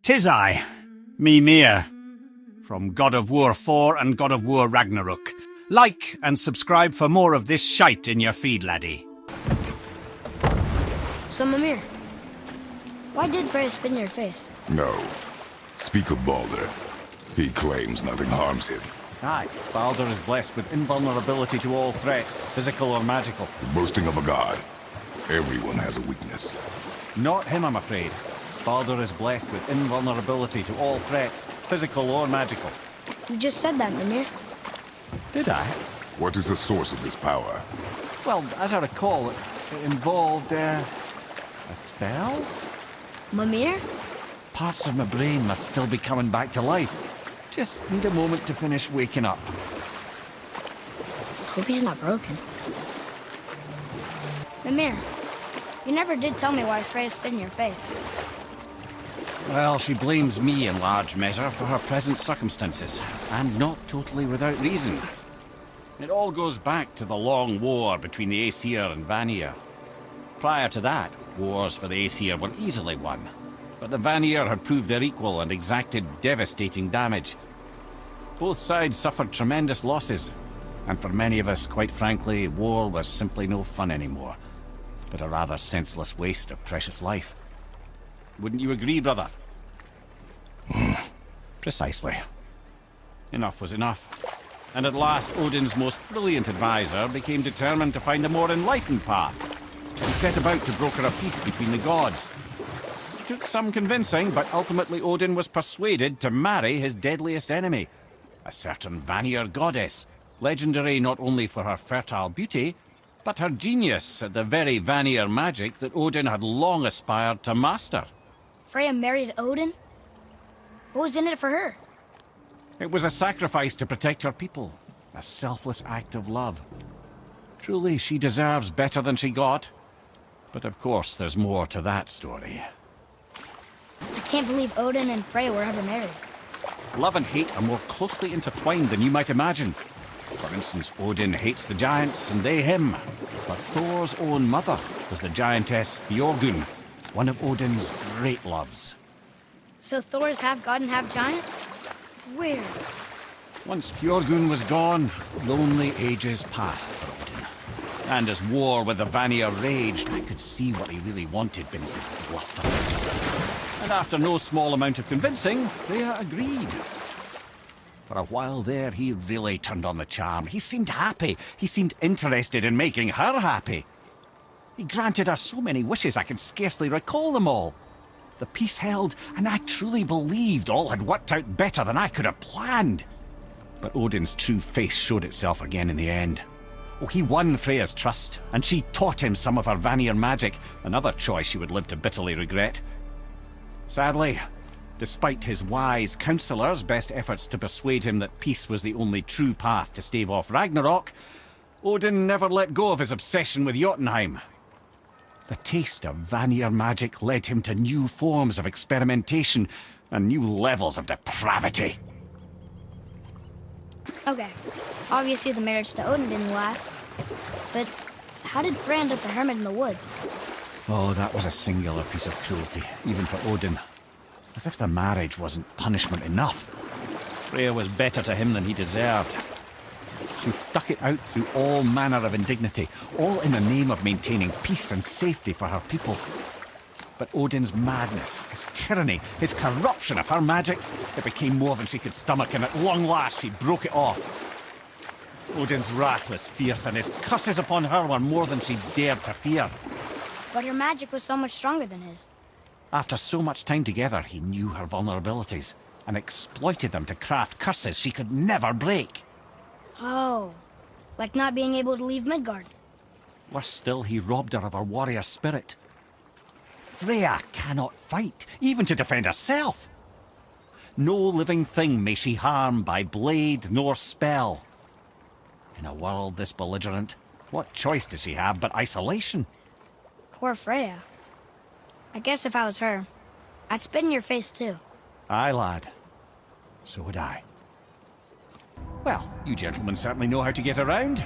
'Tis I, Mimir, from God of War 4 and God of War Ragnarok. Like and subscribe for more of this shite in your feed, laddie. So, Mimir, why did Freya spit in your face? No. Speak of Baldur. He claims nothing harms him. Aye, Baldur is blessed with invulnerability to all threats, physical or magical. The boasting of a god. Everyone has a weakness. Not him, I'm afraid. Baldur is blessed with invulnerability to all threats, physical or magical. You just said that, Mimir. Did I? What is the source of this power? Well, as I recall, it involved, a spell? Mimir? Parts of my brain must still be coming back to life. Just need a moment to finish waking up. Hope he's not broken. Mimir, you never did tell me why Freya spit in your face. Well, she blames me in large measure for her present circumstances, and not totally without reason. It all goes back to the long war between the Aesir and Vanir. Prior to that, wars for the Aesir were easily won, but the Vanir had proved their equal and exacted devastating damage. Both sides suffered tremendous losses, and for many of us, quite frankly, war was simply no fun anymore, but a rather senseless waste of precious life. Wouldn't you agree, brother? Precisely. Enough was enough. And at last, Odin's most brilliant advisor became determined to find a more enlightened path. He set about to broker a peace between the gods. It took some convincing, but ultimately Odin was persuaded to marry his deadliest enemy, a certain Vanir goddess, legendary not only for her fertile beauty, but her genius at the very Vanir magic that Odin had long aspired to master. Freya married Odin? What was in it for her? It was a sacrifice to protect her people, a selfless act of love. Truly, she deserves better than she got. But of course, there's more to that story. I can't believe Odin and Freya were ever married. Love and hate are more closely intertwined than you might imagine. For instance, Odin hates the giants and they him. But Thor's own mother was the giantess Fjorgun, one of Odin's great loves. So Thor's half god and half giant? Weird. Once Fjorgun was gone, lonely ages passed for Odin. And as war with the Vanir raged, I could see what he really wanted beneath his bluster. And after no small amount of convincing, Freya agreed. For a while there, he really turned on the charm. He seemed happy. He seemed interested in making her happy. He granted her so many wishes I can scarcely recall them all. The peace held, and I truly believed all had worked out better than I could have planned. But Odin's true face showed itself again in the end. Oh, he won Freya's trust, and she taught him some of her Vanir magic, another choice she would live to bitterly regret. Sadly, despite his wise counsellors' best efforts to persuade him that peace was the only true path to stave off Ragnarok, Odin never let go of his obsession with Jotunheim. The taste of Vanir magic led him to new forms of experimentation and new levels of depravity. Okay, obviously the marriage to Odin didn't last. But how did Freya end up a hermit in the woods? Oh, that was a singular piece of cruelty, even for Odin. As if the marriage wasn't punishment enough. Freya was better to him than he deserved. She stuck it out through all manner of indignity, all in the name of maintaining peace and safety for her people. But Odin's madness, his tyranny, his corruption of her magics, it became more than she could stomach, and at long last she broke it off. Odin's wrath was fierce, and his curses upon her were more than she dared to fear. But her magic was so much stronger than his. After so much time together, he knew her vulnerabilities, and exploited them to craft curses she could never break. Oh, like not being able to leave Midgard. Worse still, he robbed her of her warrior spirit. Freya cannot fight, even to defend herself. No living thing may she harm by blade nor spell. In a world this belligerent, what choice does she have but isolation? Poor Freya. I guess if I was her, I'd spit in your face too. Aye, lad. So would I. Well, you gentlemen certainly know how to get around.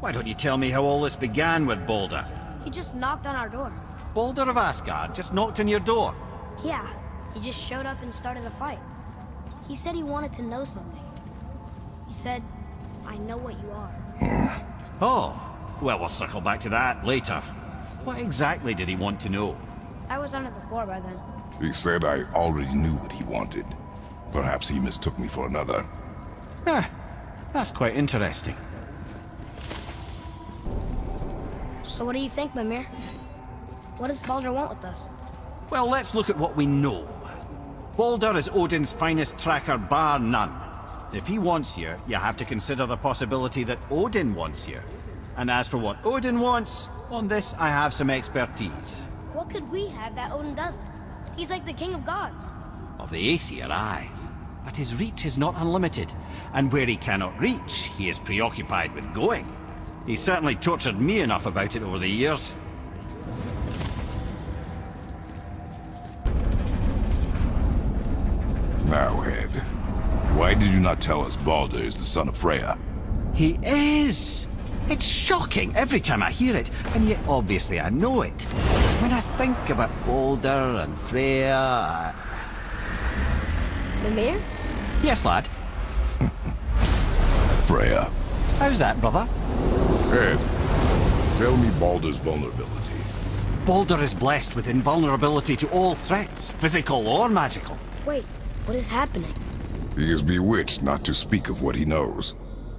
Why don't you tell me how all this began with Baldur? He just knocked on our door. Baldur of Asgard just knocked on your door. Yeah, He just showed up and started a fight. He said he wanted to know something. He said, I know what you are. Oh, well, we'll circle back to that later. What exactly did he want to know? I was on it before by then. He said I already knew what he wanted. Perhaps he mistook me for another. That's quite interesting. So what do you think, Mimir? What does Baldur want with us? Well, let's look at what we know. Baldur is Odin's finest tracker bar none. If he wants you, you have to consider the possibility that Odin wants you. And as for what Odin wants, on this I have some expertise. What could we have that Odin doesn't? He's like the king of gods. Of the Aesir, aye. But his reach is not unlimited, and where he cannot reach, he is preoccupied with going. He's certainly tortured me enough about it over the years. Now, Head, why did you not tell us Baldur is the son of Freya? He is! It's shocking every time I hear it, and yet obviously I know it. When I think about Baldur and Freya... Mimir? Yes, lad? Freya. How's that, brother? Head, tell me Baldur's vulnerability. Baldur is blessed with invulnerability to all threats, physical or magical. Wait, what is happening? He is bewitched not to speak of what he knows.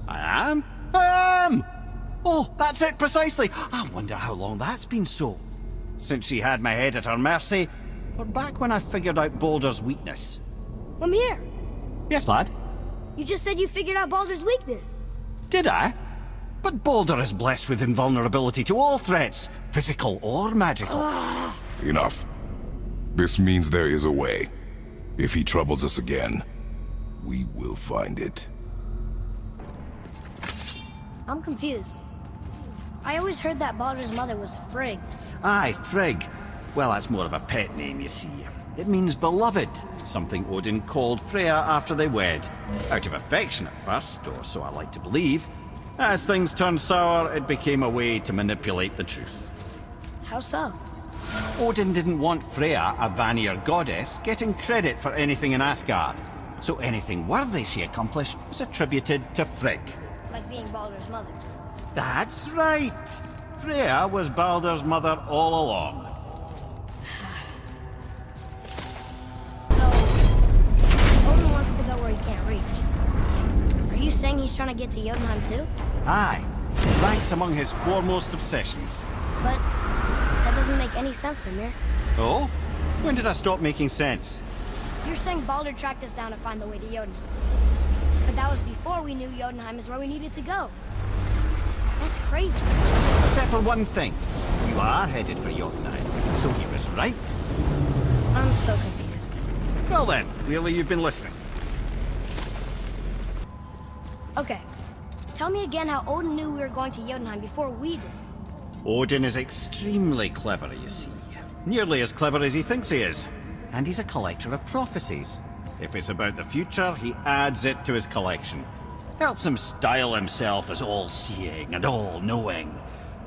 I am? I am! Oh, that's it precisely. I wonder how long that's been so. Since she had my head at her mercy, or back when I figured out Baldur's weakness. Mimir! Yes, lad? You just said you figured out Baldur's weakness. Did I? But Baldur is blessed with invulnerability to all threats, physical or magical. Enough. This means there is a way. If he troubles us again, we will find it. I'm confused. I always heard that Baldur's mother was Frigg. Aye, Frigg. Well, that's more of a pet name, you see. It means beloved, something Odin called Freya after they wed. Out of affection at first, or so I like to believe. As things turned sour, it became a way to manipulate the truth. How so? Odin didn't want Freya, a Vanir goddess, getting credit for anything in Asgard. So anything worthy she accomplished was attributed to Frigg. Like being Baldur's mother. That's right! Freya was Baldur's mother all along. So, Odin wants to go where he can't reach. Are you saying he's trying to get to Jotunheim too? Aye, it ranks among his foremost obsessions. But that doesn't make any sense, Mimir. Oh? When did I stop making sense? You're saying Baldur tracked us down to find the way to Jotunheim. But that was before we knew Jotunheim is where we needed to go. That's crazy. Except for one thing. You are headed for Jotunheim, so he was right. I'm so confused. Well then, clearly you've been listening. Okay. Tell me again how Odin knew we were going to Jotunheim before we did. Odin is extremely clever, you see. Nearly as clever as he thinks he is. And he's a collector of prophecies. If it's about the future, he adds it to his collection. Helps him style himself as all-seeing and all-knowing.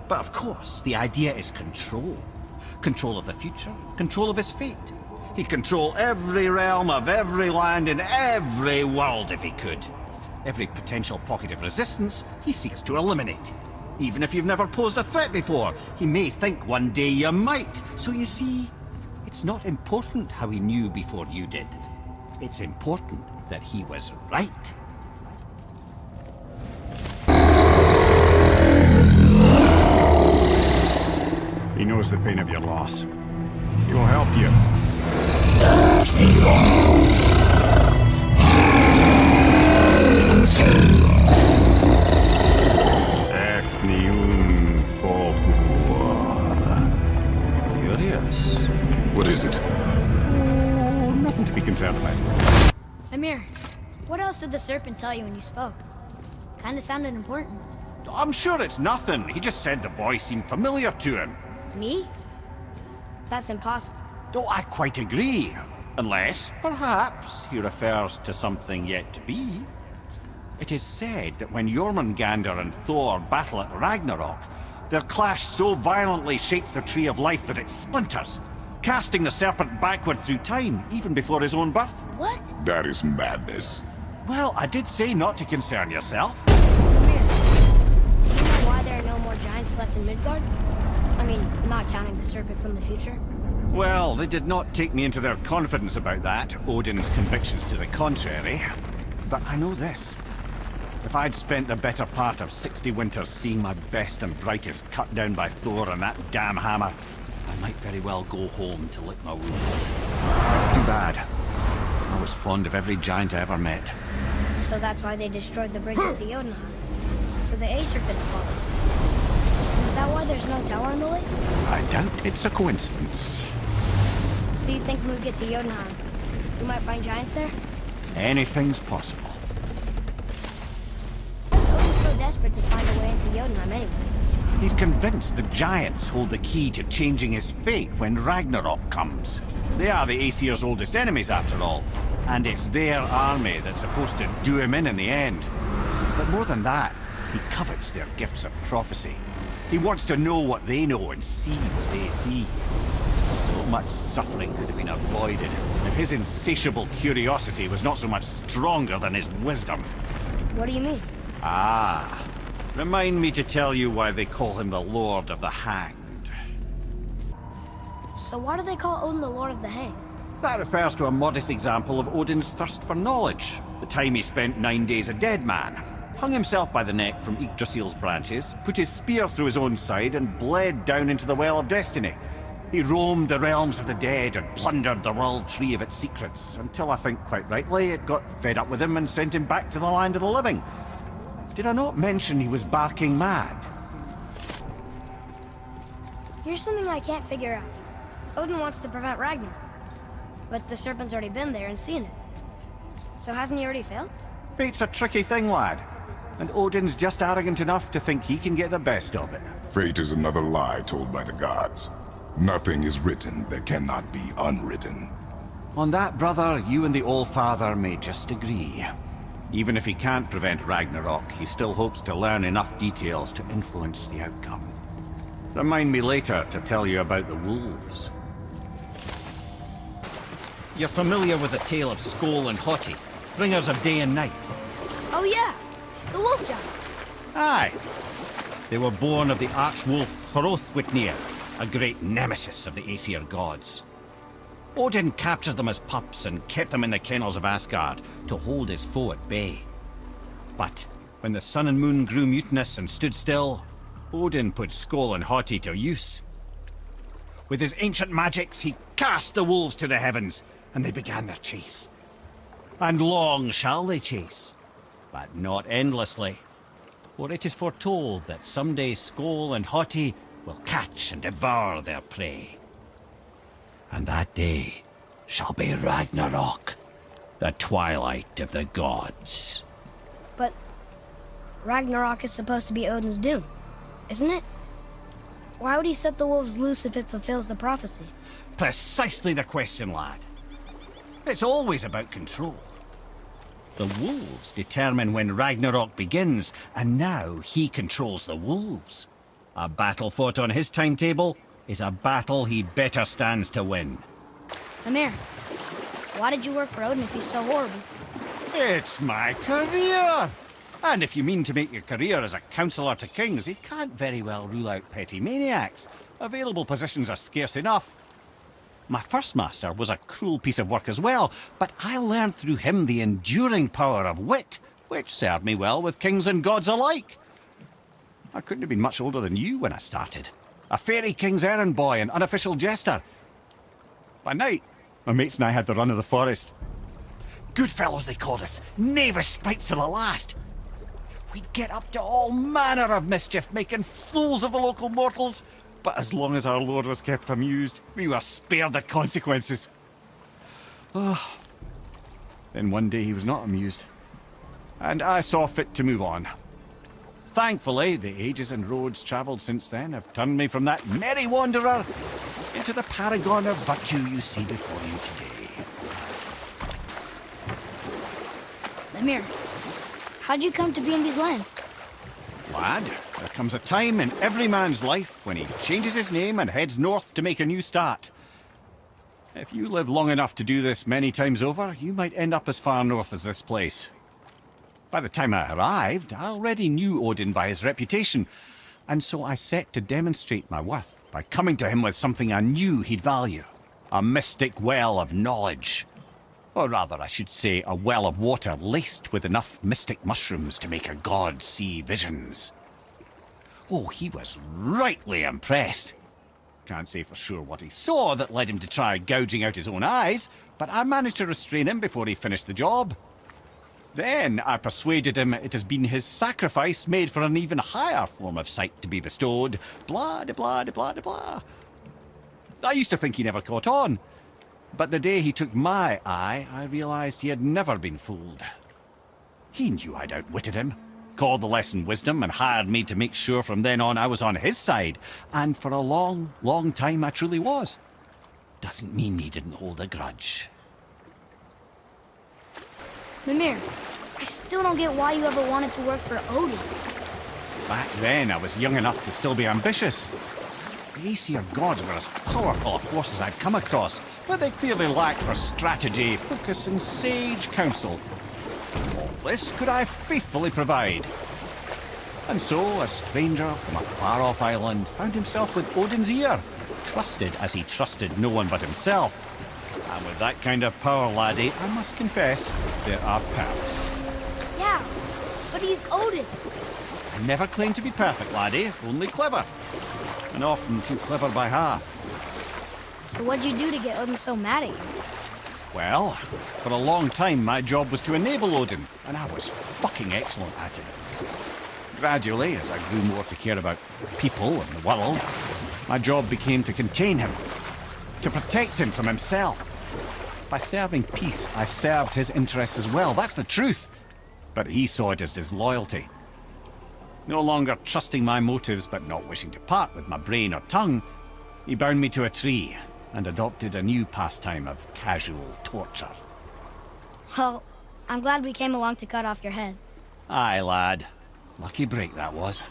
But of course, the idea is control. Control of the future, control of his fate. He'd control every realm of every land in every world if he could. Every potential pocket of resistance, he seeks to eliminate. Even if you've never posed a threat before, he may think one day you might. So you see, it's not important how he knew before you did. It's important that he was right. He knows the pain of your loss. He will help you. Curious. What is it? Oh, nothing to be concerned about. Mimir, what else did the serpent tell you when you spoke? Kinda sounded important. I'm sure it's nothing. He just said the boy seemed familiar to him. Me? That's impossible. Oh, I quite agree. Unless, perhaps, he refers to something yet to be. It is said that when Jormungandr and Thor battle at Ragnarok, their clash so violently shakes the Tree of Life that it splinters, casting the serpent backward through time, even before his own birth. What? That is madness. Well, I did say not to concern yourself. Mimir, do you know why there are no more giants left in Midgard? I mean, not counting the serpent from the future. Well, they did not take me into their confidence about that, Odin's convictions to the contrary. But I know this. If I'd spent the better part of 60 winters seeing my best and brightest cut down by Thor and that damn hammer, I might very well go home to lick my wounds. Too bad. I was fond of every giant I ever met. So that's why they destroyed the bridges to Jotunheim. So the Aesir couldn't follow. Is that why there's no tower in the lake? I doubt it's a coincidence. So you think when we get to Jotunheim, we might find giants there? Anything's possible. Why is Odin so desperate to find a way into Jotunheim anyway? He's convinced the giants hold the key to changing his fate when Ragnarok comes. They are the Aesir's oldest enemies, after all, and it's their army that's supposed to do him in the end. But more than that, he covets their gifts of prophecy. He wants to know what they know and see what they see. So much suffering could have been avoided if his insatiable curiosity was not so much stronger than his wisdom. What do you mean? Ah, remind me to tell you why they call him the Lord of the Hanged. So why do they call Odin the Lord of the Hanged? That refers to a modest example of Odin's thirst for knowledge. The time he spent 9 days a dead man. Hung himself by the neck from Yggdrasil's branches, put his spear through his own side and bled down into the Well of Destiny. He roamed the realms of the dead and plundered the world tree of its secrets, until I think quite rightly it got fed up with him and sent him back to the land of the living. Did I not mention he was barking mad? Here's something I can't figure out. Odin wants to prevent Ragnarok, but the serpent's already been there and seen it. So hasn't he already failed? Fate's a tricky thing, lad. And Odin's just arrogant enough to think he can get the best of it. Fate is another lie told by the gods. Nothing is written that cannot be unwritten. On that, brother, you and the All-Father may just agree. Even if he can't prevent Ragnarok, he still hopes to learn enough details to influence the outcome. Remind me later to tell you about the wolves. You're familiar with the tale of Skoll and Hoti, bringers of day and night? Oh yeah, the wolf giants. Aye. They were born of the archwolf Hrothwitnir, a great nemesis of the Aesir gods. Odin captured them as pups and kept them in the kennels of Asgard to hold his foe at bay. But when the sun and moon grew mutinous and stood still, Odin put Skoll and Hoti to use. With his ancient magics, he cast the wolves to the heavens, and they began their chase. And long shall they chase, but not endlessly. For it is foretold that someday Skoll and Hoti will catch and devour their prey. And that day shall be Ragnarok, the twilight of the gods. But Ragnarok is supposed to be Odin's doom, isn't it? Why would he set the wolves loose if it fulfills the prophecy? Precisely the question, lad. It's always about control. The wolves determine when Ragnarok begins, and now he controls the wolves. A battle fought on his timetable is a battle he better stands to win. Mimir, why did you work for Odin if he's so horrible? It's my career! And if you mean to make your career as a counselor to kings, he can't very well rule out petty maniacs. Available positions are scarce enough. My first master was a cruel piece of work as well, but I learned through him the enduring power of wit, which served me well with kings and gods alike. I couldn't have been much older than you when I started. A fairy king's errand boy and unofficial jester. By night, my mates and I had the run of the forest. Good fellows they called us, knavish sprites to the last. We'd get up to all manner of mischief, making fools of the local mortals. But as long as our lord was kept amused, we were spared the consequences. Oh. Then one day he was not amused, and I saw fit to move on. Thankfully, the ages and roads travelled since then have turned me from that merry wanderer into the paragon of virtue you see before you today. Mimir, how'd you come to be in these lands? Lad, there comes a time in every man's life when he changes his name and heads north to make a new start. If you live long enough to do this many times over, you might end up as far north as this place. By the time I arrived, I already knew Odin by his reputation, and so I set to demonstrate my worth by coming to him with something I knew he'd value. A mystic well of knowledge. Or rather, I should say, a well of water laced with enough mystic mushrooms to make a god see visions. Oh, he was rightly impressed. Can't say for sure what he saw that led him to try gouging out his own eyes, but I managed to restrain him before he finished the job. Then I persuaded him it has been his sacrifice made for an even higher form of sight to be bestowed. Blah, de blah, de blah, de blah. I used to think he never caught on, but the day he took my eye, I realized he had never been fooled. He knew I'd outwitted him, called the lesson wisdom, and hired me to make sure from then on I was on his side. And for a long, long time I truly was. Doesn't mean he didn't hold a grudge. Mimir, I still don't get why you ever wanted to work for Odin. Back then, I was young enough to still be ambitious. The Aesir gods were as powerful a force as I'd come across, but they clearly lacked for strategy, focus, and sage counsel. All this could I faithfully provide. And so, a stranger from a far-off island found himself with Odin's ear, trusted as he trusted no one but himself. And with that kind of power, laddie, I must confess, there are perks. Yeah, but he's Odin. I never claimed to be perfect, laddie, only clever. And often too clever by half. So what'd you do to get Odin so mad at you? Well, for a long time my job was to enable Odin, and I was fucking excellent at it. Gradually, as I grew more to care about people and the world, my job became to contain him, to protect him from himself. By serving peace, I served his interests as well, that's the truth. But he saw it as disloyalty. No longer trusting my motives, but not wishing to part with my brain or tongue, he bound me to a tree and adopted a new pastime of casual torture. Well, I'm glad we came along to cut off your head. Aye, lad. Lucky break that was.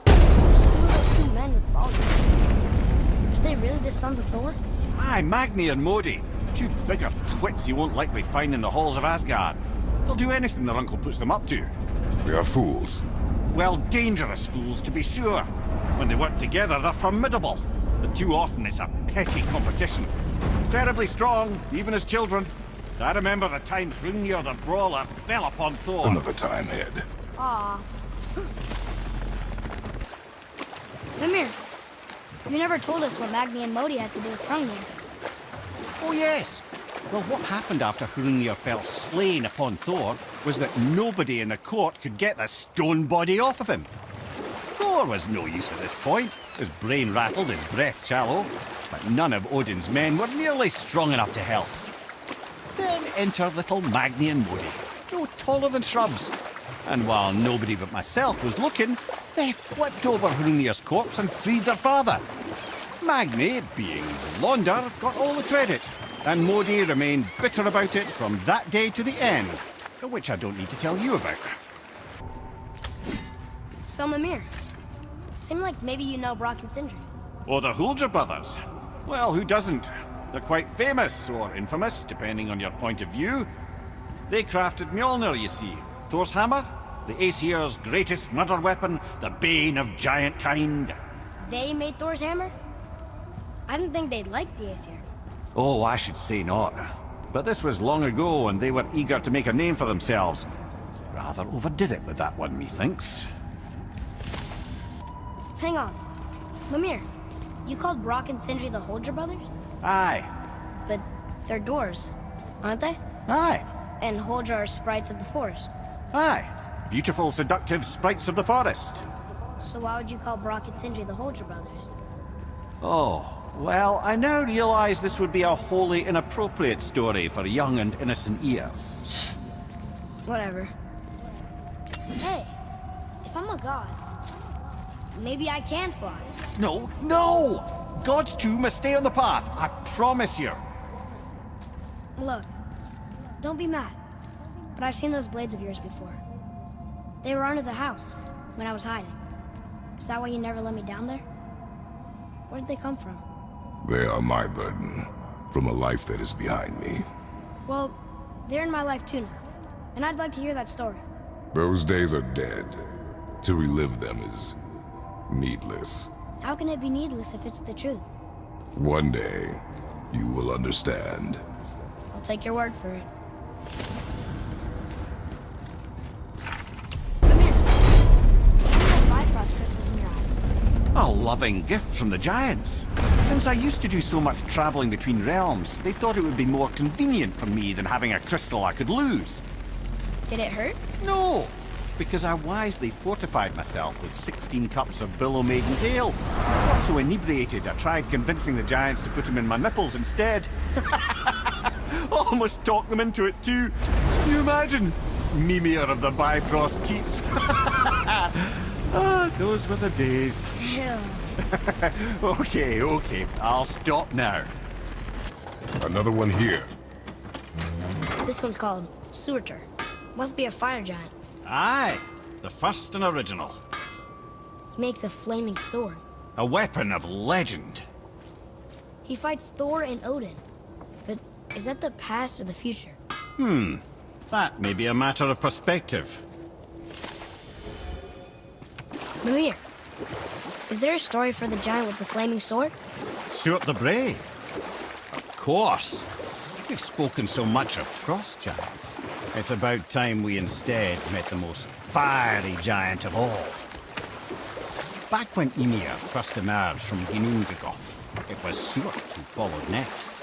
Who are those two men with baldricks? Are they really the sons of Thor? Aye, Magni and Modi. Two bigger twits you won't likely find in the halls of Asgard. They'll do anything their uncle puts them up to. They are fools. Well, dangerous fools, to be sure. When they work together, they're formidable. But too often it's a petty competition. Terribly strong, even as children. I remember the time Hrungnir the Brawler fell upon Thor. Another time, Ed. Aw. Mimir, you never told us what Magni and Modi had to do with Hrungnir. Oh, yes. Well, what happened after Hrungnir fell slain upon Thor was that nobody in the court could get the stone body off of him. Thor was no use at this point, his brain rattled, his breath shallow, but none of Odin's men were nearly strong enough to help. Then enter little Magni and Modi, no taller than shrubs. And while nobody but myself was looking, they flipped over Hrungnir's corpse and freed their father. Magni, being the blonder, got all the credit, and Modi remained bitter about it from that day to the end, which I don't need to tell you about. So, Mimir, seemed like maybe you know Brock and Sindri. Or the Huldra brothers. Well, who doesn't? They're quite famous, or infamous, depending on your point of view. They crafted Mjolnir, you see. Thor's hammer, the Aesir's greatest murder weapon, the bane of giant kind. They made Thor's hammer? I didn't think they'd like the Aesir. Oh, I should say not. But this was long ago, and they were eager to make a name for themselves. Rather overdid it with that one, methinks. Hang on. Mimir, you called Brock and Sindri the Huldra brothers? Aye. But they're dwarves, aren't they? Aye. And Huldra are sprites of the forest. Aye. Beautiful, seductive sprites of the forest. So why would you call Brock and Sindri the Huldra brothers? Oh, well, I now realize this would be a wholly inappropriate story for young and innocent ears. Whatever. Hey, if I'm a god, maybe I can fly. No, no! Gods too must stay on the path, I promise you. Look, don't be mad, but I've seen those blades of yours before. They were under the house, when I was hiding. Is that why you never let me down there? Where did they come from? They are my burden, from a life that is behind me. Well, they're in my life too now. And I'd like to hear that story. Those days are dead. To relive them is needless. How can it be needless if it's the truth? One day, you will understand. I'll take your word for it. Mimir, you have Bifrost crystals in your eyes. A loving gift from the giants. Since I used to do so much traveling between realms, they thought it would be more convenient for me than having a crystal I could lose. Did it hurt? No, because I wisely fortified myself with 16 cups of Billow Maiden's ale. I got so inebriated, I tried convincing the giants to put them in my nipples instead. Almost talked them into it too. Can you imagine? Mimir of the Bifrost Keats. Ah, those were the days. Ew. Okay, I'll stop now. Another one here. This one's called Surtur. Must be a fire giant. Aye, the first and original. He makes a flaming sword. A weapon of legend. He fights Thor and Odin. But is that the past or the future? That may be a matter of perspective. Mimir, is there a story for the giant with the flaming sword? Stuart the Brave. Of course. We've spoken so much of frost giants. It's about time we instead met the most fiery giant of all. Back when Ymir first emerged from Ginnungagap, it was Stuart who followed next.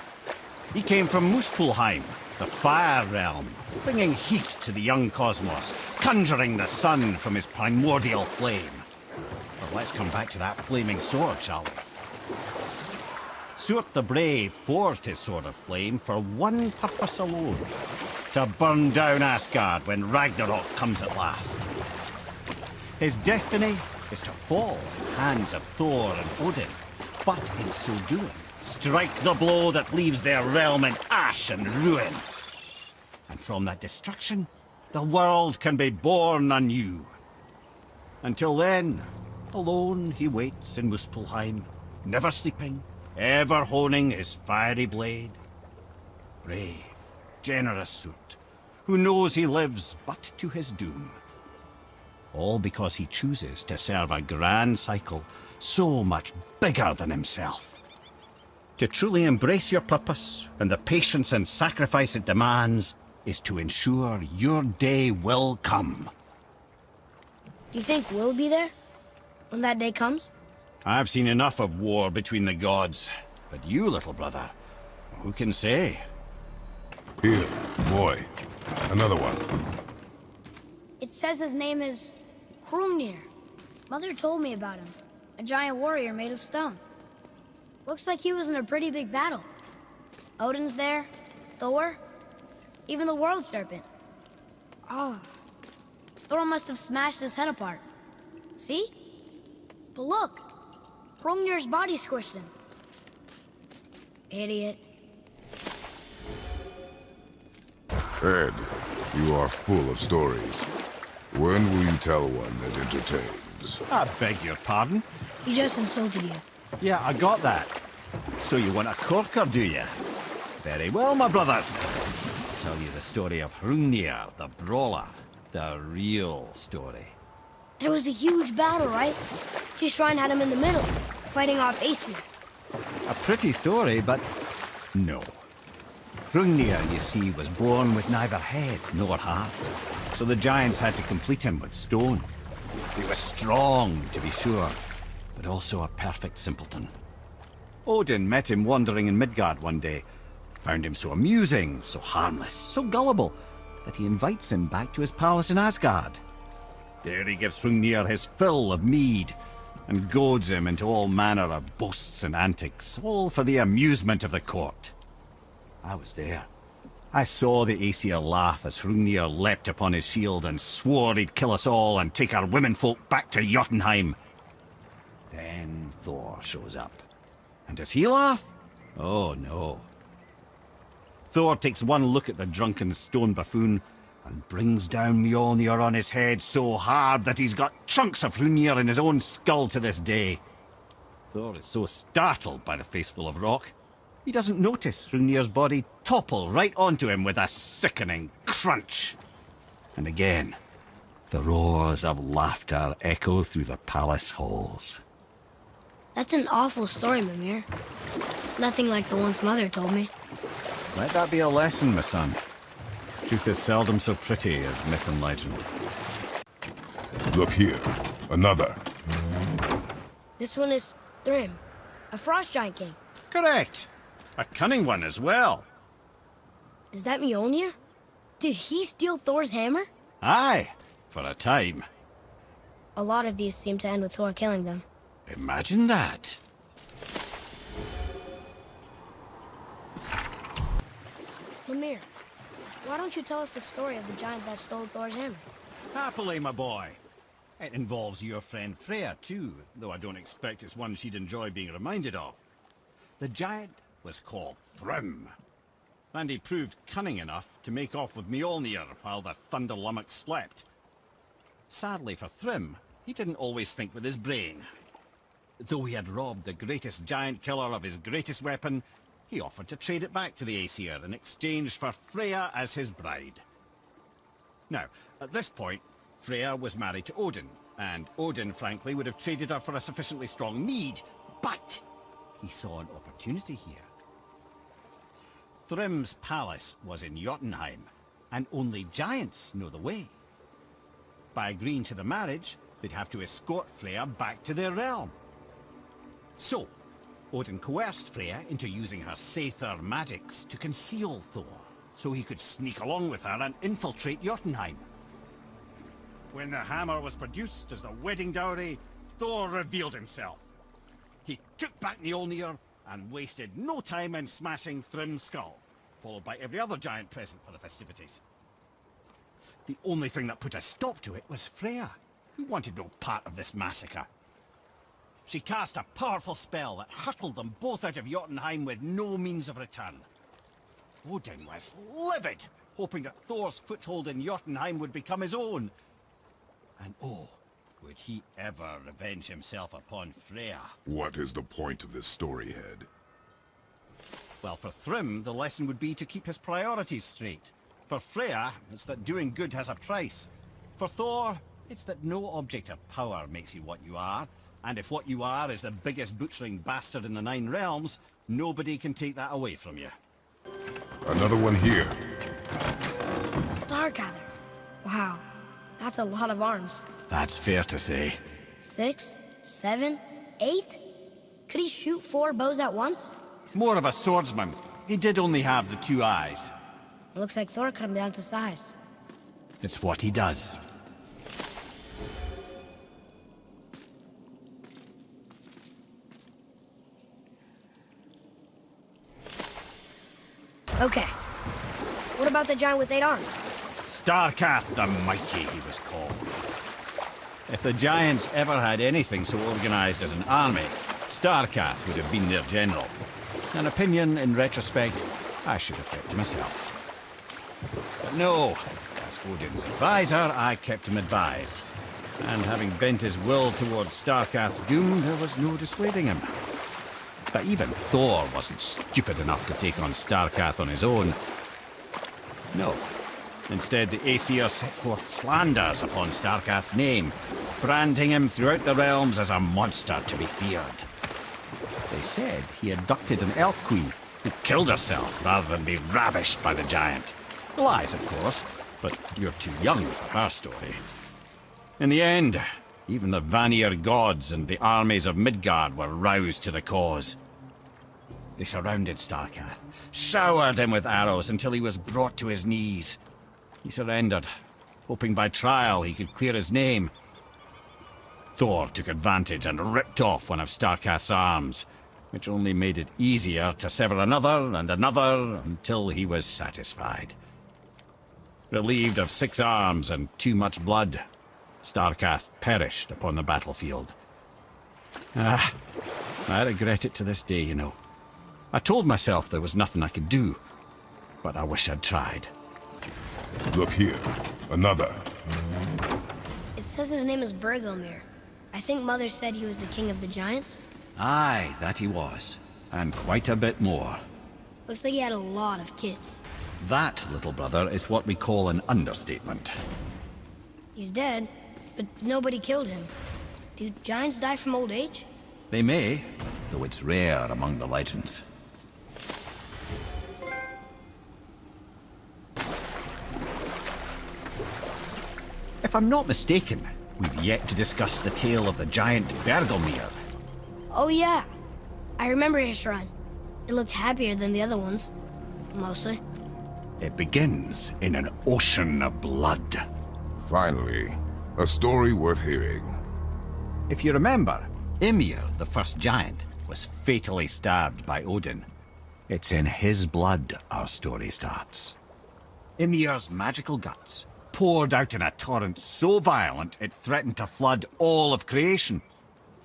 He came from Muspelheim, the fire realm, bringing heat to the young cosmos, conjuring the sun from his primordial flame. But let's come back to that flaming sword, shall we? Stuart the Brave forged his sword of flame for one purpose alone: to burn down Asgard when Ragnarok comes at last. His destiny is to fall in the hands of Thor and Odin, but in so doing, strike the blow that leaves their realm in ash and ruin. And from that destruction, the world can be born anew. Until then, alone he waits in Muspelheim, never sleeping, ever honing his fiery blade. Brave, generous Surt, who knows he lives but to his doom. All because he chooses to serve a grand cycle so much bigger than himself. To truly embrace your purpose and the patience and sacrifice it demands is to ensure your day will come. Do you think we'll be there when that day comes? I've seen enough of war between the gods, but you, little brother, who can say? Here, boy. Another one. It says his name is Hrungnir. Mother told me about him. A giant warrior made of stone. Looks like he was in a pretty big battle. Odin's there, Thor, even the World Serpent. Oh, Thor must have smashed his head apart. See? But look, Hrungnir's body squished him. Idiot. Ed, you are full of stories. When will you tell one that entertains? I beg your pardon? He just insulted you. Yeah, I got that. So you want a corker, do you? Very well, my brothers. I'll tell you the story of Hrungnir, the brawler. The real story. There was a huge battle, right? His shrine had him in the middle, fighting off Aesir. A pretty story, but no. Hrungnir, you see, was born with neither head nor heart, so the giants had to complete him with stone. He was strong, to be sure, but also a perfect simpleton. Odin met him wandering in Midgard one day, found him so amusing, so harmless, so gullible, that he invites him back to his palace in Asgard. There he gives Hrungnir his fill of mead, and goads him into all manner of boasts and antics, all for the amusement of the court. I was there. I saw the Aesir laugh as Hrungnir leapt upon his shield and swore he'd kill us all and take our womenfolk back to Jotunheim. Then Thor shows up. And does he laugh? Oh no. Thor takes one look at the drunken stone buffoon and brings down Mjolnir on his head so hard that he's got chunks of Hrungnir in his own skull to this day. Thor is so startled by the faceful of rock, he doesn't notice Hrungnir's body topple right onto him with a sickening crunch. And again, the roars of laughter echo through the palace halls. That's an awful story, Mimir. Nothing like the ones Mother told me. Let that be a lesson, my son. Truth is seldom so pretty as myth and legend. Look here. Another. This one is Thrym, a frost giant king. Correct. A cunning one as well. Is that Mjolnir? Did he steal Thor's hammer? Aye, for a time. A lot of these seem to end with Thor killing them. Imagine that. Mimir, why don't you tell us the story of the giant that stole Thor's hammer? Happily, my boy. It involves your friend Freya, too, though I don't expect it's one she'd enjoy being reminded of. The giant was called Thrym, and he proved cunning enough to make off with Mjolnir while the Thunder Lummox slept. Sadly for Thrym, he didn't always think with his brain. Though he had robbed the greatest giant killer of his greatest weapon, he offered to trade it back to the Aesir in exchange for Freya as his bride. Now, at this point, Freya was married to Odin, and Odin, frankly, would have traded her for a sufficiently strong need, but he saw an opportunity here. Thrym's palace was in Jotunheim, and only giants know the way. By agreeing to the marriage, they'd have to escort Freya back to their realm. So, Odin coerced Freya into using her Seithar magics to conceal Thor, so he could sneak along with her and infiltrate Jotunheim. When the hammer was produced as the wedding dowry, Thor revealed himself. He took back Mjolnir and wasted no time in smashing Thrym's skull, followed by every other giant present for the festivities. The only thing that put a stop to it was Freya, who wanted no part of this massacre. She cast a powerful spell that hurtled them both out of Jotunheim with no means of return. Odin was livid, hoping that Thor's foothold in Jotunheim would become his own. And oh, would he ever revenge himself upon Freya? What is the point of this story, Head? Well, for Thrym, the lesson would be to keep his priorities straight. For Freya, it's that doing good has a price. For Thor, it's that no object of power makes you what you are. And if what you are is the biggest butchering bastard in the Nine Realms, nobody can take that away from you. Another one here. Stargather. Wow, that's a lot of arms. That's fair to say. 6, 7, 8? Could he shoot 4 bows at once? More of a swordsman. He did only have the 2 eyes. It looks like Thor cut him down to size. It's what he does. Okay. What about the giant with 8 arms? Starkath the Mighty, he was called. If the giants ever had anything so organized as an army, Starkath would have been their general. An opinion, in retrospect, I should have kept to myself. But no, as Odin's advisor, I kept him advised. And having bent his will towards Starkath's doom, there was no dissuading him. But even Thor wasn't stupid enough to take on Starkath on his own. No. Instead, the Aesir set forth slanders upon Starkath's name, branding him throughout the realms as a monster to be feared. They said he abducted an elf queen who killed herself rather than be ravished by the giant. Lies, of course, but you're too young for her story. In the end, even the Vanir gods and the armies of Midgard were roused to the cause. They surrounded Starkath, showered him with arrows until he was brought to his knees. He surrendered, hoping by trial he could clear his name. Thor took advantage and ripped off one of Starkath's arms, which only made it easier to sever another and another until he was satisfied. Relieved of 6 arms and too much blood, Starkath perished upon the battlefield. I regret it to this day, you know. I told myself there was nothing I could do, but I wish I'd tried. Look here. Another. It says his name is Bergelmir. I think Mother said he was the king of the giants. Aye, that he was. And quite a bit more. Looks like he had a lot of kids. That, little brother, is what we call an understatement. He's dead, but nobody killed him. Do giants die from old age? They may, though it's rare among the legends. If I'm not mistaken, we've yet to discuss the tale of the giant Bergelmir. Oh yeah, I remember his shrine. It looked happier than the other ones, mostly. It begins in an ocean of blood. Finally, a story worth hearing. If you remember, Ymir, the first giant, was fatally stabbed by Odin. It's in his blood our story starts. Ymir's magical guts poured out in a torrent so violent it threatened to flood all of creation.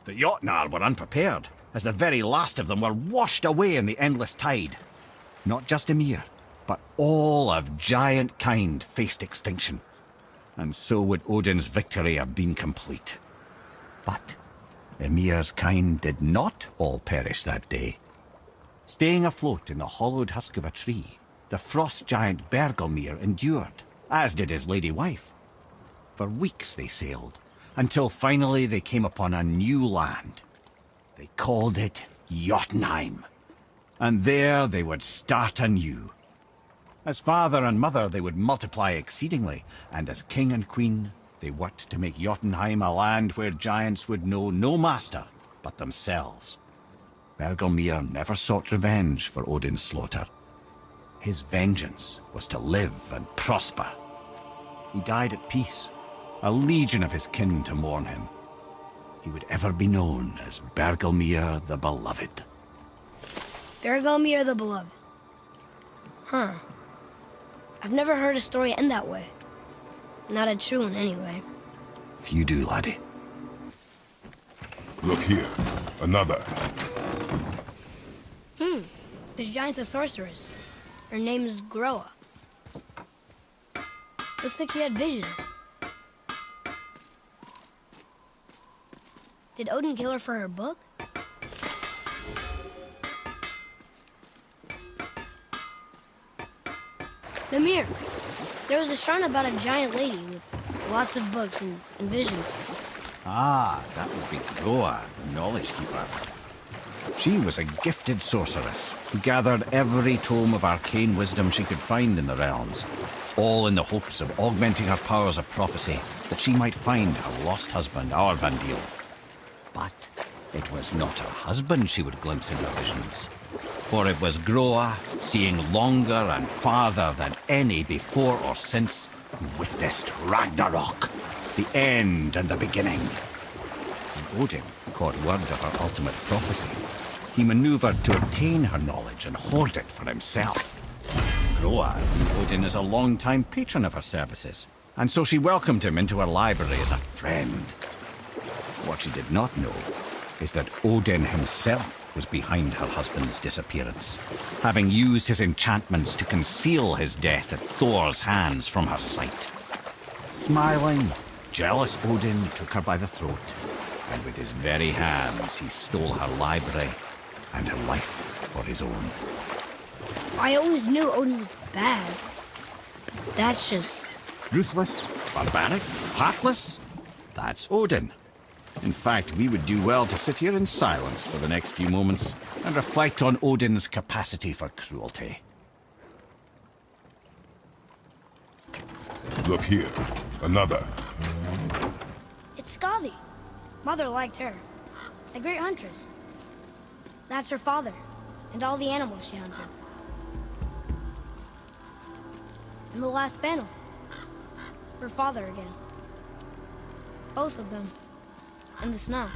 The Jotnar were unprepared, as the very last of them were washed away in the endless tide. Not just Ymir, but all of giant kind faced extinction. And so would Odin's victory have been complete. But Ymir's kind did not all perish that day. Staying afloat in the hollowed husk of a tree, the frost giant Bergelmir endured, as did his lady wife. For weeks they sailed, until finally they came upon a new land. They called it Jotunheim. And there they would start anew. As father and mother they would multiply exceedingly, and as king and queen they worked to make Jotunheim a land where giants would know no master but themselves. Bergelmir never sought revenge for Odin's slaughter. His vengeance was to live and prosper. He died at peace, a legion of his kin to mourn him. He would ever be known as Bergelmir the Beloved. Bergelmir the Beloved. Huh. I've never heard a story end that way. Not a true one, anyway. Few do, laddie. Look here, another. This giant's a sorceress. Her name's Groa. Looks like she had visions. Did Odin kill her for her book? Mimir, there was a shrine about a giant lady with lots of books and visions. Ah, that would be Groa, the Knowledge Keeper. She was a gifted sorceress who gathered every tome of arcane wisdom she could find in the realms, all in the hopes of augmenting her powers of prophecy, that she might find her lost husband, Aurvandil. But it was not her husband she would glimpse in her visions, for it was Groa, seeing longer and farther than any before or since, who witnessed Ragnarok, the end and the beginning. When Odin caught word of her ultimate prophecy, he maneuvered to obtain her knowledge and hoard it for himself. Groa knew Odin as a long-time patron of her services, and so she welcomed him into her library as a friend. What she did not know is that Odin himself was behind her husband's disappearance, having used his enchantments to conceal his death at Thor's hands from her sight. Smiling, jealous Odin took her by the throat, and with his very hands he stole her library and her life for his own. I always knew Odin was bad. That's just... Ruthless, barbaric, heartless? That's Odin. In fact, we would do well to sit here in silence for the next few moments and reflect on Odin's capacity for cruelty. Look here, another. It's Skadi. Mother liked her. A great huntress. That's her father, and all the animals she hunted. In the last panel, her father again. Both of them. In the snow.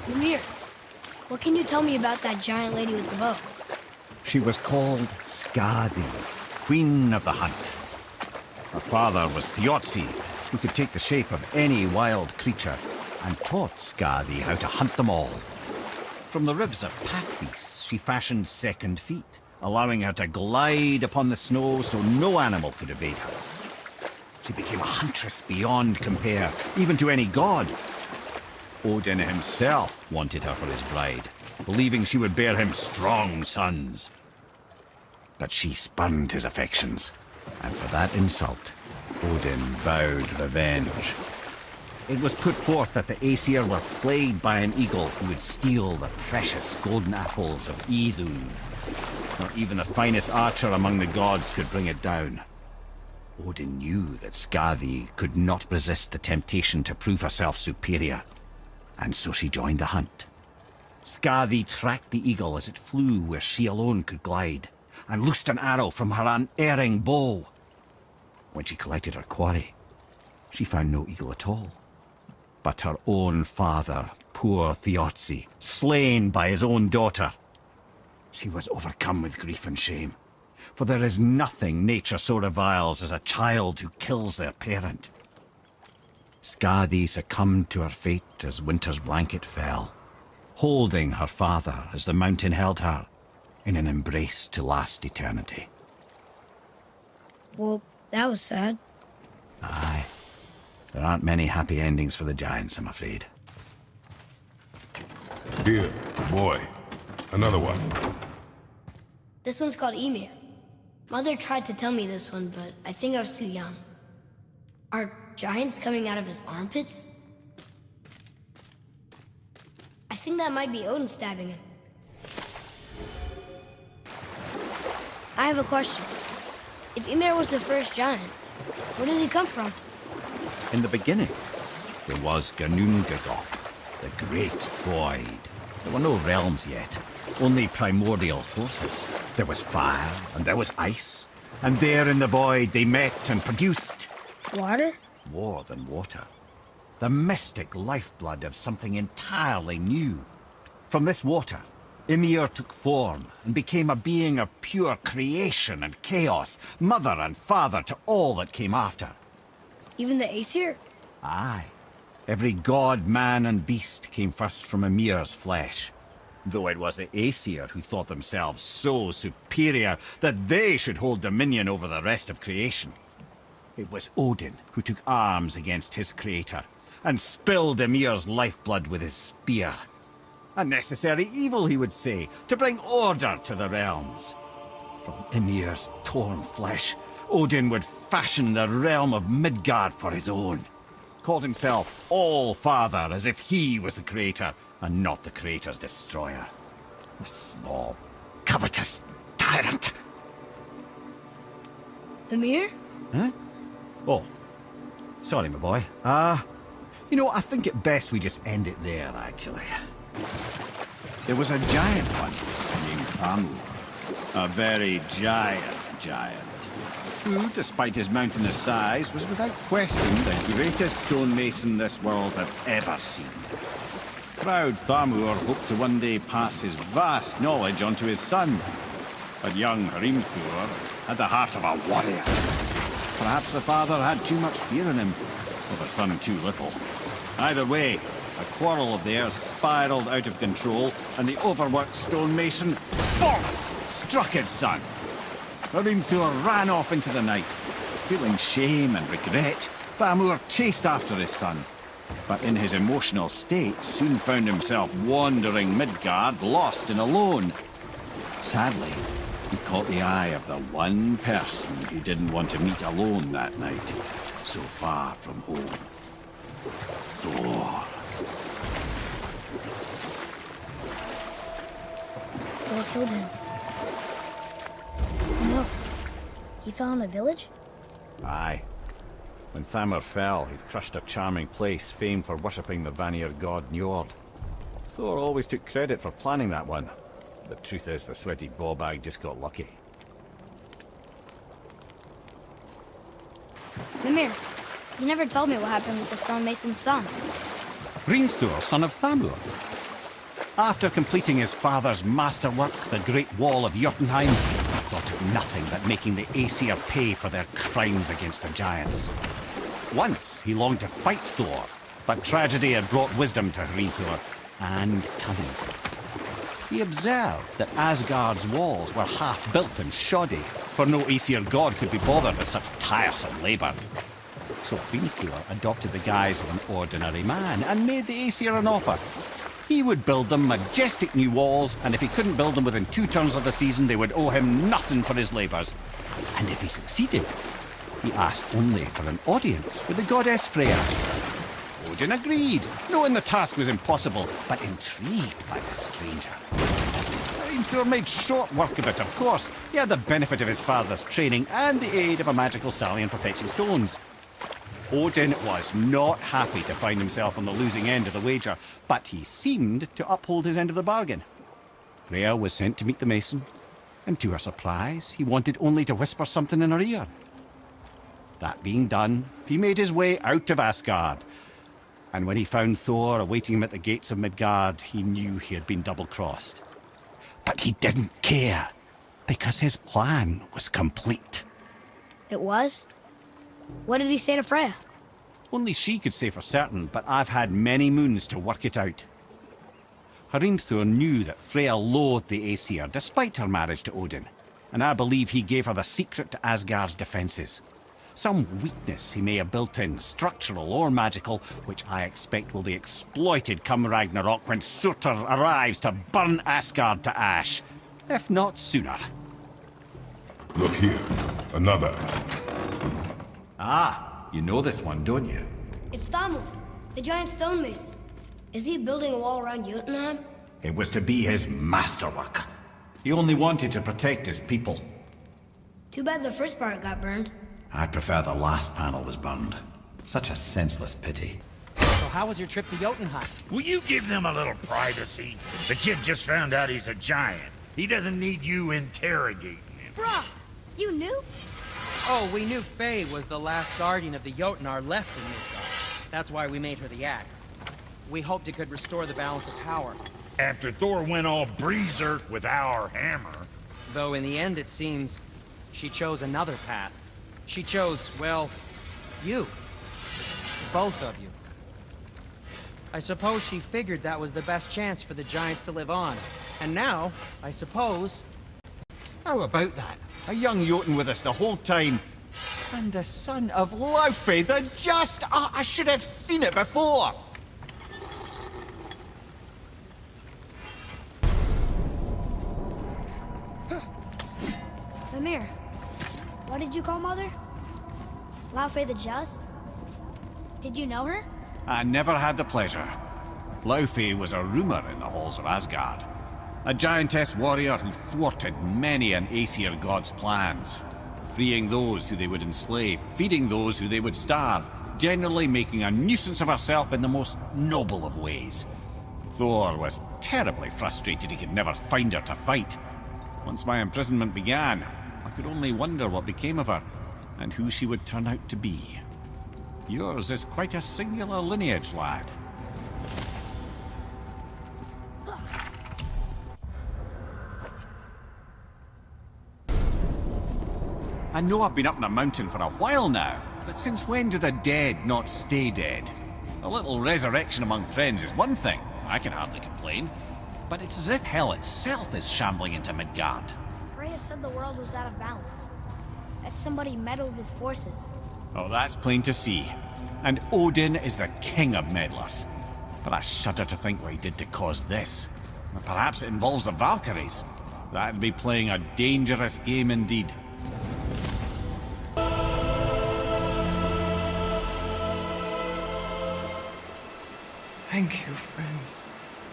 Mimir, what can you tell me about that giant lady with the bow? She was called Skadi, Queen of the Hunt. Her father was Thiotzi, who could take the shape of any wild creature, and taught Skadi how to hunt them all. From the ribs of pack beasts, she fashioned second feet, allowing her to glide upon the snow so no animal could evade her. She became a huntress beyond compare, even to any god, Odin himself wanted her for his bride, believing she would bear him strong sons. But she spurned his affections, and for that insult, Odin vowed revenge. It was put forth that the Aesir were plagued by an eagle who would steal the precious golden apples of Idun. Not even the finest archer among the gods could bring it down. Odin knew that Skadi could not resist the temptation to prove herself superior, and so she joined the hunt. Skadi tracked the eagle as it flew where she alone could glide, and loosed an arrow from her unerring bow. When she collected her quarry, she found no eagle at all, but her own father, poor Thiotzi, slain by his own daughter. She was overcome with grief and shame, for there is nothing nature so reviles as a child who kills their parent. Skadi succumbed to her fate as winter's blanket fell, holding her father as the mountain held her in an embrace to last eternity. Well, that was sad. Aye. There aren't many happy endings for the giants, I'm afraid. Here, boy. Another one. This one's called Mimir. Mother tried to tell me this one, but I think I was too young. Are giants coming out of his armpits? I think that might be Odin stabbing him. I have a question. If Mimir was the first giant, where did he come from? In the beginning, there was Ginnungagap, the Great Void. There were no realms yet, only primordial forces. There was fire, and there was ice. And there in the void they met and produced... Water? more than water. The mystic lifeblood of something entirely new. From this water, Ymir took form and became a being of pure creation and chaos, mother and father to all that came after. Even the Aesir? Aye. Every god, man, and beast came first from Ymir's flesh. Though it was the Aesir who thought themselves so superior that they should hold dominion over the rest of creation. It was Odin who took arms against his creator and spilled Ymir's lifeblood with his spear. A necessary evil, he would say, to bring order to the realms. From Ymir's torn flesh, Odin would fashion the realm of Midgard for his own. Called himself All-Father as if he was the creator and not the creator's destroyer. The small, covetous tyrant. Mimir? Huh? Oh, sorry, my boy. You know, I think it best we just end it there, actually. There was a giant once named Thamur. A very giant, who, despite his mountainous size, was without question the greatest stonemason this world had ever seen. Proud Thamur hoped to one day pass his vast knowledge on to his son. But young Hrimthur had the heart of a warrior. Perhaps the father had too much fear in him, or the son too little. Either way, a quarrel of theirs spiraled out of control, and the overworked stonemason struck his son. Hrimthur ran off into the night. Feeling shame and regret, Thamur chased after his son, but in his emotional state soon found himself wandering Midgard, lost and alone. Sadly, he caught the eye of the one person he didn't want to meet alone that night, so far from home. Thor. Thor killed him. No. He fell in a village? Aye. When Thamur fell, he'd crushed a charming place famed for worshipping the Vanir god Njord. Thor always took credit for planning that one. The truth is, the sweaty ballbag just got lucky. Mimir, you never told me what happened with the stonemason's son. Hrimthur, son of Thamur. After completing his father's masterwork, the Great Wall of Jotunheim, he thought of nothing but making the Aesir pay for their crimes against the giants. Once he longed to fight Thor, but tragedy had brought wisdom to Hrimthur, and cunning. He observed that Asgard's walls were half-built and shoddy, for no Aesir god could be bothered with such tiresome labor. So Hrimthur adopted the guise of an ordinary man and made the Aesir an offer. He would build them majestic new walls, and if he couldn't build them within 2 turns of the season, they would owe him nothing for his labours. And if he succeeded, he asked only for an audience with the goddess Freya. Odin agreed, knowing the task was impossible, but intrigued by the stranger. Hrimthur made short work of it, of course. He had the benefit of his father's training and the aid of a magical stallion for fetching stones. Odin was not happy to find himself on the losing end of the wager, but he seemed to uphold his end of the bargain. Freya was sent to meet the mason, and to her surprise, he wanted only to whisper something in her ear. That being done, he made his way out of Asgard. And when he found Thor awaiting him at the gates of Midgard, he knew he had been double-crossed. But he didn't care, because his plan was complete. It was? What did he say to Freya? Only she could say for certain, but I've had many moons to work it out. Hrimthur knew that Freya loathed the Aesir, despite her marriage to Odin, and I believe he gave her the secret to Asgard's defences. Some weakness he may have built in, structural or magical, which I expect will be exploited come Ragnarok when Surtur arrives to burn Asgard to ash. If not sooner. Look here. Another. Ah, you know this one, don't you? It's Thamur, the giant stonemason. Is he building a wall around Jotunheim? It was to be his masterwork. He only wanted to protect his people. Too bad the first part got burned. I prefer the last panel was burned. Such a senseless pity. So how was your trip to Jotunheim? Will you give them a little privacy? The kid just found out he's a giant. He doesn't need you interrogating him. Bruh, you knew? Oh, we knew Faye was the last guardian of the Jotnar left in Midgard. That's why we made her the axe. We hoped it could restore the balance of power. After Thor went all berserk with our hammer. Though in the end, it seems, she chose another path. She chose, well, you. Both of you. I suppose she figured that was the best chance for the giants to live on. And now, I suppose... How about that? A young Jotun with us the whole time. And the son of Laufey, the just... Oh, I should have seen it before! Mimir, what did you call Mother? Laufey the Just? Did you know her? I never had the pleasure. Laufey was a rumour in the halls of Asgard. A giantess warrior who thwarted many an Aesir god's plans. Freeing those who they would enslave, feeding those who they would starve, generally making a nuisance of herself in the most noble of ways. Thor was terribly frustrated he could never find her to fight. Once my imprisonment began, I could only wonder what became of her, and who she would turn out to be. Yours is quite a singular lineage, lad. I know I've been up in a mountain for a while now, but since when do the dead not stay dead? A little resurrection among friends is one thing, I can hardly complain. But it's as if hell itself is shambling into Midgard. Freya said the world was out of balance. That somebody meddled with forces. Oh, that's plain to see. And Odin is the king of meddlers. But I shudder to think what he did to cause this. Perhaps it involves the Valkyries. That'd be playing a dangerous game indeed. Thank you, friends.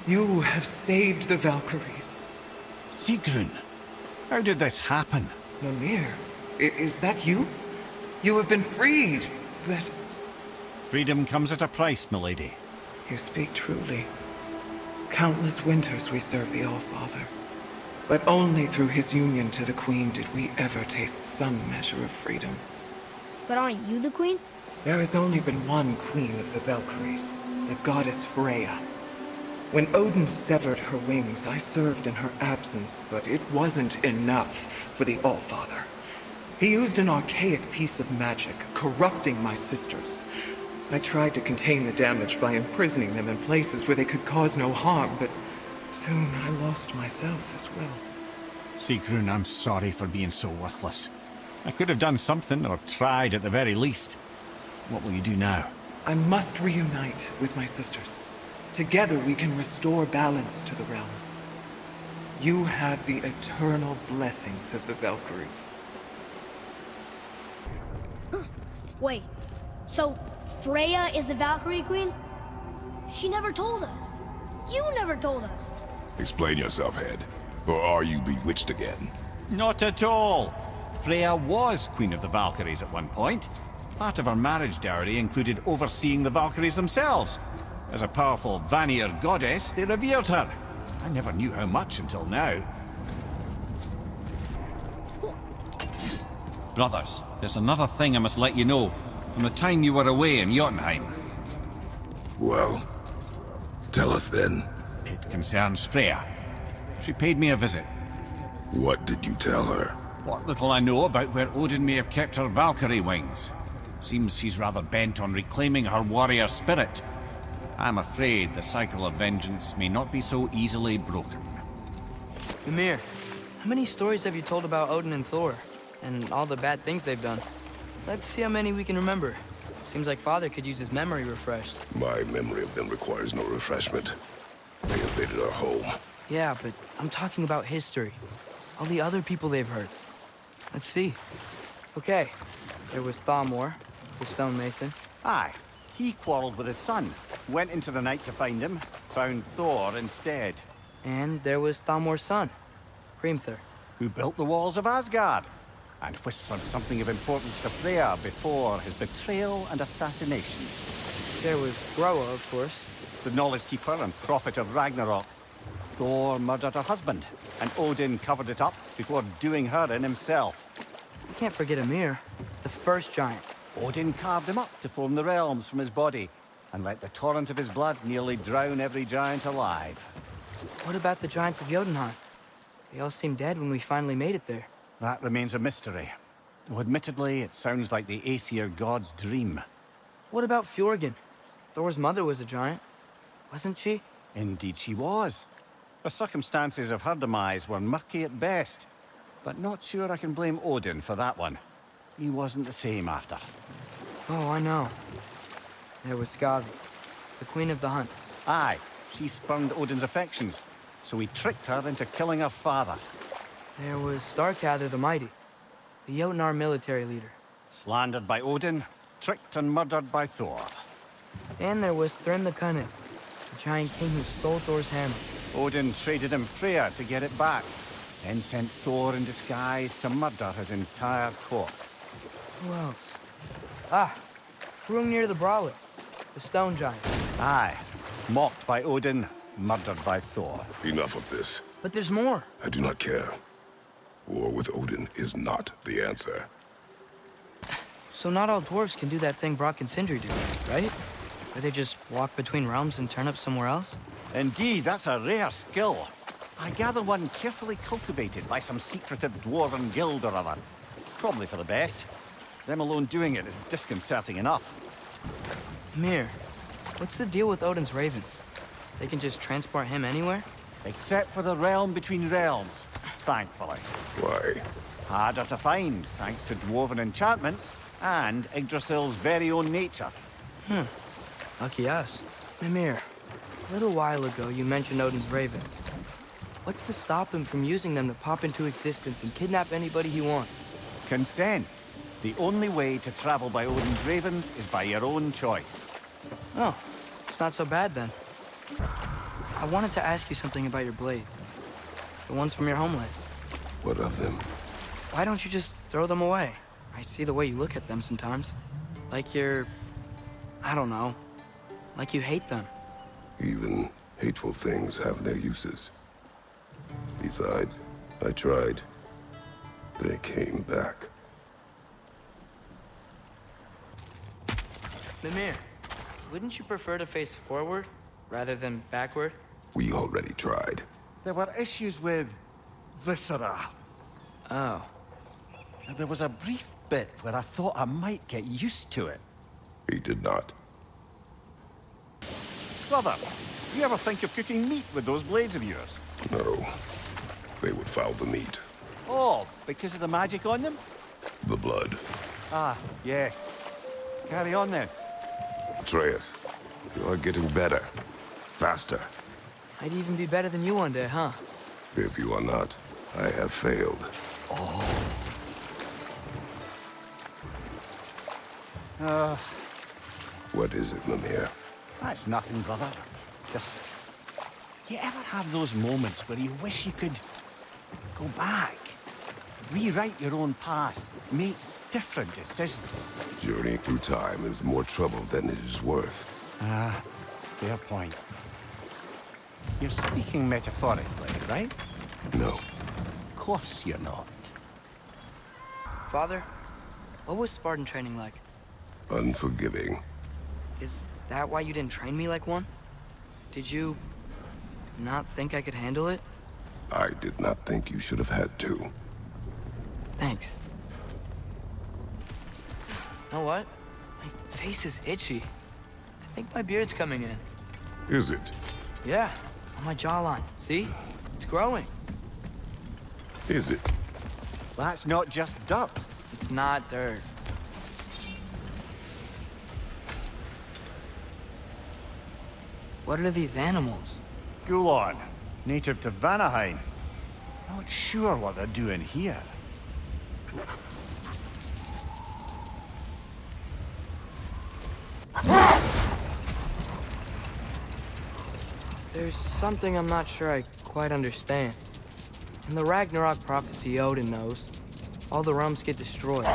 You have saved the Valkyries. Sigrun, how did this happen? Mimir, is that you? You have been freed, but... Freedom comes at a price, milady. You speak truly. Countless winters we serve the All-Father. But only through his union to the Queen did we ever taste some measure of freedom. But aren't you the queen? There has only been one Queen of the Valkyries, the goddess Freya. When Odin severed her wings, I served in her absence, but it wasn't enough for the All-Father. He used an archaic piece of magic, corrupting my sisters. I tried to contain the damage by imprisoning them in places where they could cause no harm, but soon I lost myself as well. Sigrun, I'm sorry for being so worthless. I could have done something, or tried at the very least. What will you do now? I must reunite with my sisters. Together we can restore balance to the realms. You have the eternal blessings of the Valkyries. Wait, so Freya is the Valkyrie Queen? She never told us. You never told us. Explain yourself, Head. Or are you bewitched again? Not at all. Freya was Queen of the Valkyries at one point. Part of her marriage dowry included overseeing the Valkyries themselves. As a powerful Vanir goddess, they revered her. I never knew how much until now. Brothers, there's another thing I must let you know. From the time you were away in Jotunheim. Well, tell us then. It concerns Freya. She paid me a visit. What did you tell her? What little I know about where Odin may have kept her Valkyrie wings. Seems she's rather bent on reclaiming her warrior spirit. I'm afraid the cycle of vengeance may not be so easily broken. Mimir, how many stories have you told about Odin and Thor? And all the bad things they've done? Let's see how many we can remember. Seems like Father could use his memory refreshed. My memory of them requires no refreshment. They invaded our home. Yeah, but I'm talking about history. All the other people they've hurt. Let's see. Okay, there was Thamor, the stonemason. Aye. He quarreled with his son. Went into the night to find him. Found Thor instead. And there was Thamor's son, Hrimthur. Who built the walls of Asgard. And whispered something of importance to Freya before his betrayal and assassination. There was Groa, of course. The knowledge keeper and prophet of Ragnarok. Thor murdered her husband, and Odin covered it up before doing her in himself. You can't forget Ymir, the first giant. Odin carved him up to form the realms from his body, and let the torrent of his blood nearly drown every giant alive. What about the giants of Jotunheim? They all seemed dead when we finally made it there. That remains a mystery. Though admittedly, it sounds like the Aesir god's dream. What about Fjorgyn? Thor's mother was a giant, wasn't she? Indeed she was. The circumstances of her demise were murky at best, but not sure I can blame Odin for that one. He wasn't the same after. Oh, I know. There was Skavi, the queen of the hunt. Aye, she spurned Odin's affections, so he tricked her into killing her father. There was Starkather the Mighty, the Jotnar military leader. Slandered by Odin, tricked and murdered by Thor. And there was Thrym the Cunning, the giant king who stole Thor's hammer. Odin traded him Freya to get it back, then sent Thor in disguise to murder his entire court. Who else? Ah, Hrungnir the Brawler, the stone giant. Aye, mocked by Odin, murdered by Thor. Enough of this. But there's more. I do not care. War with Odin is not the answer. So not all dwarves can do that thing Brock and Sindri do, right? Where they just walk between realms and turn up somewhere else? Indeed, that's a rare skill. I gather one carefully cultivated by some secretive dwarven guild or other. Probably for the best. Them alone doing it is disconcerting enough. Mir, what's the deal with Odin's ravens? They can just transport him anywhere? Except for the realm between realms, thankfully. Why? Harder to find, thanks to dwarven enchantments and Yggdrasil's very own nature. Lucky us. Mimir, a little while ago you mentioned Odin's ravens. What's to stop him from using them to pop into existence and kidnap anybody he wants? Consent. The only way to travel by Odin's ravens is by your own choice. Oh, it's not so bad then. I wanted to ask you something about your blades. The ones from your homeland. What of them? Why don't you just throw them away? I see the way you look at them sometimes. Like you're... I don't know. Like you hate them. Even hateful things have their uses. Besides, I tried. They came back. Mimir, wouldn't you prefer to face forward rather than backward? We already tried. There were issues with viscera. Oh. And there was a brief bit where I thought I might get used to it. He did not. Brother, you ever think of cooking meat with those blades of yours? No. They would foul the meat. Oh, because of the magic on them? The blood. Ah, yes. Carry on then. Atreus, you are getting better. Faster. I'd even be better than you one day, huh? If you are not, I have failed. What is it, Mimir? That's nothing, brother. Just... You ever have those moments where you wish you could go back? Rewrite your own past, make different decisions? Journeying through time is more trouble than it is worth. Ah, fair point. You're speaking metaphorically, right? No. Of course you're not. Father, what was Spartan training like? Unforgiving. Is that why you didn't train me like one? Did you not think I could handle it? I did not think you should have had to. Thanks. You know what? My face is itchy. I think my beard's coming in. Is it? Yeah, on my jawline. See? It's growing. Is it? That's not just dirt. It's not dirt. What are these animals? Gulon, native to Vanaheim. Not sure what they're doing here. There's something I'm not sure I quite understand. In the Ragnarok prophecy Odin knows, all the realms get destroyed,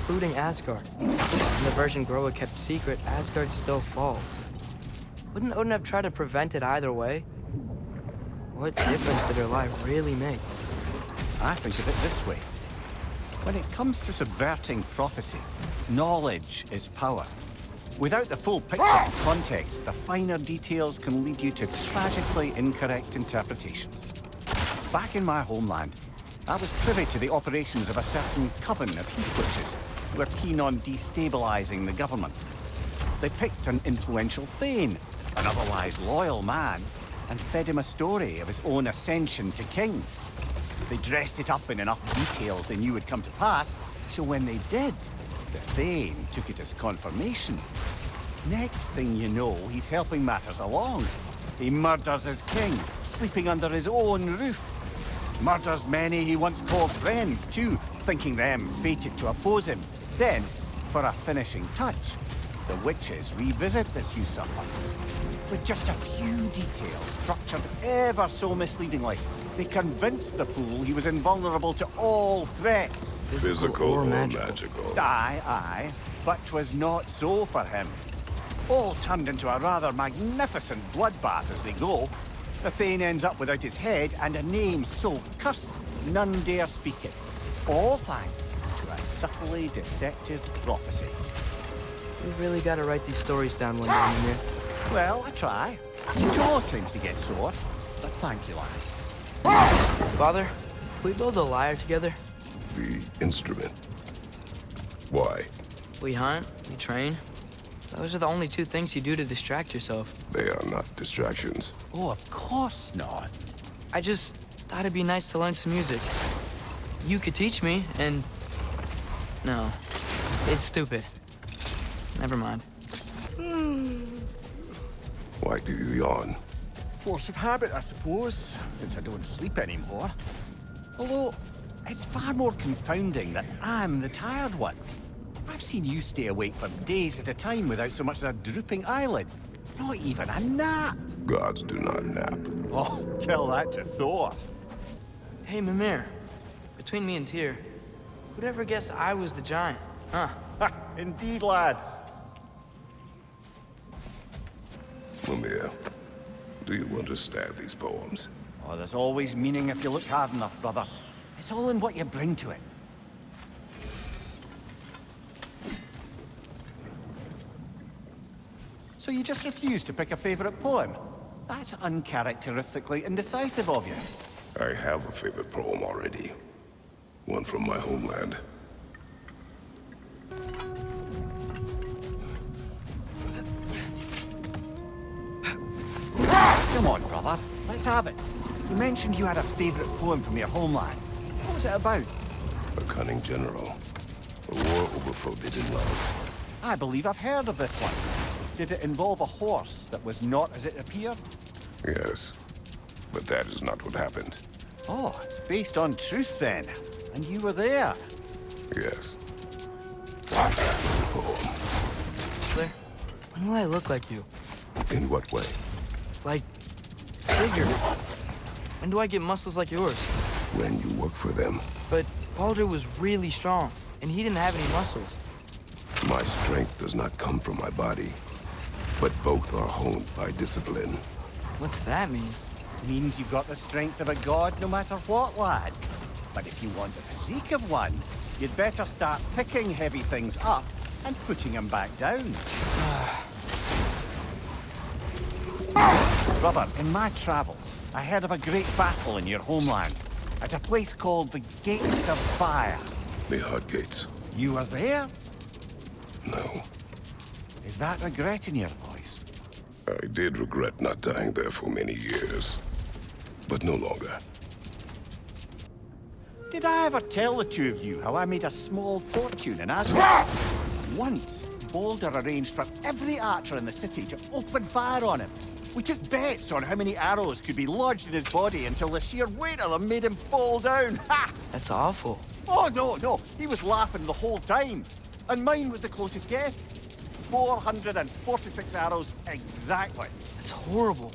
including Asgard. In the version Groa kept secret, Asgard still falls. Wouldn't Odin have tried to prevent it either way? What difference did her lie really make? I think of it this way. When it comes to subverting prophecy, knowledge is power. Without the full picture and context, the finer details can lead you to tragically incorrect interpretations. Back in my homeland, I was privy to the operations of a certain coven of heath witches who were keen on destabilizing the government. They picked an influential Thane, an otherwise loyal man, and fed him a story of his own ascension to king. They dressed it up in enough details they knew would come to pass, so when they did, the Thane took it as confirmation. Next thing you know, he's helping matters along. He murders his king, sleeping under his own roof. Murders many he once called friends, too, thinking them fated to oppose him. Then, for a finishing touch, the witches revisit this usurper. With just a few details structured ever so misleadingly, they convinced the fool he was invulnerable to all threats. Physical or magical? Aye, but 'twas not so for him. All turned into a rather magnificent bloodbath as they go. The Thane ends up without his head and a name so cursed none dare speak it. All thanks to a subtly deceptive prophecy. You've really got to write these stories down one day, Mimir. Well, I try. Jaw tends to get sore, but thank you, lad. Father, can we build a lyre together? The instrument. Why? We hunt, we train. Those are the only two things you do to distract yourself. They are not distractions. Oh, of course not. I just thought it'd be nice to learn some music. You could teach me, and... No, it's stupid. Never mind. Why do you yawn? Force of habit, I suppose, since I don't sleep anymore. Although, it's far more confounding that I'm the tired one. I've seen you stay awake for days at a time without so much as a drooping eyelid. Not even a nap. Gods do not nap. Oh, tell that to Thor. Hey, Mimir. Between me and Tyr, who'd ever guess I was the giant, huh? Ha, indeed, lad. Mimir, do you understand these poems? Oh, there's always meaning if you look hard enough, brother. It's all in what you bring to it. So you just refuse to pick a favorite poem? That's uncharacteristically indecisive of you. I have a favorite poem already. One from my homeland. Come on, brother. Let's have it. You mentioned you had a favorite poem from your homeland. What was it about? A cunning general. A war overthrow they didn't love. I believe I've heard of this one. Did it involve a horse that was not as it appeared? Yes, but that is not what happened. Oh, it's based on truth then. And you were there. Yes. Claire, when will I look like you? In what way? Like, bigger. When do I get muscles like yours? When you work for them. But Baldur was really strong, and he didn't have any muscles. My strength does not come from my body, but both are honed by discipline. What's that mean? Means you've got the strength of a god no matter what, lad. But if you want the physique of one, you'd better start picking heavy things up and putting them back down. Brother, in my travels, I heard of a great battle in your homeland, at a place called the Gates of Fire. The Hot Gates. You were there? No. Is that regret in your voice? I did regret not dying there for many years, but no longer. Did I ever tell the two of you how I made a small fortune in Asgard? Once, Baldur arranged for every archer in the city to open fire on him. We took bets on how many arrows could be lodged in his body until the sheer weight of them made him fall down. Ha! That's awful. Oh, no. He was laughing the whole time. And mine was the closest guess. 446 arrows exactly. That's horrible.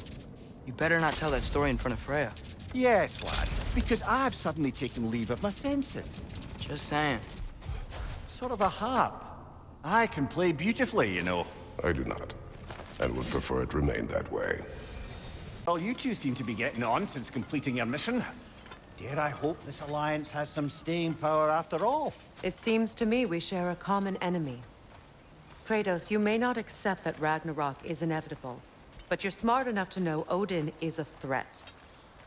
You better not tell that story in front of Freya. Yes, lad, because I've suddenly taken leave of my senses. Just saying. Sort of a harp. I can play beautifully, you know. I do not, and would prefer it remain that way. Well, you two seem to be getting on since completing your mission. Dare I hope this alliance has some staying power after all? It seems to me we share a common enemy. Kratos, you may not accept that Ragnarok is inevitable, but you're smart enough to know Odin is a threat.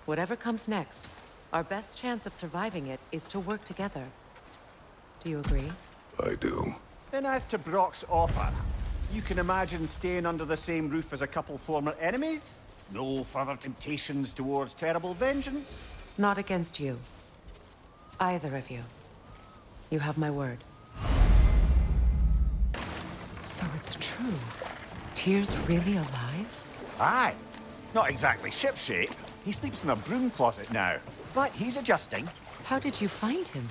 Whatever comes next, our best chance of surviving it is to work together. Do you agree? I do. Then as to Brock's offer, you can imagine staying under the same roof as a couple former enemies? No further temptations towards terrible vengeance? Not against you. Either of you. You have my word. So it's true. Tyr's really alive? Aye. Not exactly shipshape. He sleeps in a broom closet now. But he's adjusting. How did you find him?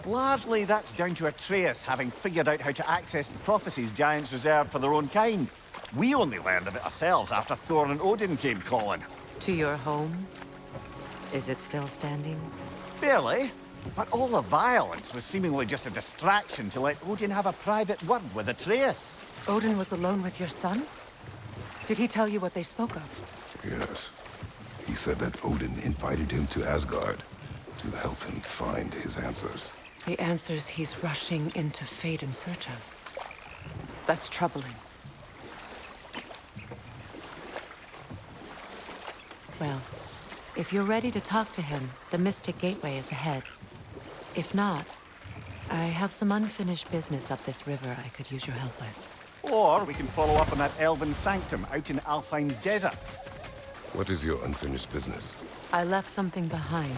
Largely that's down to Atreus having figured out how to access the prophecies giants reserved for their own kind. We only learned of it ourselves after Thor and Odin came calling. To your home? Is it still standing? Barely. But all the violence was seemingly just a distraction to let Odin have a private word with Atreus. Odin was alone with your son? Did he tell you what they spoke of? Yes. He said that Odin invited him to Asgard to help him find his answers. The answers he's rushing into fate in search of. That's troubling. Well, if you're ready to talk to him, the Mystic Gateway is ahead. If not, I have some unfinished business up this river I could use your help with. Or we can follow up on that elven sanctum out in Alfheim's desert. What is your unfinished business? I left something behind,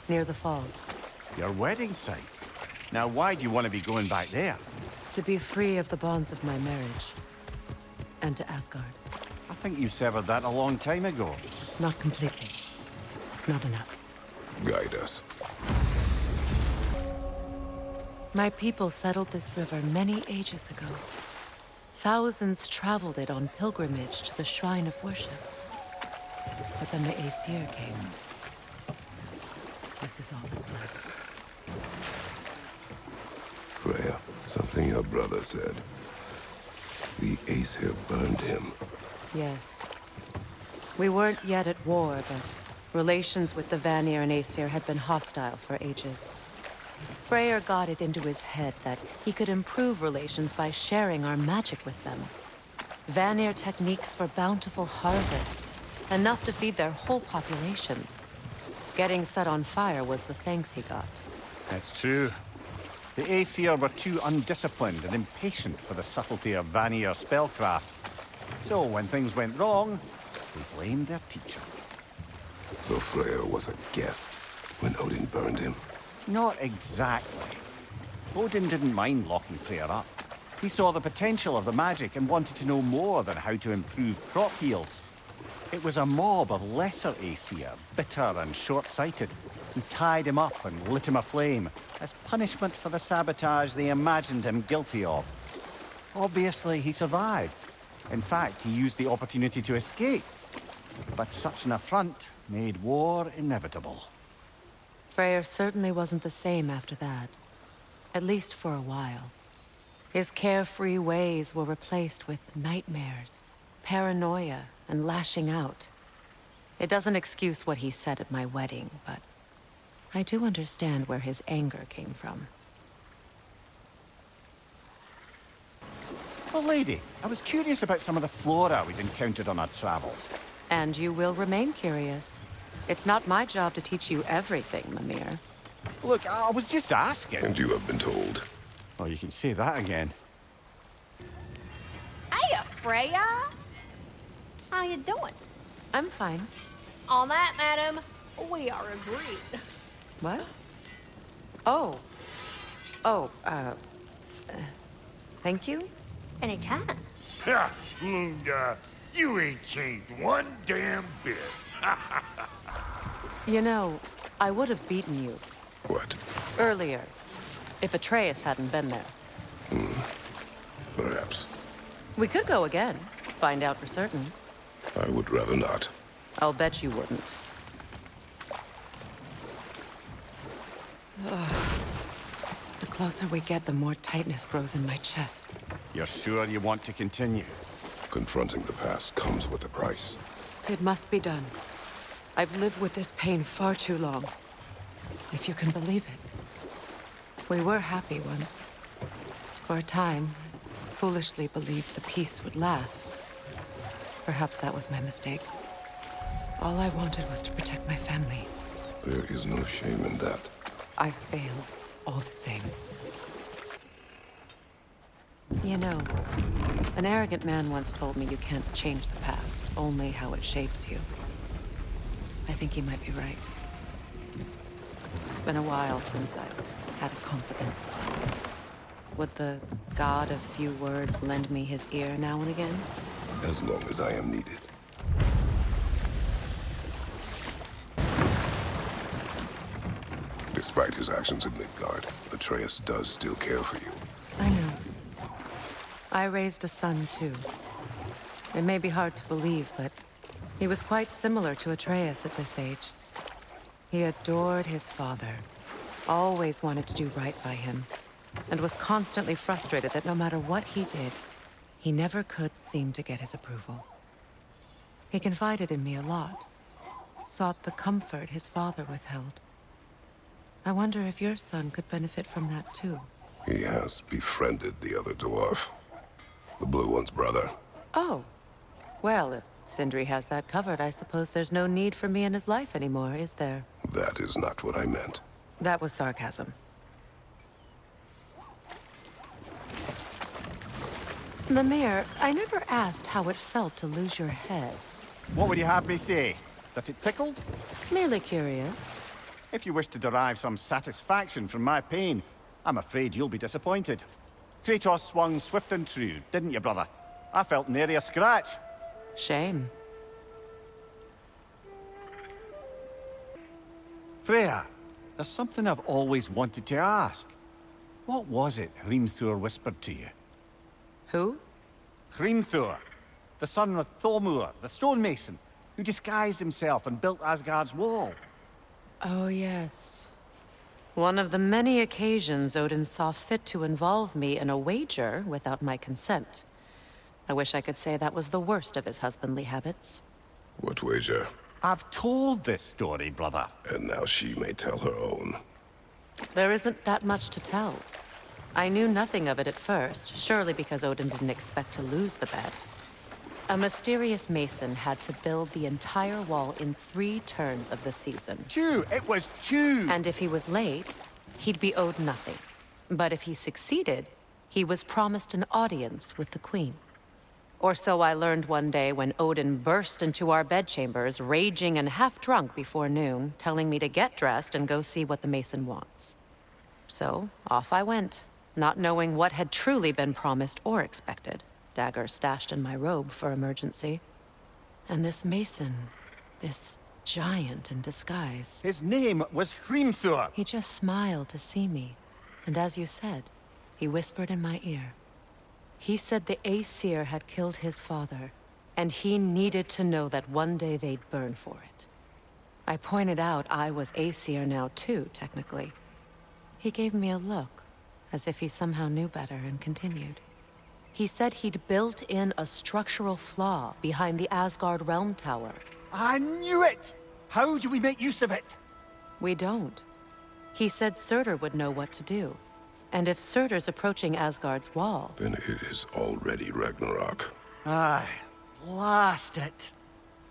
near the falls. Your wedding site. Now why do you want to be going back there? To be free of the bonds of my marriage. And to Asgard. I think you severed that a long time ago. Not completely. Not enough. Guide us. My people settled this river many ages ago. Thousands traveled it on pilgrimage to the shrine of worship. But then the Aesir came. This is all that's left. Freya, something your brother said. The Aesir burned him. Yes. We weren't yet at war, but relations with the Vanir and Aesir had been hostile for ages. Freyr got it into his head that he could improve relations by sharing our magic with them. Vanir techniques for bountiful harvests, enough to feed their whole population. Getting set on fire was the thanks he got. That's true. The Aesir were too undisciplined and impatient for the subtlety of Vanir spellcraft. So when things went wrong, they blamed their teacher. So Freya was a guest when Odin burned him. Not exactly. Odin didn't mind locking Freyr up. He saw the potential of the magic and wanted to know more than how to improve crop yields. It was a mob of lesser Aesir, bitter and short-sighted, who tied him up and lit him aflame as punishment for the sabotage they imagined him guilty of. Obviously, he survived. In fact, he used the opportunity to escape. But such an affront made war inevitable. Freyr certainly wasn't the same after that. At least for a while. His carefree ways were replaced with nightmares, paranoia, and lashing out. It doesn't excuse what he said at my wedding, but I do understand where his anger came from. Well, lady, I was curious about some of the flora we'd encountered on our travels. And you will remain curious. It's not my job to teach you everything, Mimir. Look, I was just asking. And you have been told. Oh, you can say that again. Hiya, Freya! How you doing? I'm fine. On that, madam, we are agreed. What? Oh. Oh, thank you? Anytime. Ha! Lunda, you ain't changed one damn bit. You know, I would have beaten you What? earlier, if Atreus hadn't been there. Perhaps. We could go again, find out for certain. I would rather not. I'll bet you wouldn't. Ugh. The closer we get, the more tightness grows in my chest. You're sure you want to continue? Confronting the past comes with a price. It must be done. I've lived with this pain far too long. If you can believe it. We were happy once. For a time, foolishly believed the peace would last. Perhaps that was my mistake. All I wanted was to protect my family. There is no shame in that. I failed, all the same. You know, an arrogant man once told me you can't change the past, only how it shapes you. I think he might be right. It's been a while since I've had a confidant. Would the god of few words lend me his ear now and again? As long as I am needed. Despite his actions in Midgard, Atreus does still care for you. I know. I raised a son, too. It may be hard to believe, but he was quite similar to Atreus at this age. He adored his father, always wanted to do right by him, and was constantly frustrated that no matter what he did, he never could seem to get his approval. He confided in me a lot, sought the comfort his father withheld. I wonder if your son could benefit from that, too. He has befriended the other dwarf. The blue one's brother. Oh. Well, if Sindri has that covered, I suppose there's no need for me in his life anymore, is there? That is not what I meant. That was sarcasm. Mimir, I never asked how it felt to lose your head. What would you have me say? That it tickled? Merely curious. If you wish to derive some satisfaction from my pain, I'm afraid you'll be disappointed. Kratos swung swift and true, didn't you, brother? I felt nary a scratch. Shame. Freya, there's something I've always wanted to ask. What was it Hrimthur whispered to you? Who? Hrimthur, the son of Thormur, the stonemason, who disguised himself and built Asgard's wall. Oh, yes. One of the many occasions Odin saw fit to involve me in a wager without my consent. I wish I could say that was the worst of his husbandly habits. What wager? I've told this story, brother. And now she may tell her own. There isn't that much to tell. I knew nothing of it at first, surely because Odin didn't expect to lose the bet. A mysterious mason had to build the entire wall in 3 turns of the season. 2! It was 2! And if he was late, he'd be owed nothing. But if he succeeded, he was promised an audience with the queen. Or so I learned one day when Odin burst into our bedchambers, raging and half-drunk before noon, telling me to get dressed and go see what the mason wants. So, off I went, not knowing what had truly been promised or expected. Dagger stashed in my robe for emergency. And this mason, this giant in disguise. His name was Hrimthur. He just smiled to see me. And as you said, he whispered in my ear. He said the Aesir had killed his father, and he needed to know that one day they'd burn for it. I pointed out I was Aesir now too, technically. He gave me a look, as if he somehow knew better, and continued. He said he'd built in a structural flaw behind the Asgard Realm Tower. I knew it! How do we make use of it? We don't. He said Surtur would know what to do. And if Surtur's approaching Asgard's wall... Then it is already Ragnarok. Aye, blast it.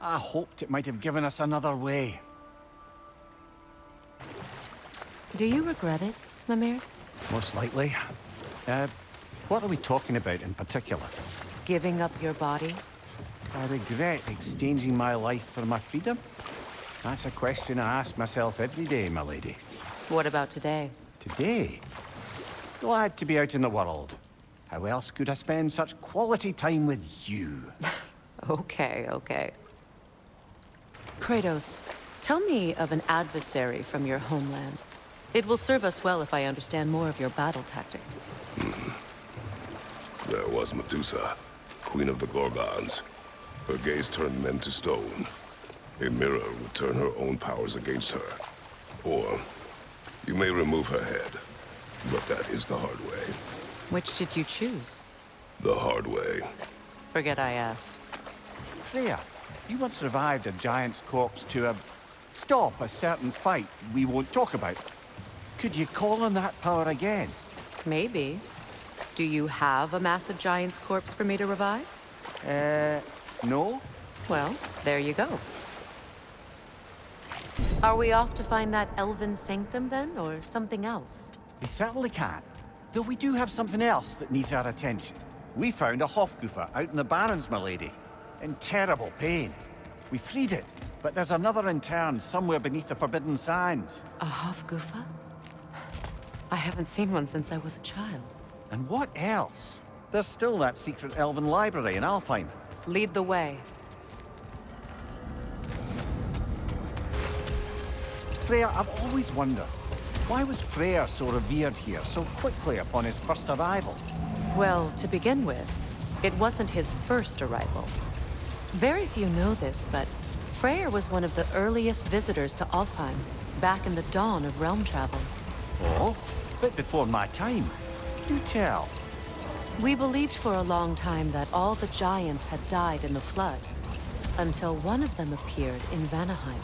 I hoped it might have given us another way. Do you regret it, Mimir? Most likely. What are we talking about in particular? Giving up your body? I regret exchanging my life for my freedom? That's a question I ask myself every day, my lady. What about today? Today? Glad to be out in the world. How else could I spend such quality time with you? Okay. Kratos, tell me of an adversary from your homeland. It will serve us well if I understand more of your battle tactics. There was Medusa, queen of the Gorgons. Her gaze turned men to stone. A mirror would turn her own powers against her. Or, you may remove her head. But that is the hard way. Which did you choose? The hard way. Forget I asked. Freya, you once revived a giant's corpse to stop a certain fight we won't talk about. Could you call on that power again? Maybe. Do you have a massive giant's corpse for me to revive? No? Well, there you go. Are we off to find that elven sanctum then, or something else? We certainly can. Though we do have something else that needs our attention. We found a Hofgufa out in the Barrens, my lady. In terrible pain. We freed it, but there's another intern somewhere beneath the Forbidden Sands. A Hofgufa? I haven't seen one since I was a child. And what else? There's still that secret elven library in Alfheim. Lead the way. Freyr, I've always wondered, why was Freyr so revered here so quickly upon his first arrival? Well, to begin with, it wasn't his first arrival. Very few know this, but Freyr was one of the earliest visitors to Alfheim, back in the dawn of realm travel. Oh? Bit before my time. Do tell. We believed for a long time that all the giants had died in the flood, until one of them appeared in Vanaheim.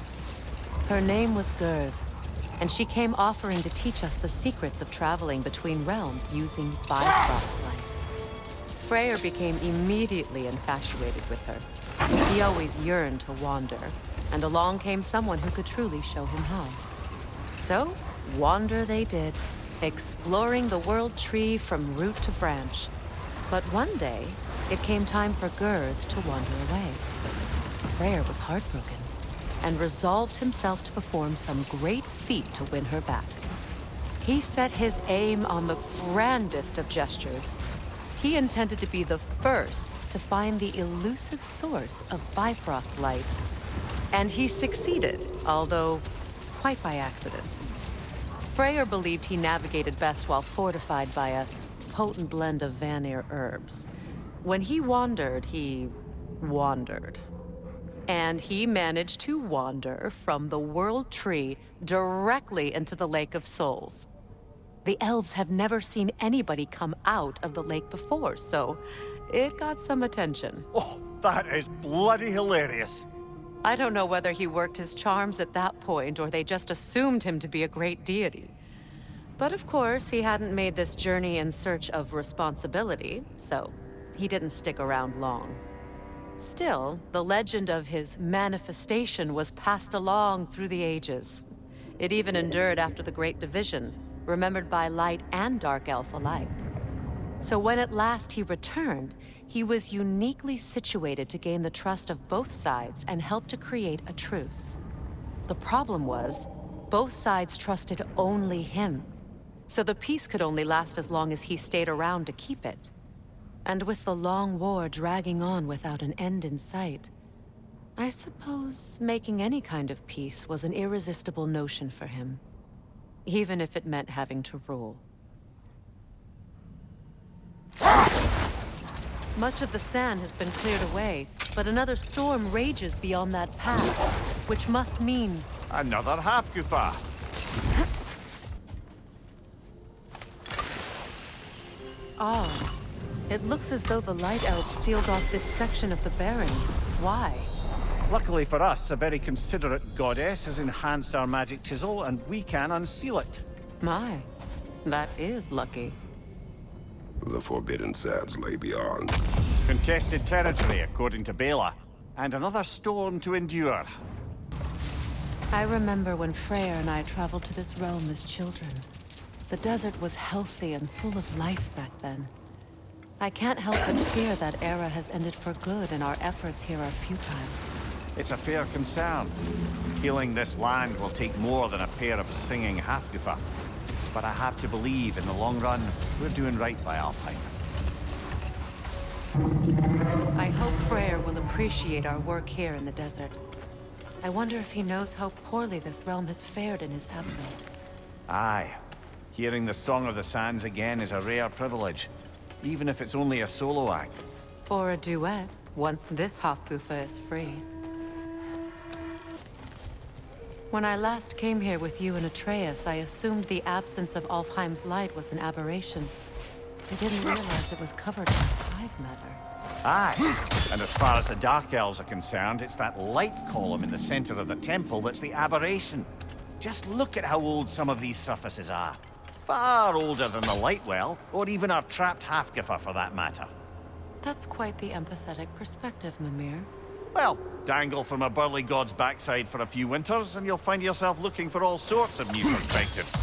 Her name was Gerd, and she came offering to teach us the secrets of traveling between realms using Bifrost light. Freyr became immediately infatuated with her. He always yearned to wander, and along came someone who could truly show him how. So, wander they did, exploring the world tree from root to branch. But one day, it came time for Gerd to wander away. Freyr was heartbroken, and resolved himself to perform some great feat to win her back. He set his aim on the grandest of gestures. He intended to be the first to find the elusive source of Bifrost light. And he succeeded, although quite by accident. Freyr believed he navigated best while fortified by a potent blend of Vanir herbs. When he wandered, he wandered. And he managed to wander from the World Tree directly into the Lake of Souls. The elves have never seen anybody come out of the lake before, so it got some attention. Oh, that is bloody hilarious. I don't know whether he worked his charms at that point or they just assumed him to be a great deity. But of course, he hadn't made this journey in search of responsibility, so he didn't stick around long. Still, the legend of his manifestation was passed along through the ages. It even endured after the Great Division, remembered by light and dark elf alike. So when at last he returned, he was uniquely situated to gain the trust of both sides and help to create a truce. The problem was, both sides trusted only him. So the peace could only last as long as he stayed around to keep it. And with the long war dragging on without an end in sight, I suppose making any kind of peace was an irresistible notion for him. Even if it meant having to rule. Much of the sand has been cleared away, but another storm rages beyond that pass, which must mean... Another Hafgufa. Oh. It looks as though the Light Elves sealed off this section of the Barrens. Why? Luckily for us, a very considerate goddess has enhanced our magic chisel, and we can unseal it. My, that is lucky. The Forbidden Sands lay beyond. Contested territory, according to Bela, and another storm to endure. I remember when Freyr and I traveled to this realm as children. The desert was healthy and full of life back then. I can't help but fear that era has ended for good and our efforts here are futile. It's a fair concern. Healing this land will take more than a pair of singing Hafgufa. But I have to believe, in the long run, we're doing right by Alfheim. I hope Freyr will appreciate our work here in the desert. I wonder if he knows how poorly this realm has fared in his absence. Aye. Hearing the Song of the Sands again is a rare privilege, even if it's only a solo act. Or a duet, once this Hafgufa is free. When I last came here with you and Atreus, I assumed the absence of Alfheim's light was an aberration. I didn't realize it was covered in hive matter. Aye. And as far as the Dark Elves are concerned, it's that light column in the center of the temple that's the aberration. Just look at how old some of these surfaces are. Far older than the light well, or even our trapped Hafgufa for that matter. That's quite the empathetic perspective, Mimir. Well, dangle from a burly god's backside for a few winters, and you'll find yourself looking for all sorts of new perspectives.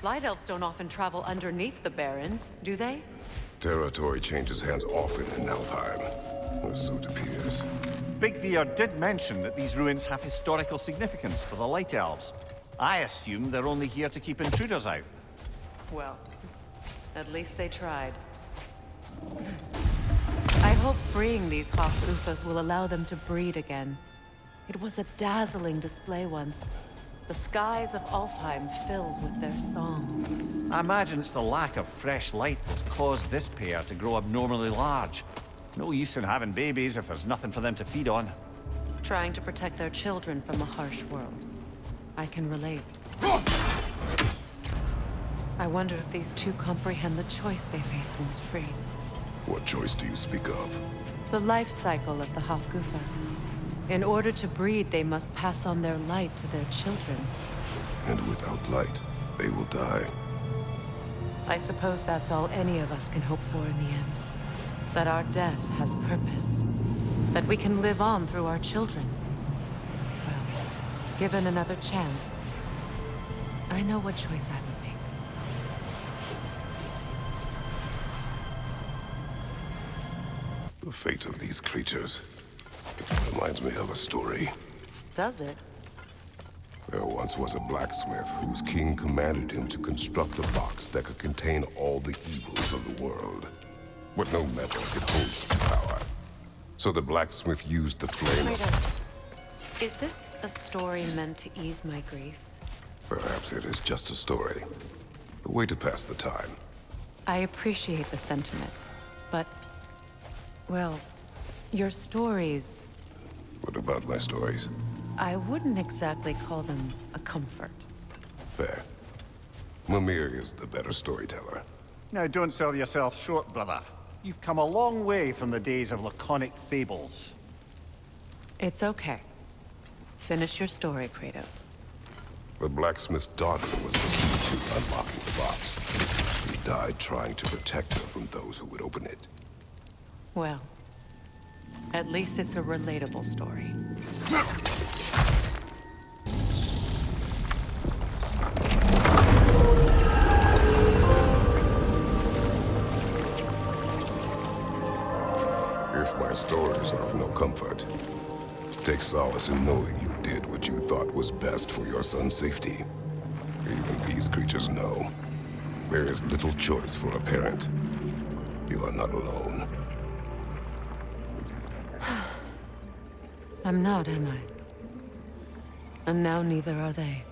Light Elves don't often travel underneath the Barrens, do they? Territory changes hands often in Alfheim, or so it appears. Big Veer did mention that these ruins have historical significance for the Light Elves. I assume they're only here to keep intruders out. Well, at least they tried. I hope freeing these Hafgufas will allow them to breed again. It was a dazzling display once. The skies of Alfheim filled with their song. I imagine it's the lack of fresh light that's caused this pair to grow abnormally large. No use in having babies if there's nothing for them to feed on. Trying to protect their children from a harsh world. I can relate. I wonder if these two comprehend the choice they face once free. What choice do you speak of? The life cycle of the Hafgufa. In order to breed, they must pass on their light to their children. And without light, they will die. I suppose that's all any of us can hope for in the end. That our death has purpose. That we can live on through our children. Well, given another chance, I know what choice I would make. The fate of these creatures, it reminds me of a story. Does it? There once was a blacksmith whose king commanded him to construct a box that could contain all the evils of the world. But no metal could hold such power. So the blacksmith used the flame. Is this a story meant to ease my grief? Perhaps it is just a story. A way to pass the time. I appreciate the sentiment, but... well, your stories... What about my stories? I wouldn't exactly call them a comfort. Fair. Mimir is the better storyteller. Now, don't sell yourself short, brother. You've come a long way from the days of laconic fables. It's okay. Finish your story, Kratos. The blacksmith's daughter was the key to unlocking the box. He died trying to protect her from those who would open it. Well, at least it's a relatable story. If my stories are of no comfort, take solace in knowing you did what you thought was best for your son's safety. Even these creatures know. There is little choice for a parent. You are not alone. I'm not, am I? And now neither are they.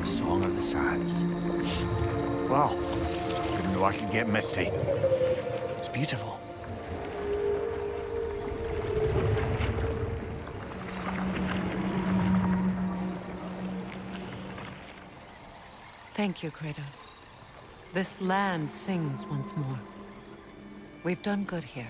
The Song of the Sands. Wow. Didn't know I could get misty. It's beautiful. Thank you, Kratos. This land sings once more. We've done good here.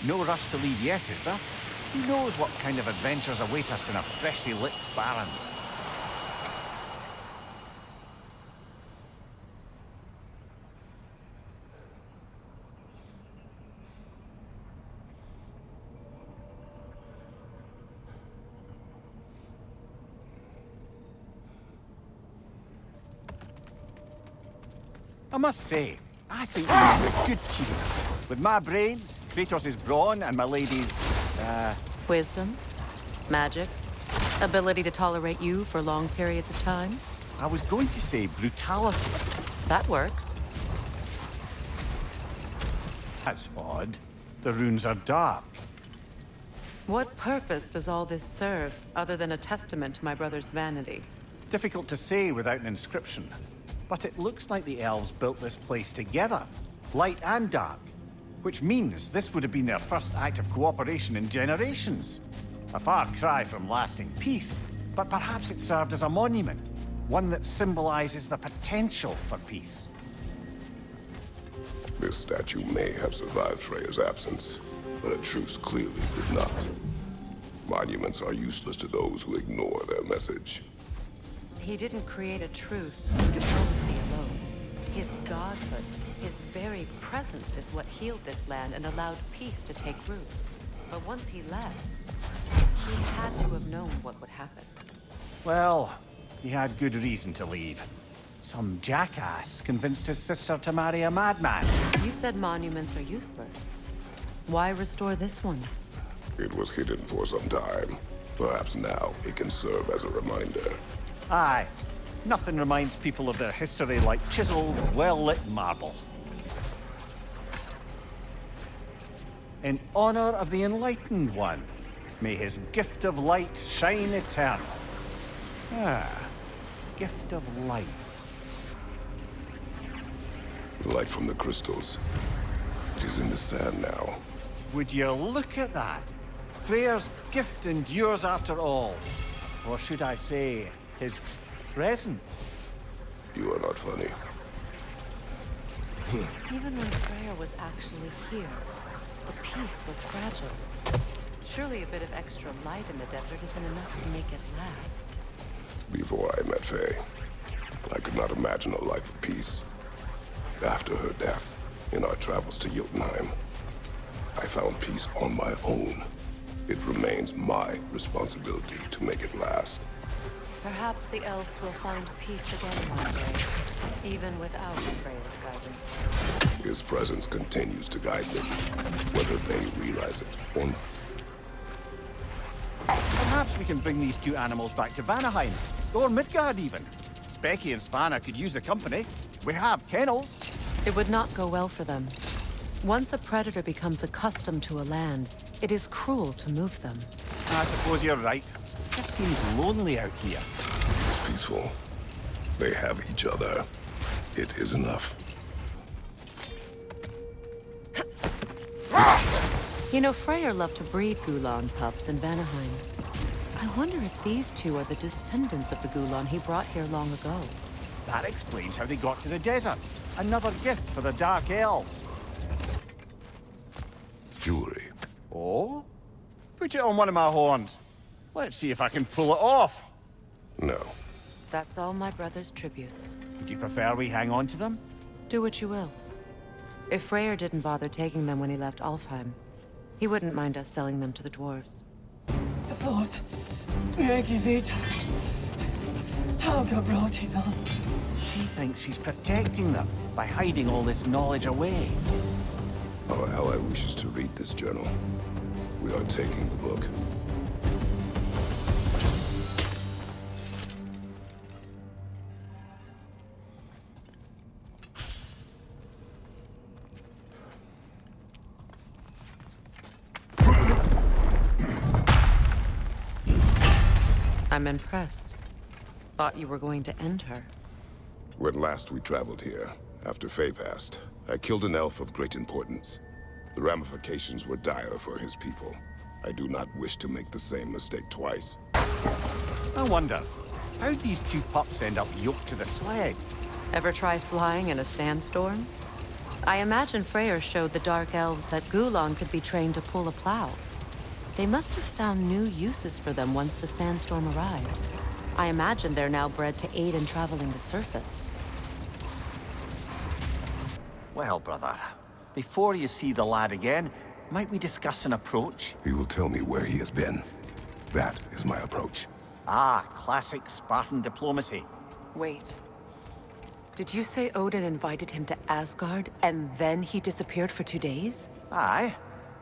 No rush to leave yet, is there? Who knows what kind of adventures await us in our freshly lit barrens? I must say, I think we make a good team. With my brains, Kratos' brawn, and my lady's, Wisdom, magic, ability to tolerate you for long periods of time. I was going to say brutality. That works. That's odd. The runes are dark. What purpose does all this serve, other than a testament to my brother's vanity? Difficult to say without an inscription. But it looks like the elves built this place together, light and dark. Which means this would have been their first act of cooperation in generations. A far cry from lasting peace, but perhaps it served as a monument, one that symbolizes the potential for peace. This statue may have survived Freya's absence, but a truce clearly did not. Monuments are useless to those who ignore their message. He didn't create a truce through diplomacy alone. His godhood, his very presence is what healed this land and allowed peace to take root. But once he left, he had to have known what would happen. Well, he had good reason to leave. Some jackass convinced his sister to marry a madman. You said monuments are useless. Why restore this one? It was hidden for some time. Perhaps now it can serve as a reminder. Aye. Nothing reminds people of their history like chiseled, well-lit marble. In honor of the Enlightened One, may his gift of light shine eternal. Ah, gift of light. Light from the crystals. It is in the sand now. Would you look at that? Freyr's gift endures after all. Or should I say, his presence? You are not funny. Even when Freya was actually here, the peace was fragile. Surely a bit of extra light in the desert isn't enough to make it last. Before I met Faye, I could not imagine a life of peace. After her death, in our travels to Jotunheim, I found peace on my own. It remains my responsibility to make it last. Perhaps the elves will find peace again one day, even without Freya's guidance. His presence continues to guide them, whether they realize it or not. Perhaps we can bring these two animals back to Vanaheim, or Midgard even. Specky and Svanna could use the company. We have kennels. It would not go well for them. Once a predator becomes accustomed to a land, it is cruel to move them. I suppose you're right. It just seems lonely out here. It's peaceful. They have each other. It is enough. You know, Freyr loved to breed Gulan pups in Vanaheim. I wonder if these two are the descendants of the Gulan he brought here long ago. That explains how they got to the desert. Another gift for the Dark Elves. Jewelry. Oh? Put it on one of my horns. Let's see if I can pull it off. No. That's all my brother's tributes. Would you prefer we hang on to them? Do what you will. If Freyr didn't bother taking them when he left Alfheim, he wouldn't mind us selling them to the dwarves. Thought jag vet Helga brought it on. She thinks she's protecting them by hiding all this knowledge away. Our ally wishes to read this journal. We are taking the book. I'm impressed. Thought you were going to end her. When last we traveled here, after Faye passed, I killed an elf of great importance. The ramifications were dire for his people. I do not wish to make the same mistake twice. I wonder, how'd these two pups end up yoked to the sled? Ever try flying in a sandstorm? I imagine Freyr showed the Dark Elves that Gulon could be trained to pull a plow. They must have found new uses for them once the sandstorm arrived. I imagine they're now bred to aid in traveling the surface. Well, brother, before you see the lad again, might we discuss an approach? He will tell me where he has been. That is my approach. Ah, classic Spartan diplomacy. Wait. Did you say Odin invited him to Asgard, and then he disappeared for 2 days? Aye,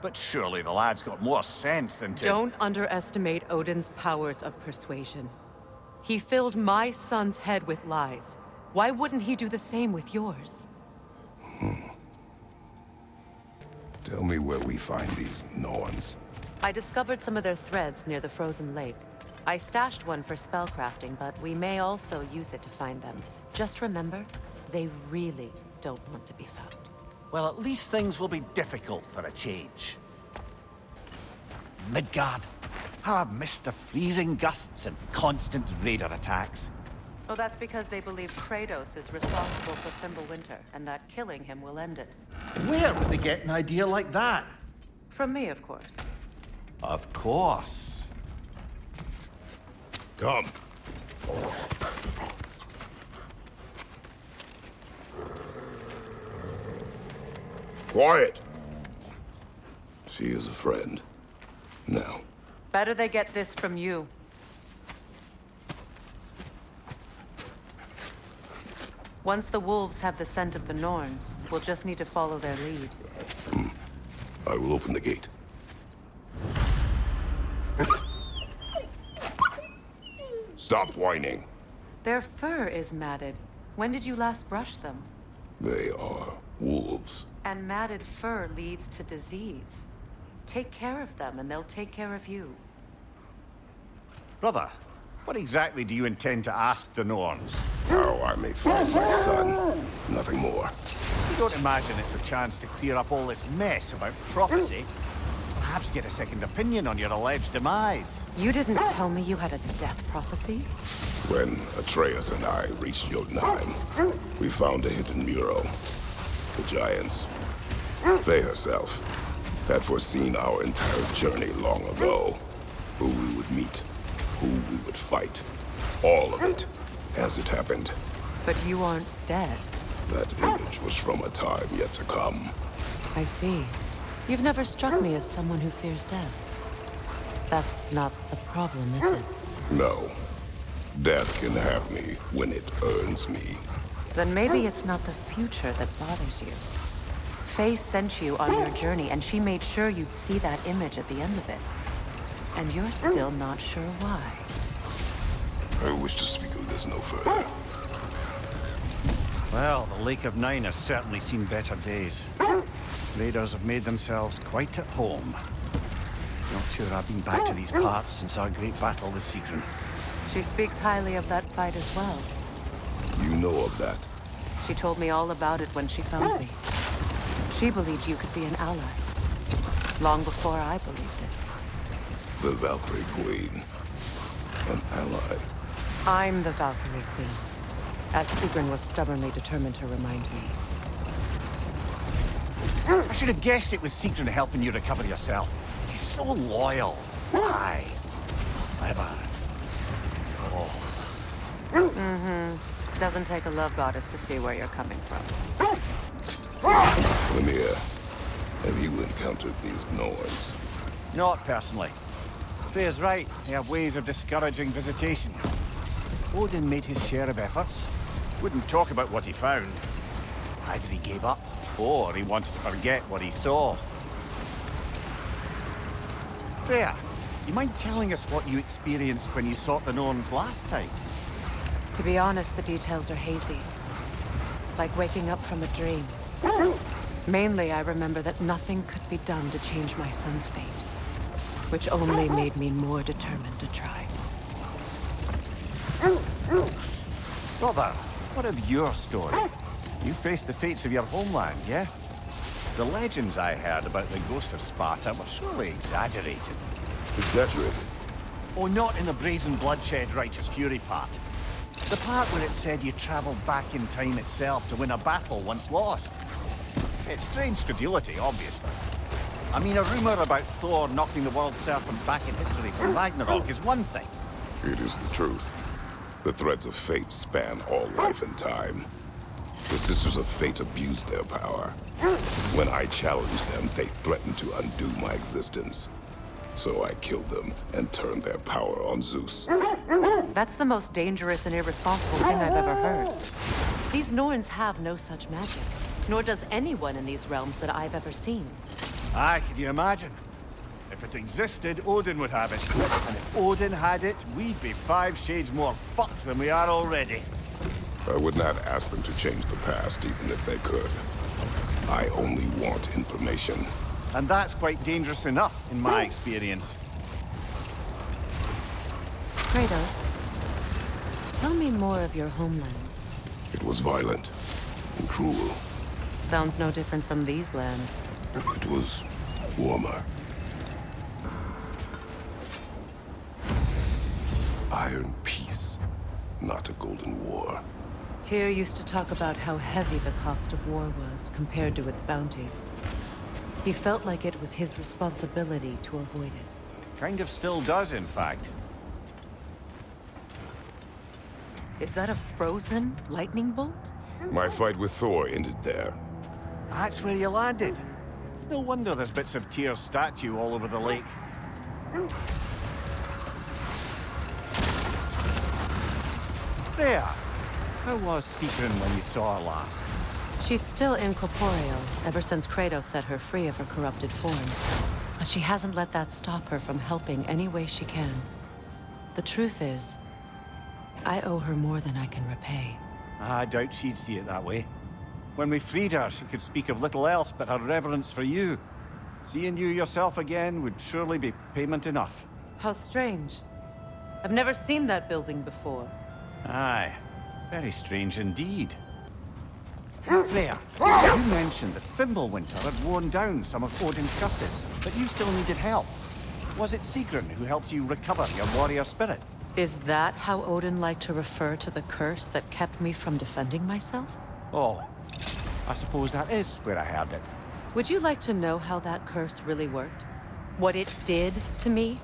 but surely the lad's got more sense than to... Don't underestimate Odin's powers of persuasion. He filled my son's head with lies. Why wouldn't he do the same with yours? Tell me where we find these Norns. I discovered some of their threads near the frozen lake. I stashed one for spellcrafting, but we may also use it to find them. Just remember, they really don't want to be found. Well, at least things will be difficult for a change. Midgard. How I've missed the freezing gusts and constant raider attacks. Well, that's because they believe Kratos is responsible for Fimbulwinter, and that killing him will end it. Where would they get an idea like that? From me, of course. Of course. Come. Quiet! She is a friend. Now. Better they get this from you. Once the wolves have the scent of the Norns, we'll just need to follow their lead. I will open the gate. Stop whining. Their fur is matted. When did you last brush them? They are wolves. And matted fur leads to disease. Take care of them, and they'll take care of you. Brother, what exactly do you intend to ask the Norns? How I may find my son. Nothing more. You don't imagine it's a chance to clear up all this mess about prophecy? Perhaps get a second opinion on your alleged demise. You didn't tell me you had a death prophecy? When Atreus and I reached Jotunheim, we found a hidden mural. The Giants, Faye herself, had foreseen our entire journey long ago. Who we would meet, who we would fight. All of it, as it happened. But you aren't dead. That image was from a time yet to come. I see. You've never struck me as someone who fears death. That's not the problem, is it? No. Death can have me when it earns me. Then maybe it's not the future that bothers you. Faye sent you on your journey, and she made sure you'd see that image at the end of it. And you're still not sure why. I wish to speak of this no further. Well, the Lake of Nine has certainly seen better days. Raiders have made themselves quite at home. Not sure I've been back to these parts since our great battle with Sigrun. She speaks highly of that fight as well. You know of that? She told me all about it when she found me. She believed you could be an ally. Long before I believed it. The Valkyrie Queen. An ally. I'm the Valkyrie Queen, as Sigrun was stubbornly determined to remind me. I should have guessed it was Sigrun helping you recover yourself. She's so loyal. Why? Clever. Oh, Doesn't take a love goddess to see where you're coming from. Mimir, have you encountered these Norns? Not personally. Freya's right. They have ways of discouraging visitation. Odin made his share of efforts. Wouldn't talk about what he found. Either he gave up, or he wanted to forget what he saw. Freya, you mind telling us what you experienced when you sought the Norns last time? To be honest, the details are hazy. Like waking up from a dream. Mainly, I remember that nothing could be done to change my son's fate. Which only made me more determined to try. Brother, what of your story? You faced the fates of your homeland, yeah? The legends I heard about the ghost of Sparta were surely exaggerated. Exaggerated? Oh, not in the brazen bloodshed righteous fury part. The part where it said you traveled back in time itself to win a battle once lost. It's strange credulity, obviously. I mean, a rumor about Thor knocking the world serpent back in history from Ragnarok is one thing. It is the truth. The threads of fate span all life and time. The Sisters of Fate abused their power. When I challenged them, they threatened to undo my existence. So I killed them and turned their power on Zeus. That's the most dangerous and irresponsible thing I've ever heard. These Norns have no such magic. Nor does anyone in these realms that I've ever seen. Aye, can you imagine? If it existed, Odin would have it. And if Odin had it, we'd be 5 shades more fucked than we are already. I would not ask them to change the past, even if they could. I only want information. And that's quite dangerous enough, in my experience. Kratos, tell me more of your homeland. It was violent and cruel. Sounds no different from these lands. It was warmer. Iron peace, not a golden war. Tyr used to talk about how heavy the cost of war was compared to its bounties. He felt like it was his responsibility to avoid it. Kind of still does, in fact. Is that a frozen lightning bolt? My fight with Thor ended there. That's where you landed. No wonder there's bits of Tyr's statue all over the lake. Freya, how was Sigrun when you saw her last? She's still incorporeal, ever since Kratos set her free of her corrupted form. But she hasn't let that stop her from helping any way she can. The truth is, I owe her more than I can repay. I doubt she'd see it that way. When we freed her, she could speak of little else but her reverence for you. Seeing you yourself again would surely be payment enough. How strange. I've never seen that building before. Aye, very strange indeed. Freya, you mentioned that Fimbulwinter had worn down some of Odin's curses, but you still needed help. Was it Sigrun who helped you recover your warrior spirit? Is that how Odin liked to refer to the curse that kept me from defending myself? Oh, I suppose that is where I heard it. Would you like to know how that curse really worked? What it did to me?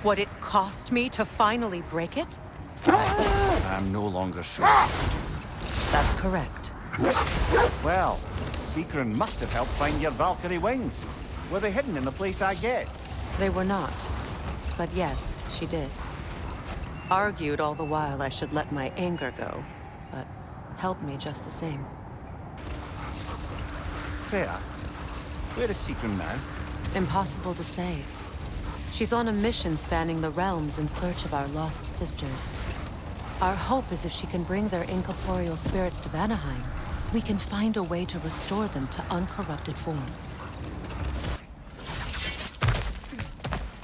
What it cost me to finally break it? I'm no longer sure. That's correct. Well, Sigrun must have helped find your Valkyrie wings. Were they hidden in the place I guessed? They were not. But yes, she did. Argued all the while I should let my anger go, but helped me just the same. Freya, where is Sigrun now? Impossible to say. She's on a mission spanning the realms in search of our lost sisters. Our hope is if she can bring their incorporeal spirits to Vanaheim, we can find a way to restore them to uncorrupted forms.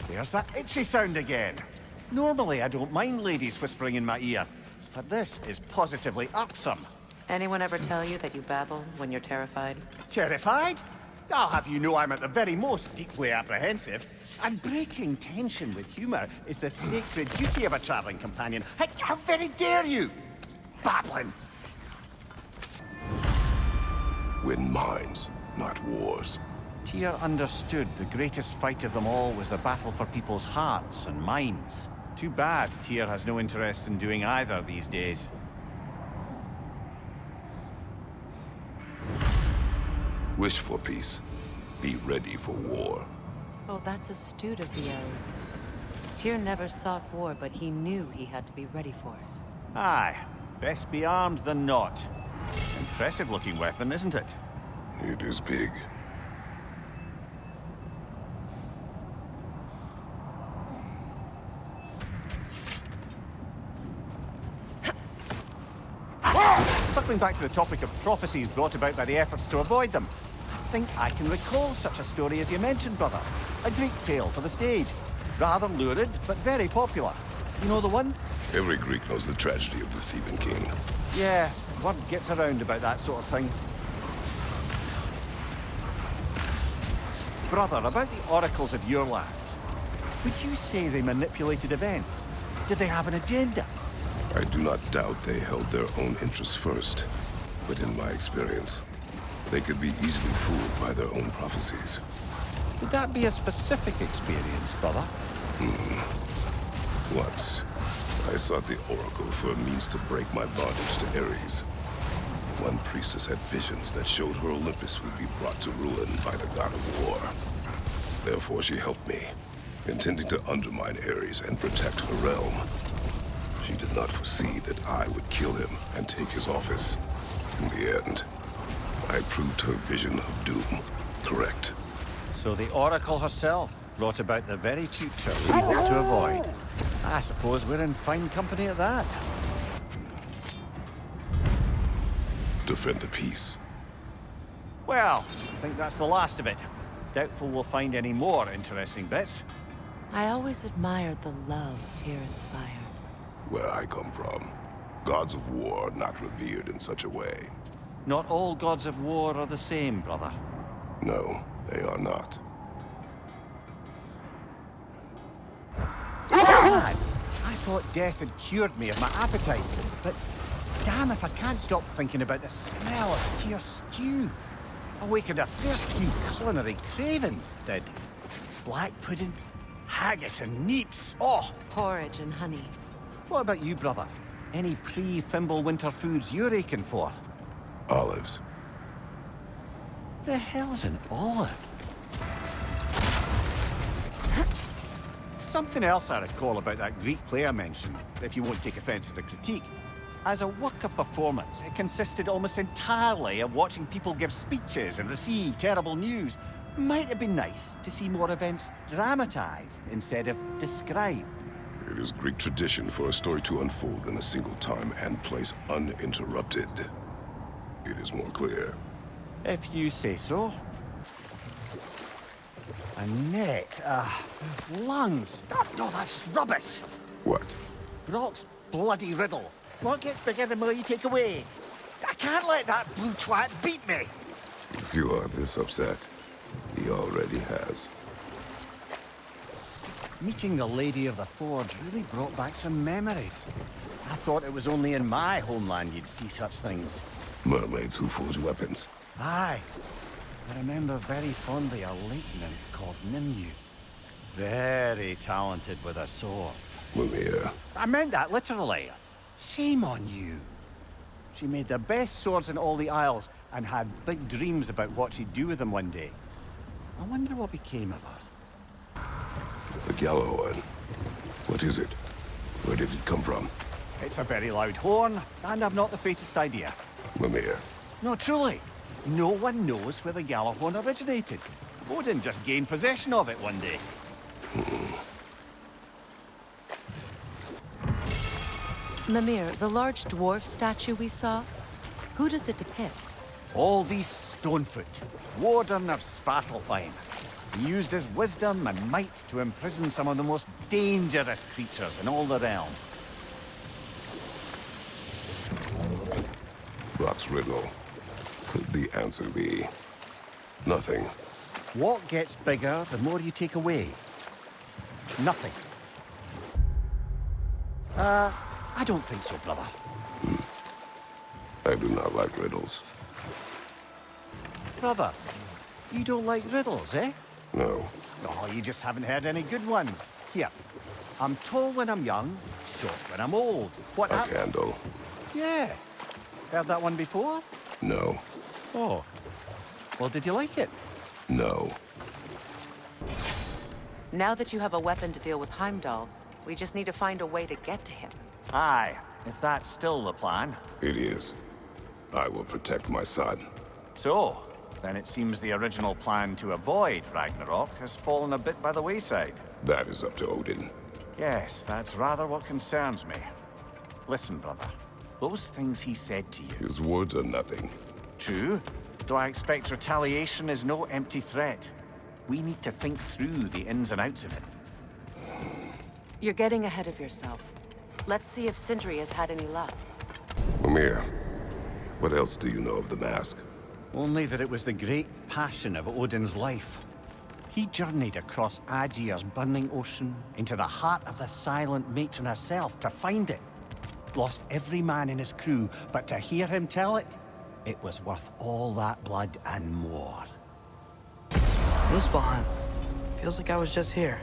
There's that itchy sound again. Normally I don't mind ladies whispering in my ear, but this is positively irksome. Anyone ever tell you that you babble when you're terrified? Terrified? I'll have you know I'm at the very most deeply apprehensive. And breaking tension with humor is the sacred duty of a traveling companion. How very dare you! Babbling! Win minds, not wars. Tyr understood the greatest fight of them all was the battle for people's hearts and minds. Too bad Tyr has no interest in doing either these days. Wish for peace. Be ready for war. Oh, that's astute of the elves. Tyr never sought war, but he knew he had to be ready for it. Aye. Best be armed than not. Impressive-looking weapon, isn't it? It is big. Circling back to the topic of prophecies brought about by the efforts to avoid them, I think I can recall such a story as you mentioned, brother. A Greek tale for the stage. Rather lurid, but very popular. You know the one? Every Greek knows the tragedy of the Theban king. Yeah, word gets around about that sort of thing. Brother, about the oracles of your lands, would you say they manipulated events? Did they have an agenda? I do not doubt they held their own interests first, but in my experience, they could be easily fooled by their own prophecies. Would that be a specific experience, brother? Once, I sought the Oracle for a means to break my bondage to Ares. One priestess had visions that showed her Olympus would be brought to ruin by the god of war. Therefore, she helped me, intending to undermine Ares and protect her realm. She did not foresee that I would kill him and take his office. In the end, I proved her vision of doom correct. So the Oracle herself brought about the very future we hope to avoid. I suppose we're in fine company at that. Defend the peace. Well, I think that's the last of it. Doubtful we'll find any more interesting bits. I always admired the love Tyr inspired. Where I come from, gods of war are not revered in such a way. Not all gods of war are the same, brother. No, they are not. Lads, I thought death had cured me of my appetite, but damn if I can't stop thinking about the smell of Tyr stew. Awakened a fair few culinary cravings, did. Black pudding, haggis and neeps, oh! Porridge and honey. What about you, brother? Any pre-Fimble winter foods you're aching for? Olives. The hell's an olive? Something else I recall about that Greek play I mentioned, if you won't take offense to the critique. As a work of performance, it consisted almost entirely of watching people give speeches and receive terrible news. Might have been nice to see more events dramatized instead of described. It is Greek tradition for a story to unfold in a single time and place uninterrupted. It is more clear. If you say so. A net, lungs. Oh, no, that's rubbish. What? Brock's bloody riddle. What gets bigger the more you take away? I can't let that blue twat beat me. If you are this upset, he already has. Meeting the Lady of the Forge really brought back some memories. I thought it was only in my homeland you'd see such things. Mermaids who forge weapons. Aye. I remember very fondly a lake nymph called Mimir. Very talented with a sword. Mimir. I meant that literally. Shame on you. She made the best swords in all the Isles and had big dreams about what she'd do with them one day. I wonder what became of her. The Gjallarhorn. What is it? Where did it come from? It's a very loud horn, and I've not the faintest idea. Mimir. No, truly. No one knows where the Gjallarhorn originated. Odin just gained possession of it one day. Mimir, the large dwarf statue we saw, who does it depict? All these Stonefoot, warden of Svartalfheim. He used his wisdom and might to imprison some of the most dangerous creatures in all the realm. Brock's riddle. Could the answer be nothing? What gets bigger the more you take away? Nothing. I don't think so, brother. I do not like riddles. Brother, you don't like riddles, eh? No. Oh, you just haven't heard any good ones. Here. I'm tall when I'm young, short when I'm old. What A candle. Yeah. Heard that one before? No. Oh. Well, did you like it? No. Now that you have a weapon to deal with Heimdall, we just need to find a way to get to him. Aye, if that's still the plan. It is. I will protect my son. So, then it seems the original plan to avoid Ragnarok has fallen a bit by the wayside. That is up to Odin. Yes, that's rather what concerns me. Listen, brother. Those things he said to you. His words are nothing. True, though I expect retaliation is no empty threat. We need to think through the ins and outs of it. You're getting ahead of yourself. Let's see if Sindri has had any luck. Mimir, what else do you know of the mask? Only that it was the great passion of Odin's life. He journeyed across Aegir's burning ocean, into the heart of the silent matron herself to find it. Lost every man in his crew, but to hear him tell it, it was worth all that blood and more. Muspelheim. Feels like I was just here.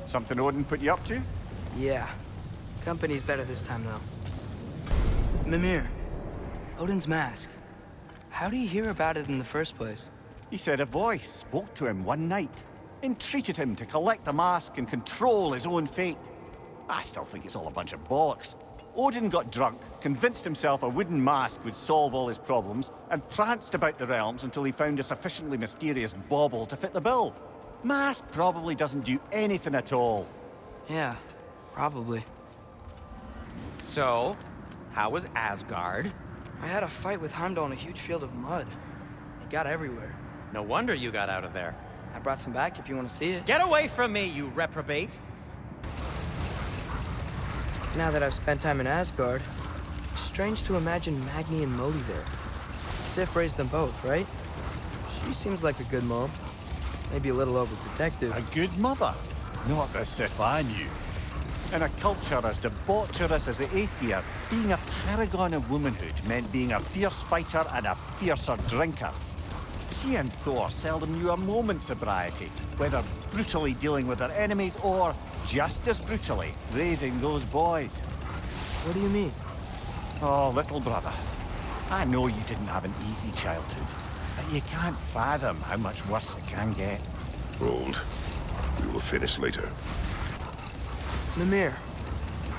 Something Odin put you up to? Yeah. Company's better this time, though. Mimir. Odin's mask. How do you hear about it in the first place? He said a voice spoke to him one night, entreated him to collect the mask and control his own fate. I still think it's all a bunch of bollocks. Odin got drunk, convinced himself a wooden mask would solve all his problems, and pranced about the realms until he found a sufficiently mysterious bauble to fit the bill. Mask probably doesn't do anything at all. Yeah, probably. So, how was Asgard? I had a fight with Heimdall in a huge field of mud. It got everywhere. No wonder you got out of there. I brought some back if you want to see it. Get away from me, you reprobate! Now that I've spent time in Asgard, it's strange to imagine Magni and Modi there. Sif raised them both, right? She seems like a good mom. Maybe a little overprotective. A good mother? Not the Sif I knew. In a culture as debaucherous as the Aesir, being a paragon of womanhood meant being a fierce fighter and a fiercer drinker. She and Thor seldom knew a moment's sobriety, whether brutally dealing with their enemies or, just as brutally, raising those boys. What do you mean? Oh, little brother. I know you didn't have an easy childhood, but you can't fathom how much worse it can get. Rold. We will finish later. Mimir,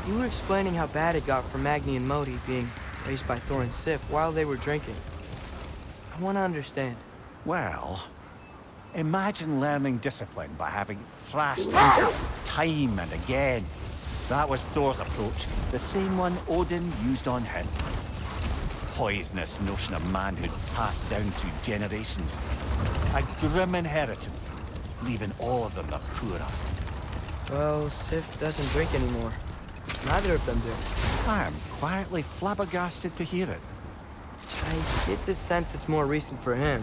you were explaining how bad it got for Magni and Modi being raised by Thor and Sif while they were drinking. I want to understand. Well, imagine learning discipline by having thrashed time and again. That was Thor's approach, the same one Odin used on him. Poisonous notion of manhood passed down through generations. A grim inheritance, leaving all of them the poorer. Well, Sif doesn't drink anymore. Neither of them do. I am quietly flabbergasted to hear it. I get the sense it's more recent for him,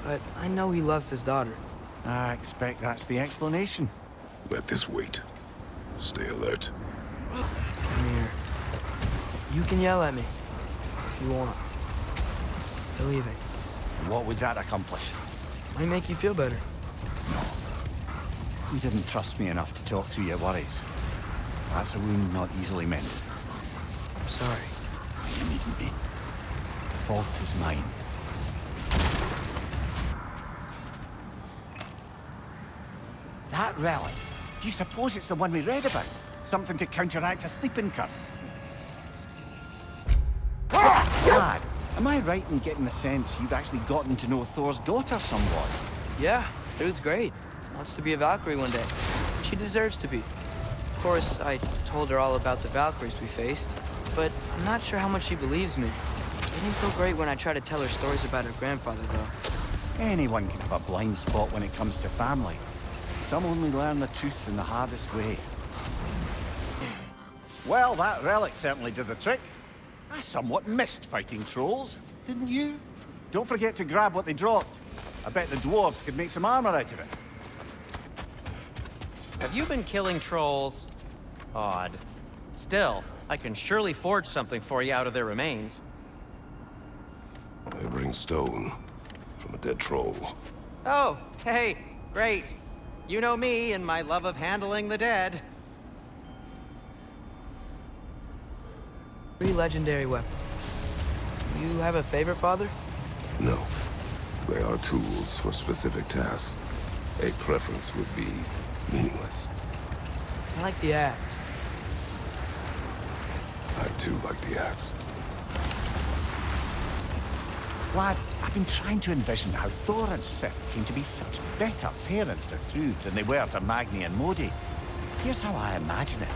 but I know he loves his daughter. I expect that's the explanation. Let this wait. Stay alert. Mimir, you can yell at me if you want. Believe it. What would that accomplish? Might make you feel better. You didn't trust me enough to talk through your worries. That's a wound not easily mended. I'm sorry. You needn't be. The fault is mine. That relic. Do you suppose it's the one we read about? Something to counteract a sleeping curse? Lad, am I right in getting the sense you've actually gotten to know Thor's daughter somewhat? Yeah, dude's great. Wants to be a Valkyrie one day. She deserves to be. Of course, I told her all about the Valkyries we faced, but I'm not sure how much she believes me. It didn't feel great when I tried to tell her stories about her grandfather, though. Anyone can have a blind spot when it comes to family. Some only learn the truth in the hardest way. Well, that relic certainly did the trick. I somewhat missed fighting trolls, didn't you? Don't forget to grab what they dropped. I bet the dwarves could make some armor out of it. Have you been killing trolls? Odd. Still, I can surely forge something for you out of their remains. They bring stone from a dead troll. Oh, hey, great. You know me and my love of handling the dead. 3 legendary weapons. You have a favorite, Father? No. They are tools for specific tasks. A preference would be meaningless. I like the axe. I too like the axe. Lad, I've been trying to envision how Thor and Sif came to be such better parents to Thrud than they were to Magni and Modi. Here's how I imagine it.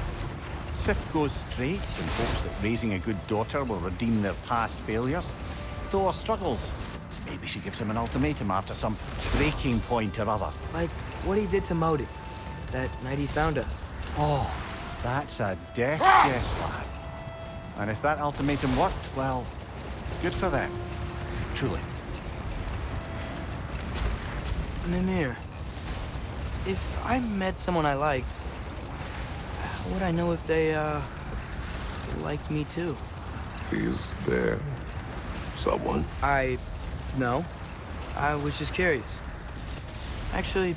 Sif goes straight in hopes that raising a good daughter will redeem their past failures. Thor struggles. Maybe she gives him an ultimatum after some breaking point or other. Like what he did to Modi that night he found us. Oh, that's a death guess, lad. And if that ultimatum worked, well, good for them. Truly. Mimir, if I met someone I liked, how would I know if they, liked me too? Is there someone? No. I was just curious. Actually,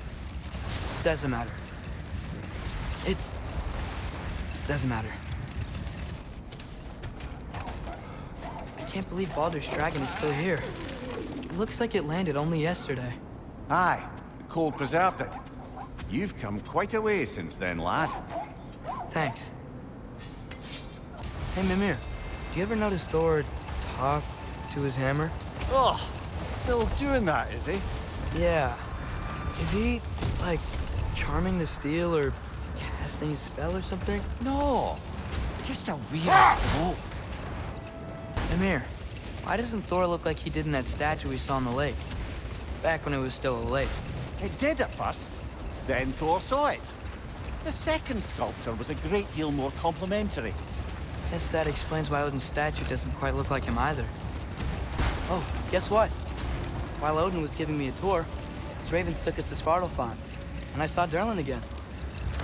doesn't matter. Doesn't matter. I can't believe Baldur's dragon is still here. It looks like it landed only yesterday. Aye, the cold preserved it. You've come quite a way since then, lad. Thanks. Hey, Mimir, do you ever notice Thor talk to his hammer? Oh, still doing that, is he? Yeah. Is he, like, charming the steel or casting a spell or something? No, just a weird bloke. Mimir, why doesn't Thor look like he did in that statue we saw in the lake? Back when it was still a lake. It did at first, then Thor saw it. The second sculpture was a great deal more complimentary. Guess that explains why Odin's statue doesn't quite look like him either. Oh, guess what? While Odin was giving me a tour, his ravens took us to Svartalfheim, and I saw Durlin again.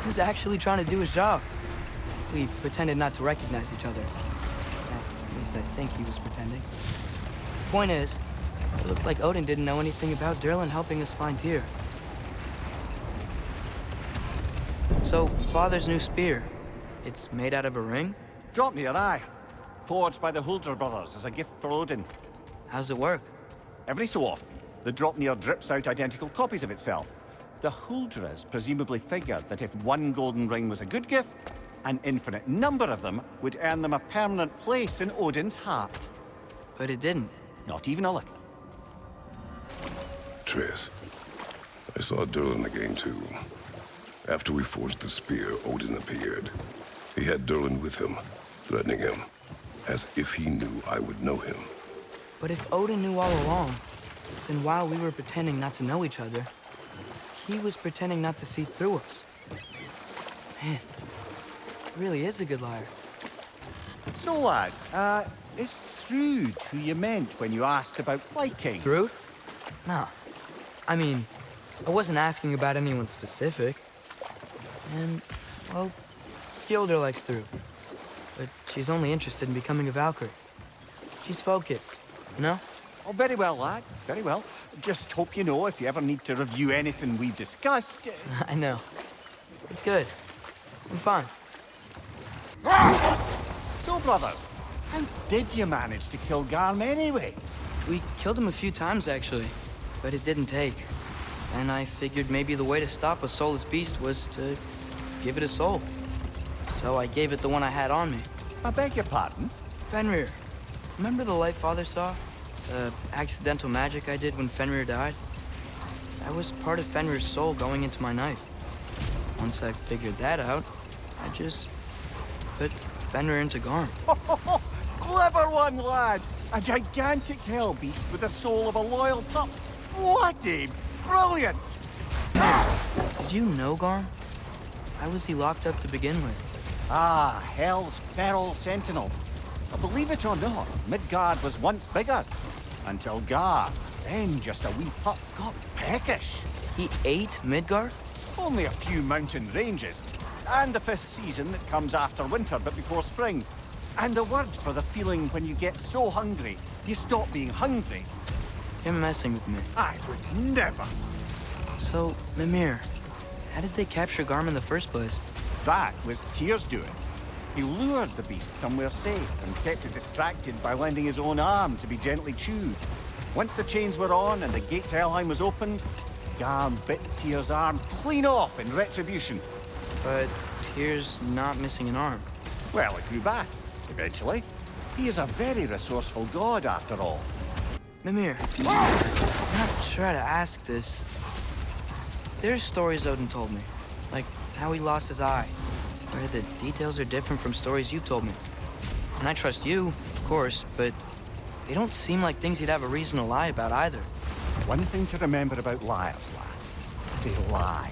He was actually trying to do his job. We pretended not to recognize each other. At least I think he was pretending. Point is, it looked like Odin didn't know anything about Durlin helping us find Tyr. So, Father's new spear, it's made out of a ring? Draupnir, aye. Forged by the Huldra brothers as a gift for Odin. How's it work? Every so often, the Draupnir drips out identical copies of itself. The Huldras presumably figured that if one golden ring was a good gift, an infinite number of them would earn them a permanent place in Odin's heart. But it didn't. Not even a little. Triss, I saw Durlin again too. After we forged the spear, Odin appeared. He had Durlin with him, threatening him, as if he knew I would know him. But if Odin knew all along, then while we were pretending not to know each other, he was pretending not to see through us. Man, he really is a good liar. So, lad, is Thrud who you meant when you asked about liking? Thrud? No. I mean, I wasn't asking about anyone specific. And, well, Skilder likes Thrud. But she's only interested in becoming a Valkyrie. She's focused, you know? Oh, very well, lad. Very well. Just hope you know if you ever need to review anything we've discussed. I know. It's good. I'm fine. So, brothers, how did you manage to kill Garm anyway? We killed him a few times, actually. But it didn't take. And I figured maybe the way to stop a soulless beast was to give it a soul. So I gave it the one I had on me. I beg your pardon? Fenrir. Remember the light Father saw? The accidental magic I did when Fenrir died? That was part of Fenrir's soul going into my knife. Once I figured that out, I just put Fenrir into Garm. Clever one, lad! A gigantic hell beast with the soul of a loyal pup. What a brilliant! Did you know Garm? Why was he locked up to begin with? Ah, Hell's feral sentinel. Believe it or not, Midgard was once bigger. Until Gar, then just a wee pup, got peckish. He ate Midgard? Only a few mountain ranges. And the 5th season that comes after winter but before spring. And the word for the feeling when you get so hungry, you stop being hungry. You're messing with me. I would never. So, Mimir, how did they capture Garm in the first place? That was Tyr's doing. He lured the beast somewhere safe and kept it distracted by lending his own arm to be gently chewed. Once the chains were on and the gate to Helheim was opened, Garm bit Tyr's arm clean off in retribution. But Tyr's not missing an arm. Well, it grew back, eventually. He is a very resourceful god, after all. Mimir, I'm not sure to ask this. There's stories Odin told me, like how he lost his eye, where the details are different from stories you've told me. And I trust you, of course, but they don't seem like things he'd have a reason to lie about either. One thing to remember about liars, lad. They lie.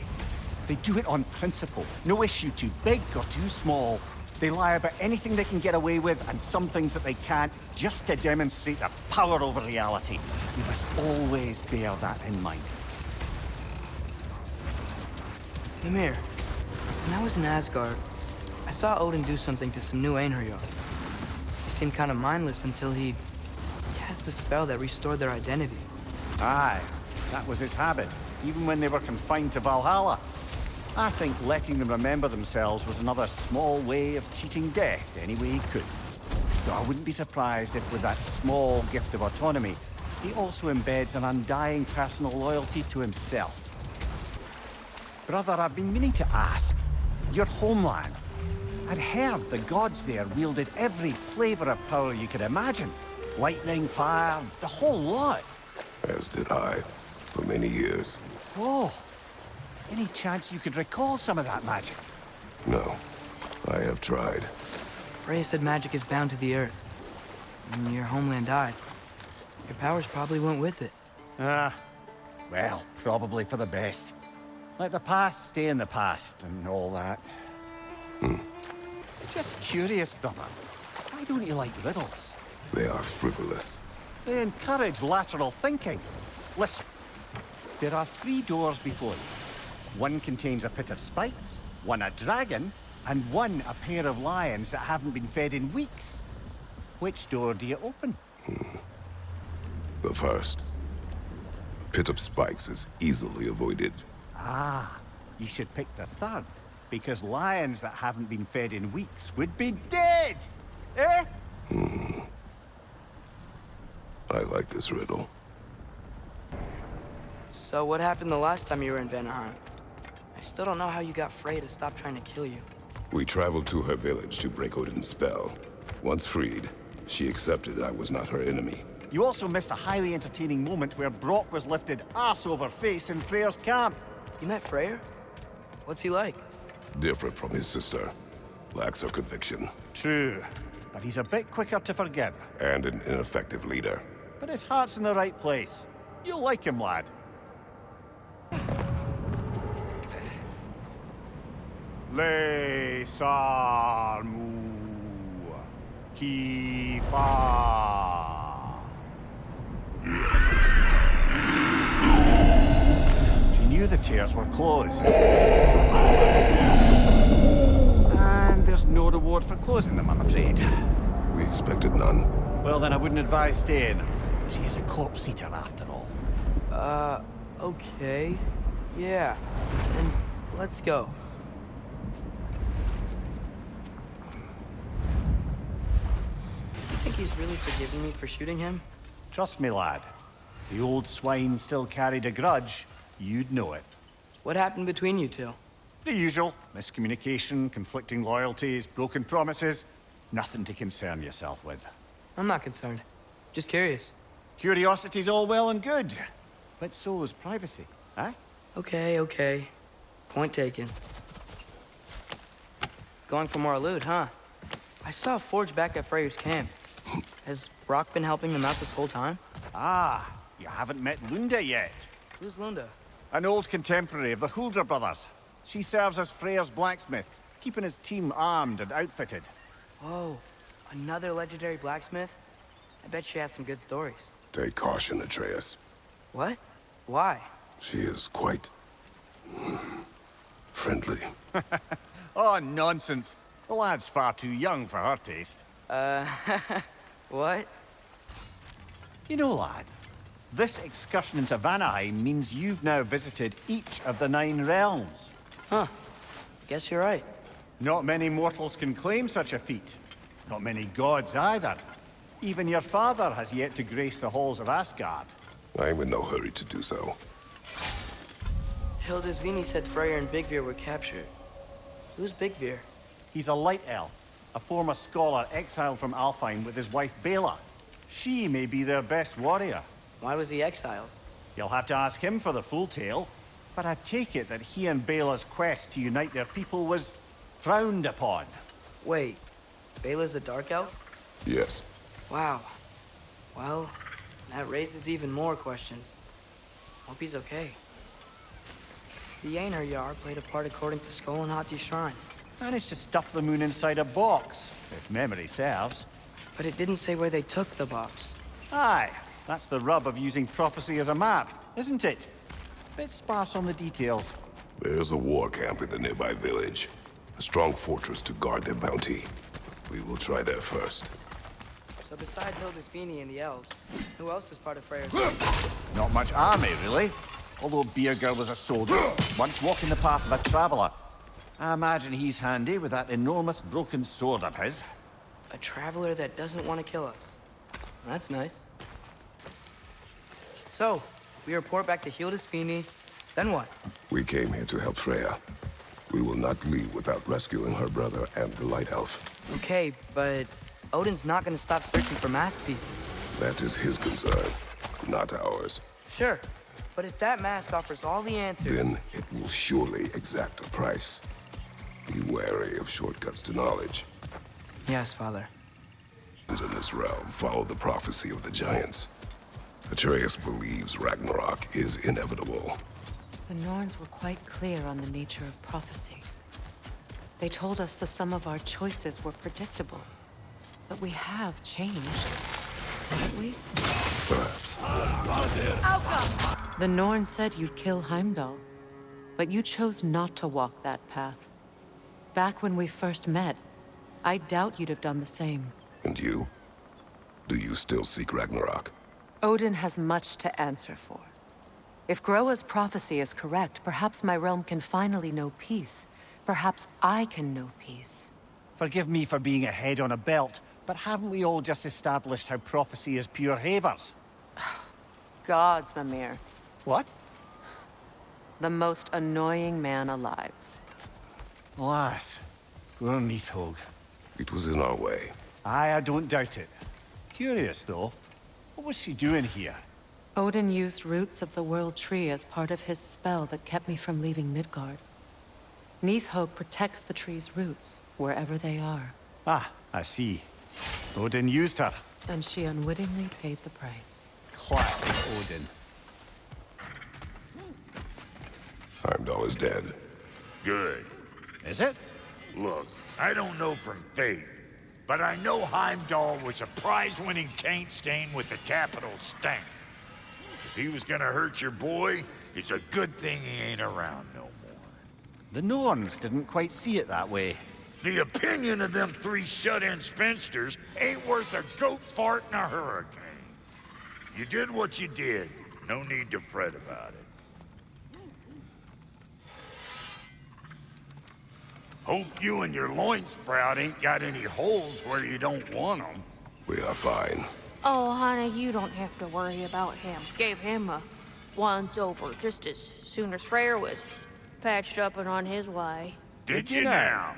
They do it on principle. No issue too big or too small. They lie about anything they can get away with and some things that they can't, just to demonstrate their power over reality. You must always bear that in mind. Mimir, when I was in Asgard, I saw Odin do something to some new Einherjar. They seemed kind of mindless until he cast a spell that restored their identity. Aye, that was his habit, even when they were confined to Valhalla. I think letting them remember themselves was another small way of cheating death any way he could. Though I wouldn't be surprised if with that small gift of autonomy, he also embeds an undying personal loyalty to himself. Brother, I've been meaning to ask. Your homeland. I'd heard the gods there wielded every flavor of power you could imagine. Lightning, fire, the whole lot. As did I, for many years. Whoa. Any chance you could recall some of that magic? No, I have tried. Freya said magic is bound to the earth. When your homeland died, your powers probably went with it. Well, probably for the best. Let the past stay in the past and all that. Just curious, brother. Why don't you like riddles? They are frivolous. They encourage lateral thinking. Listen, there are 3 doors before you. One contains a pit of spikes, one a dragon, and one a pair of lions that haven't been fed in weeks. Which door do you open? The first. The pit of spikes is easily avoided. Ah, you should pick the third, because lions that haven't been fed in weeks would be dead! Eh? I like this riddle. So what happened the last time you were in Vanaheim? I still don't know how you got Freya to stop trying to kill you. We traveled to her village to break Odin's spell. Once freed, she accepted that I was not her enemy. You also missed a highly entertaining moment where Brock was lifted arse over face in Freyr's camp. You met Freyr? What's he like? Different from his sister. Lacks her conviction. True, but he's a bit quicker to forgive. And an ineffective leader. But his heart's in the right place. You'll like him, lad. Le Sarmu Kifa. She knew the tears were closed. And there's no reward for closing them, I'm afraid. We expected none. Well, then I wouldn't advise staying. She is a corpse eater, after all. Okay. Yeah. Then let's go. You think he's really forgiving me for shooting him? Trust me, lad. The old swine still carried a grudge. You'd know it. What happened between you two? The usual. Miscommunication, conflicting loyalties, broken promises. Nothing to concern yourself with. I'm not concerned. Just curious. Curiosity's all well and good. But so is privacy, eh? Okay. Point taken. Going for more loot, huh? I saw a forge back at Freyr's camp. Has Brock been helping them out this whole time? Ah, you haven't met Lunda yet. Who's Lunda? An old contemporary of the Hulder brothers. She serves as Freyr's blacksmith, keeping his team armed and outfitted. Whoa, another legendary blacksmith? I bet she has some good stories. Take caution, Atreus. What? Why? She is quite... friendly. Oh, nonsense. The lad's far too young for her taste. What? You know, lad, this excursion into Vanaheim means you've now visited each of the 9 realms. Huh. Guess you're right. Not many mortals can claim such a feat. Not many gods either. Even your father has yet to grace the halls of Asgard. I'm in no hurry to do so. Hildisvini said Freyr and Bigvir were captured. Who's Bigvir? He's a light elf, a former scholar exiled from Alfheim with his wife Bela. She may be their best warrior. Why was he exiled? You'll have to ask him for the full tale, but I take it that he and Bela's quest to unite their people was frowned upon. Wait, Bela's a dark elf? Yes. Wow. Well, that raises even more questions. Hope he's okay. The Einherjar played a part according to Skull and Hati's shrine. Managed to stuff the moon inside a box, if memory serves. But it didn't say where they took the box. Aye, that's the rub of using prophecy as a map, isn't it? Bit sparse on the details. There's a war camp in the nearby village. A strong fortress to guard their bounty. We will try there first. So besides Hildisvini and the elves, who else is part of Freyr's? Not much army, really. Although Birger was a soldier, once walking the path of a traveler. I imagine he's handy with that enormous broken sword of his. A traveler that doesn't want to kill us. That's nice. So, we report back to Hildisvini, then what? We came here to help Freya. We will not leave without rescuing her brother and the Light Elf. Okay, but Odin's not gonna stop searching for mask pieces. That is his concern, not ours. Sure, but if that mask offers all the answers... Then it will surely exact a price. Be wary of shortcuts to knowledge. Yes, Father. In this realm, follow the prophecy of the giants. Atreus believes Ragnarok is inevitable. The Norns were quite clear on the nature of prophecy. They told us the sum of our choices were predictable. But we have changed, haven't we? Perhaps. The Norns said you'd kill Heimdall, but you chose not to walk that path. Back when we first met, I doubt you'd have done the same. And you? Do you still seek Ragnarok? Odin has much to answer for. If Groa's prophecy is correct, perhaps my realm can finally know peace. Perhaps I can know peace. Forgive me for being a head on a belt, but haven't we all just established how prophecy is pure havers? Gods, Mimir. What? The most annoying man alive. Alas, poor Nithhog. It was in our way. Aye, I don't doubt it. Curious, though. What was she doing here? Odin used roots of the World Tree as part of his spell that kept me from leaving Midgard. Nithhog protects the tree's roots, wherever they are. Ah, I see. Odin used her. And she unwittingly paid the price. Classic Odin. Heimdall is dead. Good. Is it? Look, I don't know from fate, but I know Heimdall was a prize-winning taint stain with a capital stank. If he was gonna hurt your boy, it's a good thing he ain't around no more. The Norns didn't quite see it that way. The opinion of them three shut-in spinsters ain't worth a goat fart in a hurricane. You did what you did. No need to fret about it. Hope you and your loin sprout ain't got any holes where you don't want them. We are fine. Oh, honey, you don't have to worry about him. Gave him a once-over just as soon as Freyr was patched up and on his way. Did you now?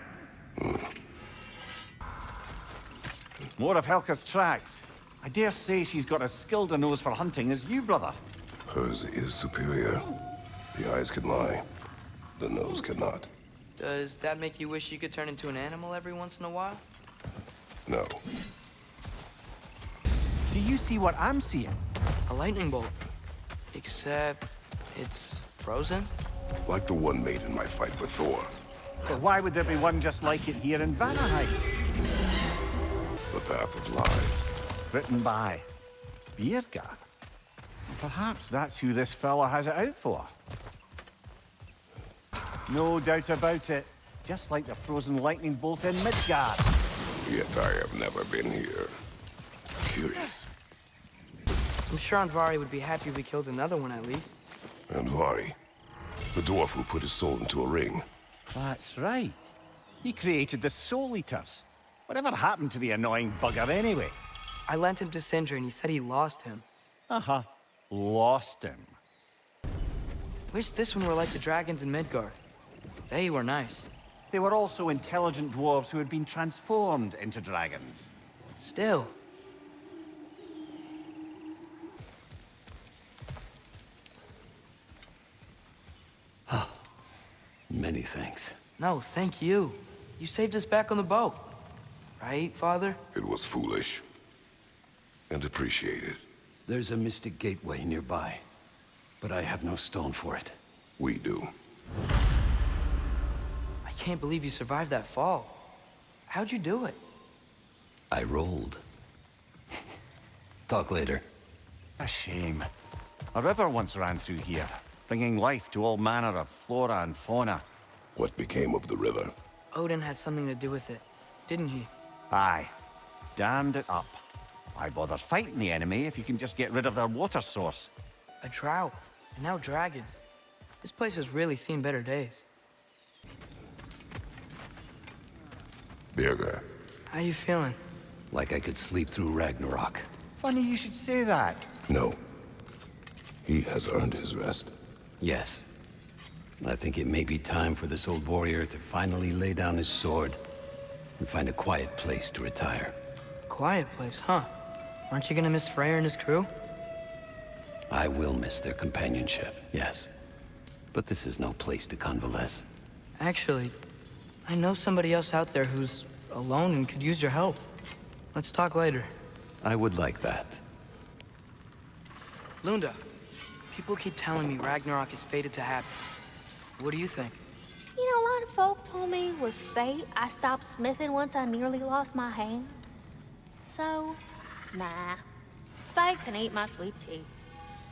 More of Helga's tracks. I dare say she's got as skilled a nose for hunting as you, brother. Hers is superior. The eyes can lie. The nose cannot. Does that make you wish you could turn into an animal every once in a while? No. Do you see what I'm seeing? A lightning bolt. Except it's frozen? Like the one made in my fight with Thor. But why would there be one just like it here in Vanaheim? The Path of Lies. Written by Birger. Perhaps that's who this fella has it out for. No doubt about it. Just like the frozen lightning bolt in Midgard. Yet I have never been here. Curious. I'm sure Andvari would be happy we killed another one at least. And Vari, the dwarf who put his soul into a ring. That's right. He created the Soul Eaters. Whatever happened to the annoying bugger anyway? I lent him to Sindri and he said he lost him. Uh-huh. Lost him. Wish this one were like the dragons in Midgard. They were nice. They were also intelligent dwarves who had been transformed into dragons. Still. Many thanks. No, thank you. You saved us back on the boat. Right, Father? It was foolish. And appreciated. There's a mystic gateway nearby, but I have no stone for it. We do. I can't believe you survived that fall. How'd you do it? I rolled. Talk later. A shame. A river once ran through here, bringing life to all manner of flora and fauna. What became of the river? Odin had something to do with it, didn't he? Aye. Dammed it up. Why bother fighting the enemy if you can just get rid of their water source? A drought, and now dragons. This place has really seen better days. Birger. How you feeling? Like I could sleep through Ragnarok. Funny you should say that. No. He has earned his rest. Yes. I think it may be time for this old warrior to finally lay down his sword and find a quiet place to retire. Quiet place, huh? Aren't you gonna miss Freyr and his crew? I will miss their companionship, yes. But this is no place to convalesce. Actually, I know somebody else out there who's alone and could use your help. Let's talk later. I would like that. Lunda, people keep telling me Ragnarok is fated to happen. What do you think? You know, a lot of folk told me it was fate. I stopped smithing once I nearly lost my hand. So, nah. Fate can eat my sweet cheeks.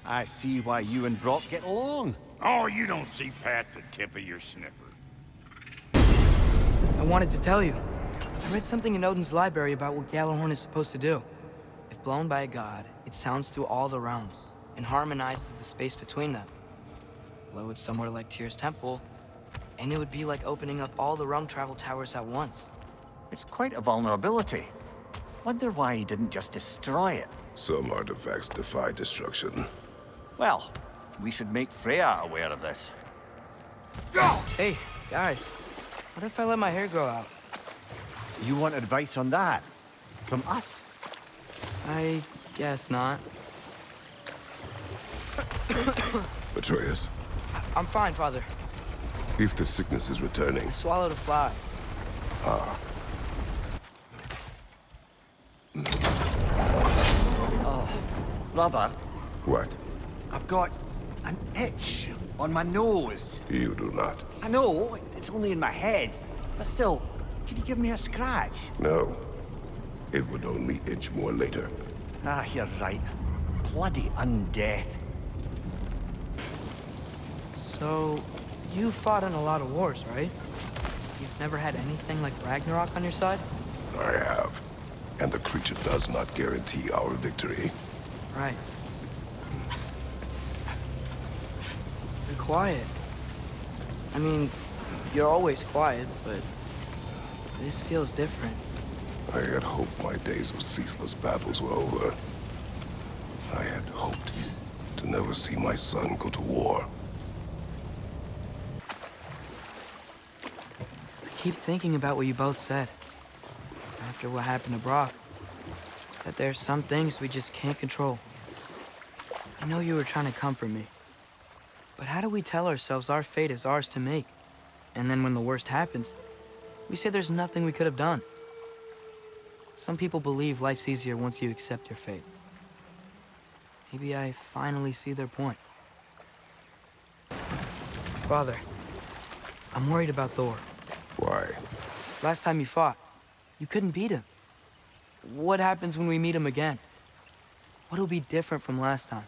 I see why you and Brock get along. Oh, you don't see past the tip of your sniffer. I wanted to tell you. I read something in Odin's library about what Gjallarhorn is supposed to do. If blown by a god, it sounds through all the realms and harmonizes the space between them. Blow it somewhere like Tyr's temple, and it would be like opening up all the realm travel towers at once. It's quite a vulnerability. Wonder why he didn't just destroy it. Some artifacts defy destruction. Well, we should make Freya aware of this. Hey, guys. What if I let my hair grow out? You want advice on that? From us? I guess not. Atreus, I'm fine, Father. if the sickness is returning. Swallowed a fly. Ah. Brother, What? I've got an itch on my nose. You do not. I know, it's only in my head. But still, can you give me a scratch? No. It would only itch more later. Ah, you're right. Bloody undeath. So, you fought in a lot of wars, right? You've never had anything like Ragnarok on your side? I have. And the creature does not guarantee our victory. Right. You're quiet. I mean, you're always quiet, but this feels different. I had hoped my days of ceaseless battles were over. I had hoped to never see my son go to war. I keep thinking about what you both said. After what happened to Brock. That there's some things we just can't control. I know you were trying to comfort me. But how do we tell ourselves our fate is ours to make? And then when the worst happens, we say there's nothing we could have done. Some people believe life's easier once you accept your fate. Maybe I finally see their point. Father, I'm worried about Thor. Why? Last time you fought, you couldn't beat him. What happens when we meet him again? What'll be different from last time?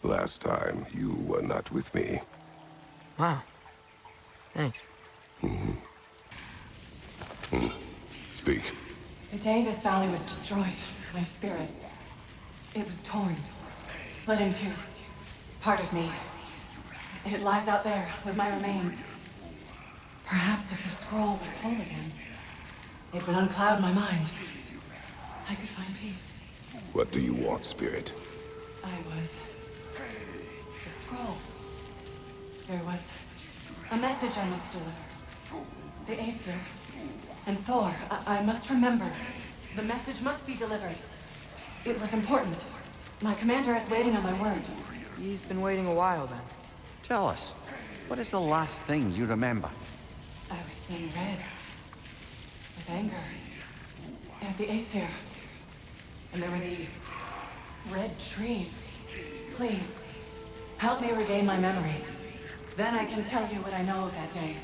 Last time, you were not with me. Wow. Thanks. Speak. The day this valley was destroyed, my spirit, it was torn, split in two. Part of me, it lies out there with my remains. Perhaps if the scroll was whole again, it would uncloud my mind. I could find peace. What do you want, Spirit? The scroll. There was a message I must deliver. The Aesir and Thor. I must remember. The message must be delivered. It was important. My commander is waiting on my word. He's been waiting a while then. Tell us, what is the last thing you remember? I was seeing red. With anger. At the Aesir. And there were these red trees. Please, help me regain my memory. Then I can tell you what I know of that day.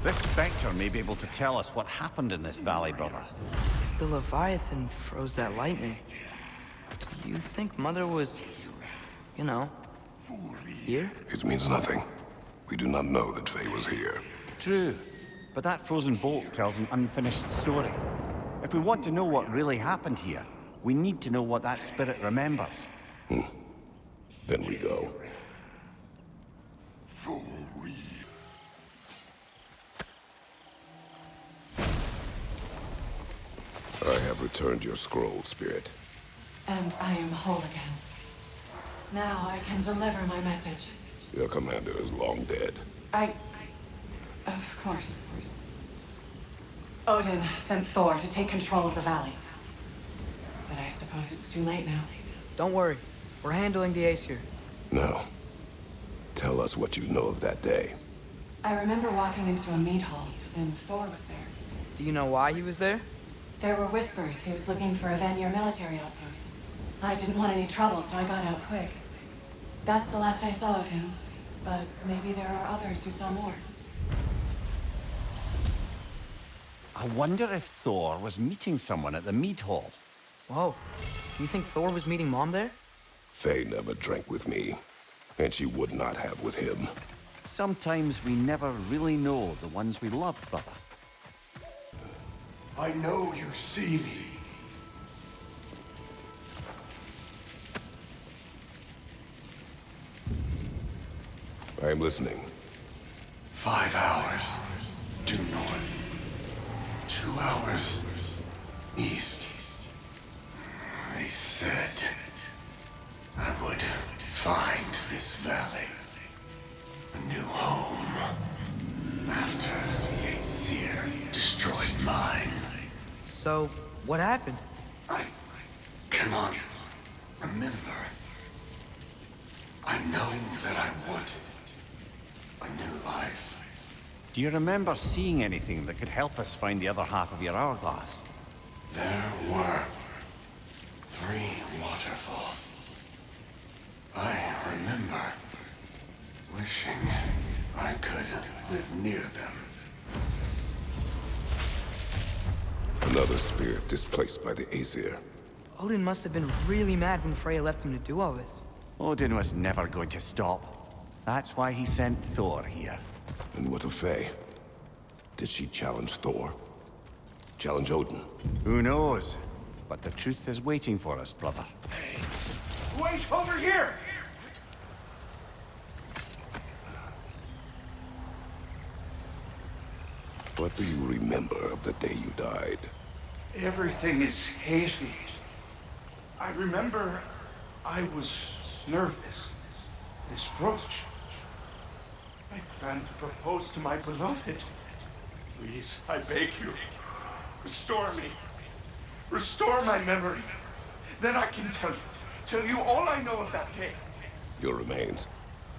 This Spectre may be able to tell us what happened in this valley, brother. The Leviathan froze that lightning. Do you think Mother was, you know, here? It means nothing. We do not know that Faye was here. True, but that frozen bolt tells an unfinished story. If we want to know what really happened here, we need to know what that spirit remembers. Then we go. I have returned your scroll, Spirit. And I am whole again. Now I can deliver my message. Your commander is long dead. Of course. Odin sent Thor to take control of the valley. But I suppose it's too late now. Don't worry. We're handling the Aesir. Now, tell us what you know of that day. I remember walking into a meat hall, and Thor was there. Do you know why he was there? There were whispers he was looking for a Vanir military outpost. I didn't want any trouble, so I got out quick. That's the last I saw of him. But maybe there are others who saw more. I wonder if Thor was meeting someone at the mead hall. Whoa. You think Thor was meeting Mom there? Faye never drank with me, and she would not have with him. Sometimes we never really know the ones we love, brother. I know you see me. I am listening. 5 hours due north. 2 hours east. I said I would find this valley a new home after the Aesir destroyed mine. So, what happened? I cannot remember. I know that I wanted a new life. Do you remember seeing anything that could help us find the other half of your hourglass? There were 3 waterfalls. I remember wishing I could live near them. Another spirit displaced by the Aesir. Odin must have been really mad when Freya left him to do all this. Odin was never going to stop. That's why he sent Thor here. And what of Faye? Did she challenge Thor? Challenge Odin? Who knows? But the truth is waiting for us, brother. Wait, over here! What do you remember of the day you died? Everything is hazy. I remember I was nervous. This brooch. I planned to propose to my beloved. Please, I beg you, restore me. Restore my memory. Then I can tell you all I know of that day. Your remains,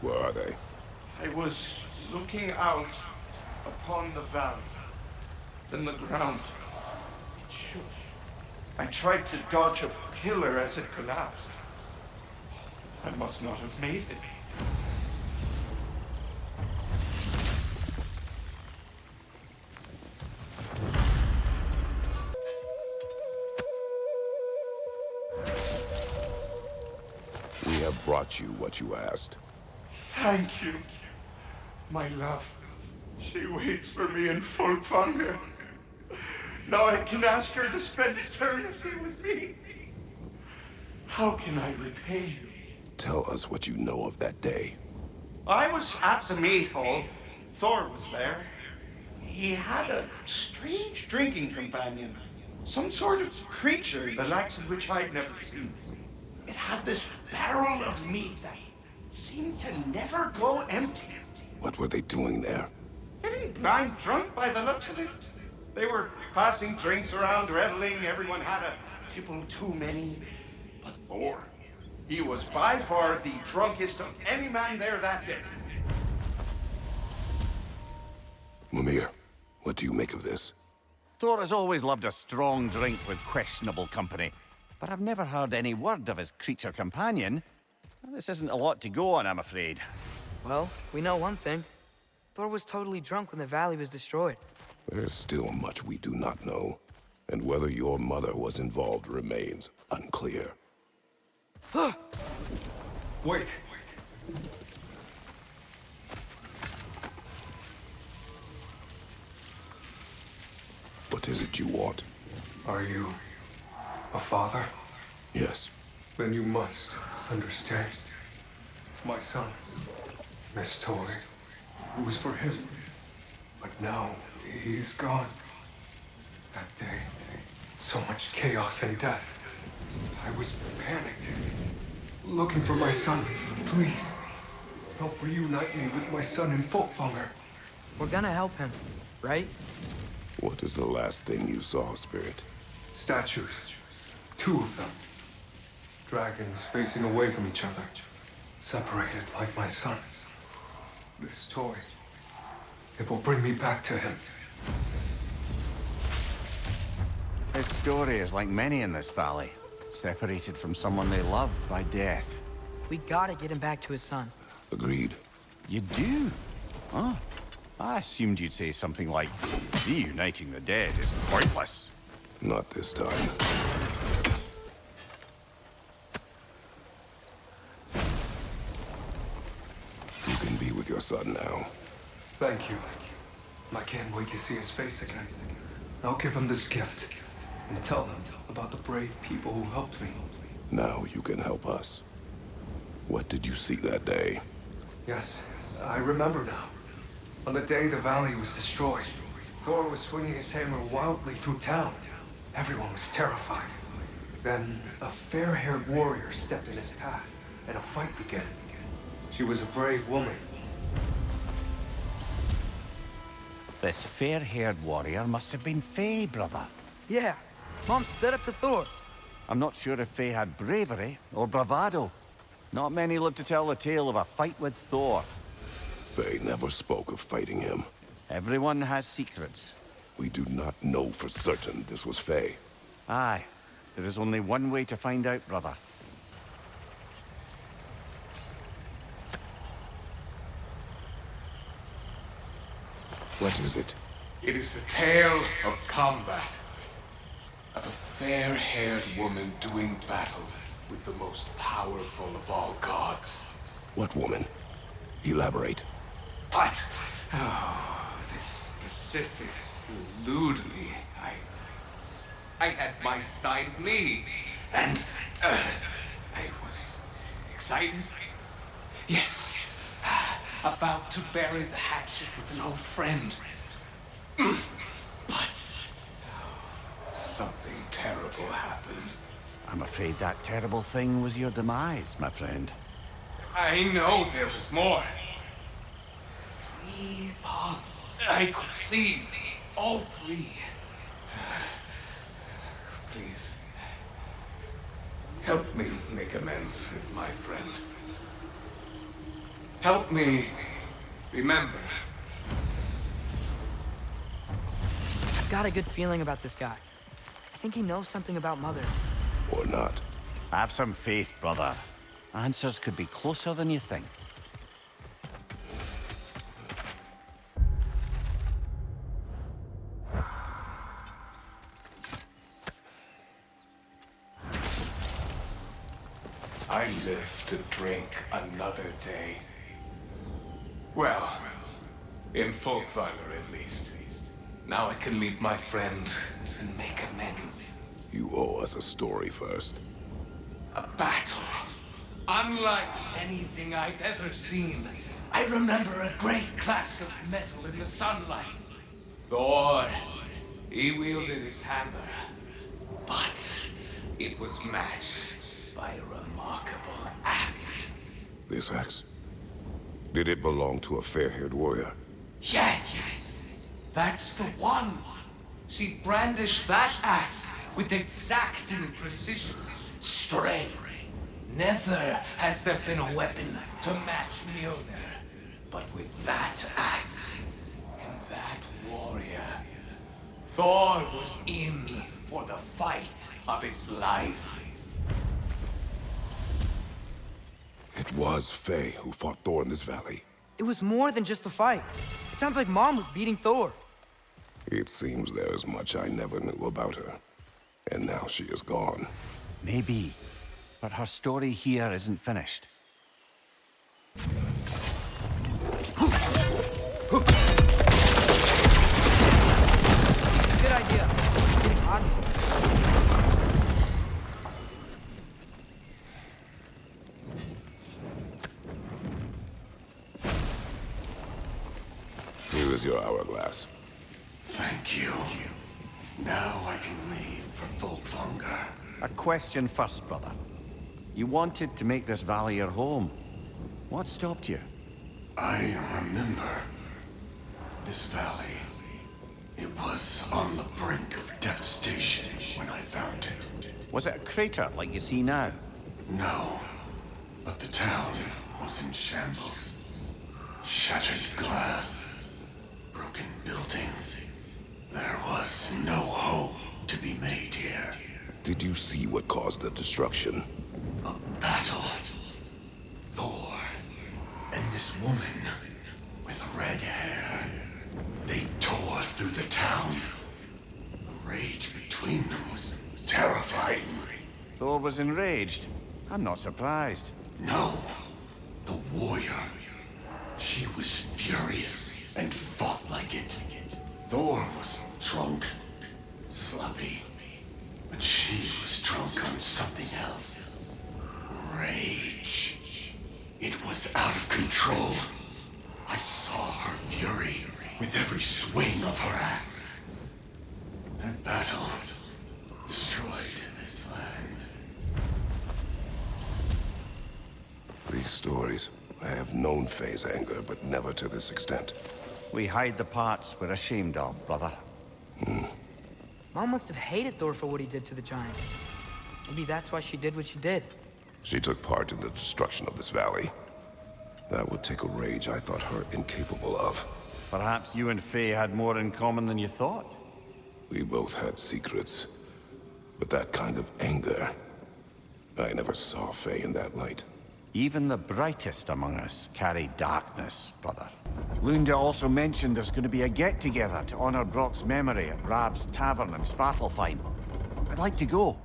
where are they? I was looking out upon the valley. Then the ground, it shook. I tried to dodge a pillar as it collapsed. I must not have made it. We have brought you what you asked. Thank you, my love. She waits for me in Folkvanger. Now I can ask her to spend eternity with me. How can I repay you? Tell us what you know of that day. I was at the meat hall. Thor was there. He had a strange drinking companion. Some sort of creature, the likes of which I'd never seen. It had this barrel of meat that seemed to never go empty. What were they doing there? Getting blind drunk by the looks of it. They were passing drinks around, reveling. Everyone had a tipple too many. But Thor, he was by far the drunkest of any man there that day. Mimir, what do you make of this? Thor has always loved a strong drink with questionable company, but I've never heard any word of his creature companion. This isn't a lot to go on, I'm afraid. Well, we know one thing. Thor was totally drunk when the valley was destroyed. There's still much we do not know, and whether your mother was involved remains unclear. Wait. What is it you want? Are you a father? Yes. Then you must understand. My son, this toy, it was for him. But now, he's gone. That day, so much chaos and death. I was panicked, looking for my son. Please, help reunite me with my son in Folkvanger. We're gonna help him, right? What is the last thing you saw, Spirit? Statues. 2 of them. Dragons facing away from each other. Separated like my son. This toy, it will bring me back to him. His story is like many in this valley, separated from someone they loved by death. We gotta get him back to his son. Agreed. You do? Huh? I assumed you'd say something like, reuniting the dead is pointless. Not this time. You can be with your son now. Thank you. I can't wait to see his face again. I'll give him this gift and tell him about the brave people who helped me. Now you can help us. What did you see that day? Yes, I remember now. On the day the valley was destroyed, Thor was swinging his hammer wildly through town. Everyone was terrified. Then a fair-haired warrior stepped in his path, and a fight began. She was a brave woman. This fair-haired warrior must have been Faye, brother. Yeah, Mom stood up to Thor. I'm not sure if Faye had bravery or bravado. Not many live to tell the tale of a fight with Thor. Faye never spoke of fighting him. Everyone has secrets. We do not know for certain this was Faye. Aye. There is only one way to find out, brother. What is it? It is a tale of combat. Of a fair-haired woman doing battle with the most powerful of all gods. What woman? Elaborate. But, oh, the specifics elude me. I had my side of me, and I was excited. Yes, about to bury the hatchet with an old friend. But something terrible happened. I'm afraid that terrible thing was your demise, my friend. I know there was more. 3 ponds. I could see all 3. Please, help me make amends with my friend. Help me remember. I've got a good feeling about this guy. I think he knows something about Mother. Or not. Have some faith, brother. Answers could be closer than you think. I live to drink another day. Well, in Folkvanger at least. Now I can meet my friend and make amends. You owe us a story first. A battle. Unlike anything I'd ever seen. I remember a great clash of metal in the sunlight. Thor, he wielded his hammer, But it was matched by a remarkable axe. This axe? Did it belong to a fair-haired warrior? Yes! That's the one! She brandished that axe with exacting precision. Straight. Never has there been a weapon to match Mjolnir. But with that axe and that warrior, Thor was in for the fight of his life. It was Faye who fought Thor in this valley. It was more than just a fight. It sounds like Mom was beating Thor. It seems there is much I never knew about her. And now she is gone. Maybe. But her story here isn't finished. Good idea. It's getting hot. Here is your hourglass. Thank you. Now I can leave for Volkvanger. A question first, brother. You wanted to make this valley your home. What stopped you? I remember this valley. It was on the brink of devastation when I found it. Was it a crater like you see now? No, but the town was in shambles. Shattered glass, broken buildings. There was no hope to be made here. Did you see what caused the destruction? A battle. Thor and this woman with red hair. They tore through the town. The rage between them was terrifying. Thor was enraged. I'm not surprised. No, the warrior. She was furious and fought like it. Thor was drunk, sloppy, but she was drunk on something else. Rage. It was out of control. I saw her fury with every swing of her axe. That battle destroyed this land. These stories. I have known Faye's anger, but never to this extent. We hide the parts we're ashamed of, brother. Mom must have hated Thor for what he did to the giants. Maybe that's why she did what she did. She took part in the destruction of this valley. That would take a rage I thought her incapable of. Perhaps you and Faye had more in common than you thought. We both had secrets. But that kind of anger... I never saw Faye in that light. Even the brightest among us carry darkness, brother. Lunda also mentioned there's going to be a get-together to honor Brock's memory at Rab's Tavern in Svartalfheim. I'd like to go.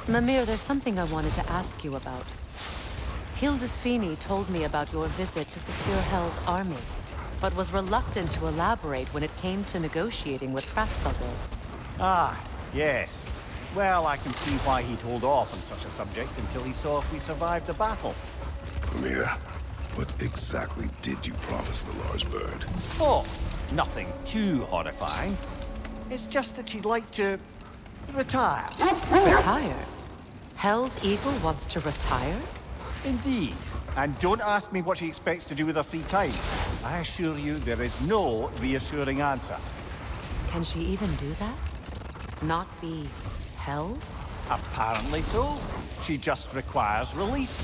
Mimir, there's something I wanted to ask you about. Hildisvini told me about your visit to secure Hel's army, but was reluctant to elaborate when it came to negotiating with Krasvagr. Ah, yes. Well, I can see why he'd hold off on such a subject until he saw if we survived the battle. Mimir, what exactly did you promise the large bird? Oh, nothing too horrifying. It's just that she'd like to... retire. Retire? Hel's Eagle wants to retire? Indeed. And don't ask me what she expects to do with her free time. I assure you there is no reassuring answer. Can she even do that? Not be Hel? Apparently so. She just requires release.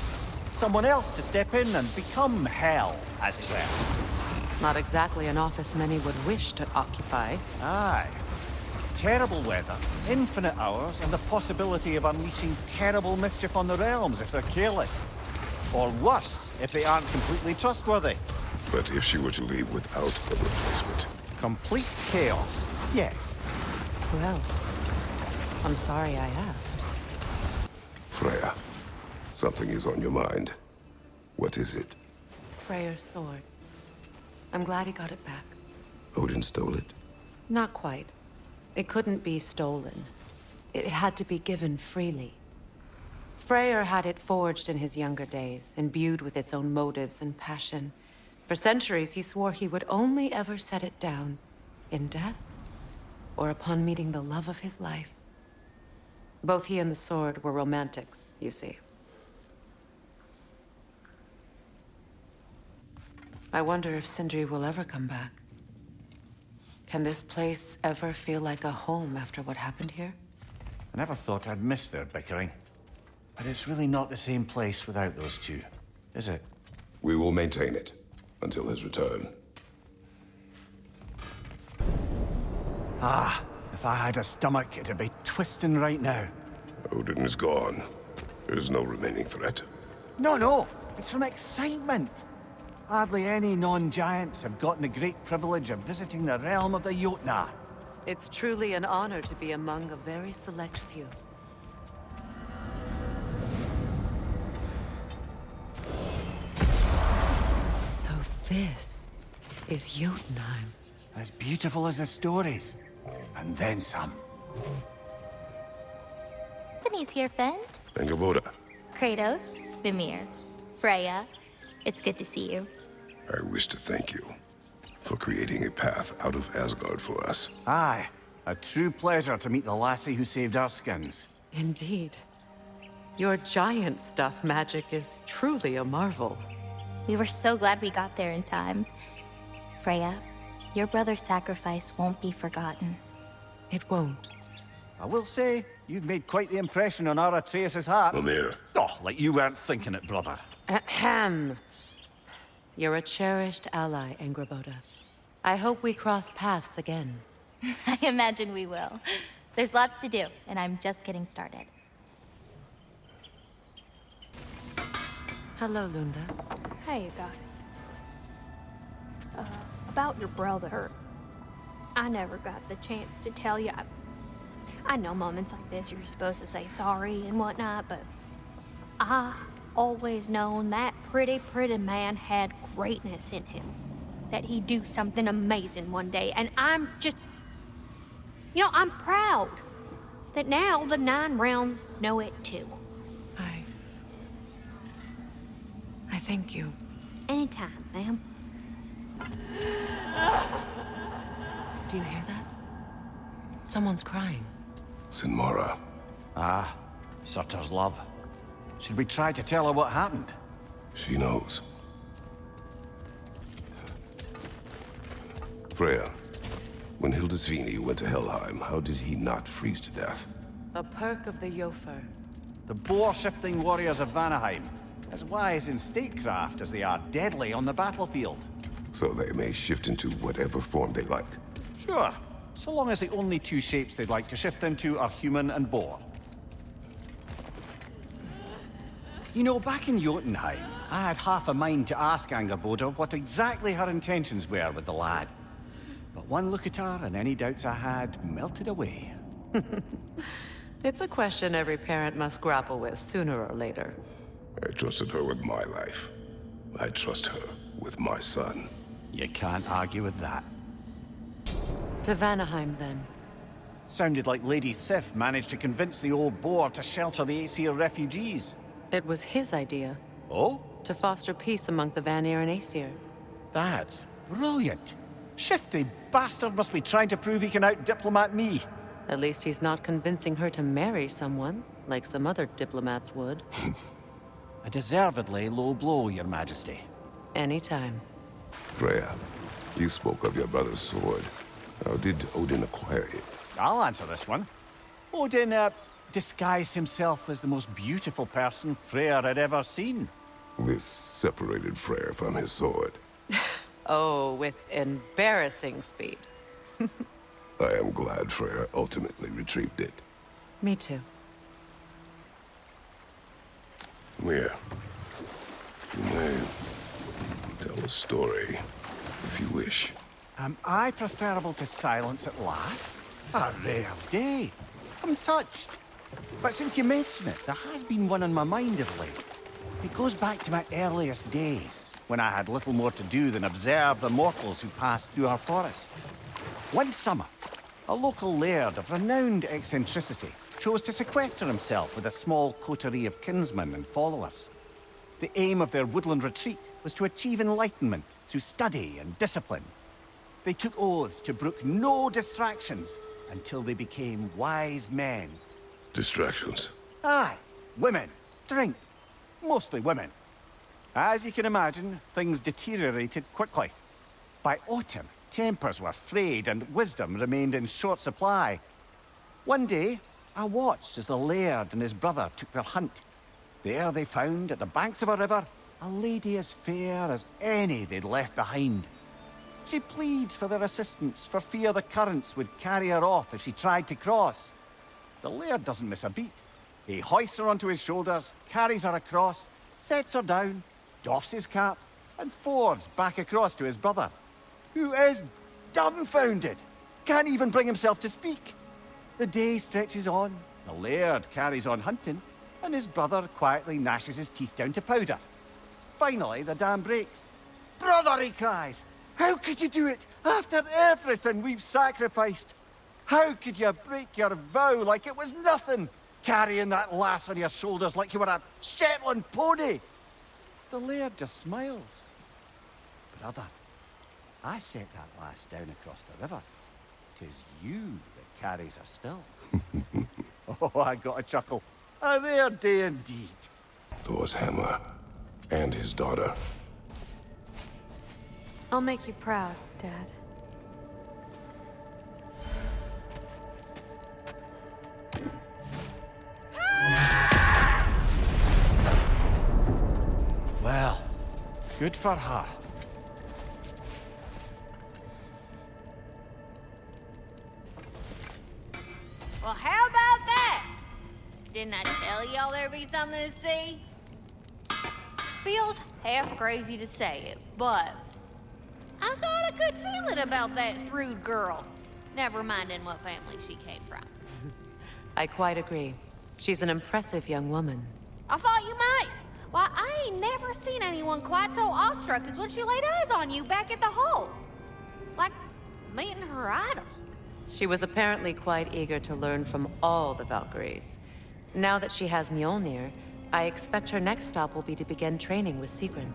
Someone else to step in and become Hel, as it were. Not exactly an office many would wish to occupy. Aye. Terrible weather, infinite hours, and the possibility of unleashing terrible mischief on the realms if they're careless. Or worse, if they aren't completely trustworthy. But if she were to leave without a replacement? Complete chaos, yes. Well, I'm sorry I asked. Freya, something is on your mind. What is it? Freyr's sword. I'm glad he got it back. Odin stole it? Not quite. It couldn't be stolen. It had to be given freely. Freyr had it forged in his younger days, imbued with its own motives and passion. For centuries, he swore he would only ever set it down in death, or upon meeting the love of his life. Both he and the sword were romantics, you see. I wonder if Sindri will ever come back. Can this place ever feel like a home after what happened here? I never thought I'd miss their bickering. But it's really not the same place without those two, is it? We will maintain it until his return. Ah, if I had a stomach, it'd be twisting right now. Odin is gone. There's no remaining threat. No, it's from excitement. Hardly any non-giants have gotten the great privilege of visiting the realm of the Jotnar. It's truly an honor to be among a very select few. So this is Jotunheim. As beautiful as the stories. And then some. Company's here, Fen. Angerboda, Kratos, Mimir, Freya. It's good to see you. I wish to thank you for creating a path out of Asgard for us. Aye, a true pleasure to meet the lassie who saved our skins. Indeed. Your giant stuff magic is truly a marvel. We were so glad we got there in time. Freya, your brother's sacrifice won't be forgotten. It won't. I will say, you've made quite the impression on our Atreus' heart. Mimir. Oh, like you weren't thinking it, brother. Ahem. You're a cherished ally, Angerboda. I hope we cross paths again. I imagine we will. There's lots to do, and I'm just getting started. Hello, Lunda. Hey, you guys. About your brother. I never got the chance to tell you. I know moments like this you're supposed to say sorry and whatnot, but I always known that pretty man had greatness in him. That he'd do something amazing one day, and I'm just... You know, I'm proud that now the Nine Realms know it too. I thank you. Anytime, ma'am. Do you hear that? Someone's crying. Sinmara. Ah, Surtur's love. Should we try to tell her what happened? She knows. Freya, when Hildisvini went to Helheim, how did he not freeze to death? A perk of the Jofur. The boar-shifting warriors of Vanaheim. As wise in statecraft as they are deadly on the battlefield. So they may shift into whatever form they like. Sure, so long as the only two shapes they'd like to shift into are human and boar. You know, back in Jotunheim, I had half a mind to ask Angerboda what exactly her intentions were with the lad. But one look at her and any doubts I had melted away. It's a question every parent must grapple with sooner or later. I trusted her with my life. I trust her with my son. You can't argue with that. To Vanaheim, then. Sounded like Lady Sif managed to convince the old boar to shelter the Aesir refugees. It was his idea. Oh? To foster peace among the Vanir and Aesir. That's brilliant. Shifty bastard must be trying to prove he can out-diplomat me. At least he's not convincing her to marry someone, like some other diplomats would. A deservedly low blow, Your Majesty. Anytime. Freya, you spoke of your brother's sword. How did Odin acquire it? I'll answer this one. Odin, disguised himself as the most beautiful person Freyr had ever seen. This separated Freyr from his sword. Oh, with embarrassing speed. I am glad Freyr ultimately retrieved it. Me too. Mimir, you may tell a story, if you wish. Am I preferable to silence at last? A rare day. I'm touched. But since you mention it, there has been one on my mind of late. It goes back to my earliest days, when I had little more to do than observe the mortals who passed through our forest. One summer, A local laird of renowned eccentricity chose to sequester himself with a small coterie of kinsmen and followers. The aim of their woodland retreat was to achieve enlightenment through study and discipline. They took oaths to brook no distractions until they became wise men. Distractions? Aye, women, drink, mostly women. As you can imagine, things deteriorated quickly. By autumn, tempers were frayed and wisdom remained in short supply. One day, I watched as the laird and his brother took their hunt. There they found, at the banks of a river, a lady as fair as any they'd left behind. She pleads for their assistance for fear the currents would carry her off if she tried to cross. The laird doesn't miss a beat. He hoists her onto his shoulders, carries her across, sets her down, doffs his cap, and fords back across to his brother, who is dumbfounded, can't even bring himself to speak. The day stretches on, the laird carries on hunting, and his brother quietly gnashes his teeth down to powder. Finally, the dam breaks. "Brother," he cries, "how could you do it after everything we've sacrificed? How could you break your vow like it was nothing, carrying that lass on your shoulders like you were a Shetland pony?" The laird just smiles. "Brother, I set that lass down across the river. 'Tis you that carries her still." Oh, I got a chuckle. A rare day indeed. Thor's hammer. And his daughter. I'll make you proud, Dad. Well, good for her. Well, how about that? Didn't I tell y'all there'd be something to see? Feels half crazy to say it, but I got a good feeling about that Thrud girl. Never minding what family she came from. I quite agree. She's an impressive young woman. I thought you might. Why, I ain't never seen anyone quite so awestruck as when she laid eyes on you back at the hole. Like meeting her idol. She was apparently quite eager to learn from all the Valkyries. Now that she has Mjolnir, I expect her next stop will be to begin training with Sigrun.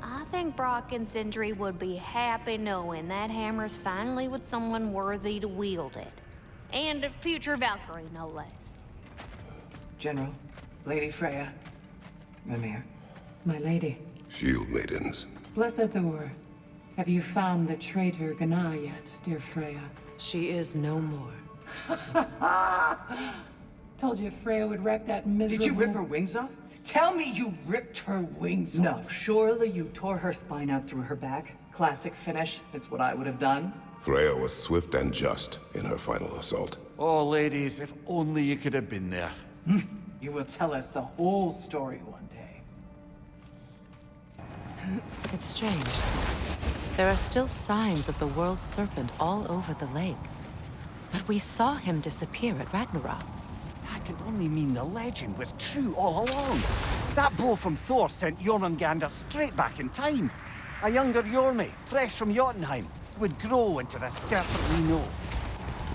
I think Brock and Sindri would be happy knowing that hammer's finally with someone worthy to wield it. And a future Valkyrie, no less. General, Lady Freya, Mimir, my lady. Shield maidens. Blessed Thor, have you found the traitor Gná yet, dear Freya? She is no more. Told you Freya would wreck that miserable... Did you rip her wings off? Tell me you ripped her wings off. No, surely you tore her spine out through her back. Classic finish. It's what I would have done. Freya was swift and just in her final assault. Oh, ladies, if only you could have been there. You will tell us the whole story one day. It's strange. There are still signs of the World Serpent all over the lake. But we saw him disappear at Ragnarok. That can only mean the legend was true all along. That blow from Thor sent Jormungandr straight back in time. A younger Jormi, fresh from Jotunheim, would grow into the serpent we know.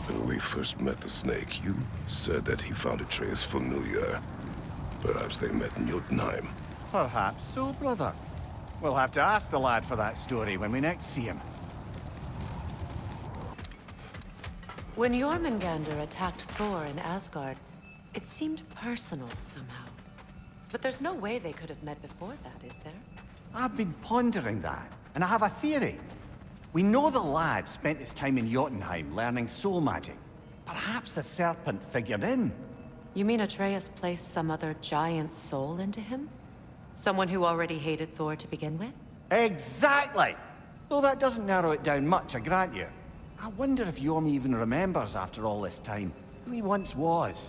When we first met the snake, you said that he found Atreus familiar. Perhaps they met in Jotunheim. Perhaps so, brother. We'll have to ask the lad for that story when we next see him. When Jormungandr attacked Thor in Asgard, it seemed personal somehow. But there's no way they could have met before that, is there? I've been pondering that, and I have a theory. We know the lad spent his time in Jotunheim learning soul magic. Perhaps the serpent figured in. You mean Atreus placed some other giant soul into him? Someone who already hated Thor to begin with? Exactly! Though that doesn't narrow it down much, I grant you. I wonder if Jorm even remembers after all this time who he once was.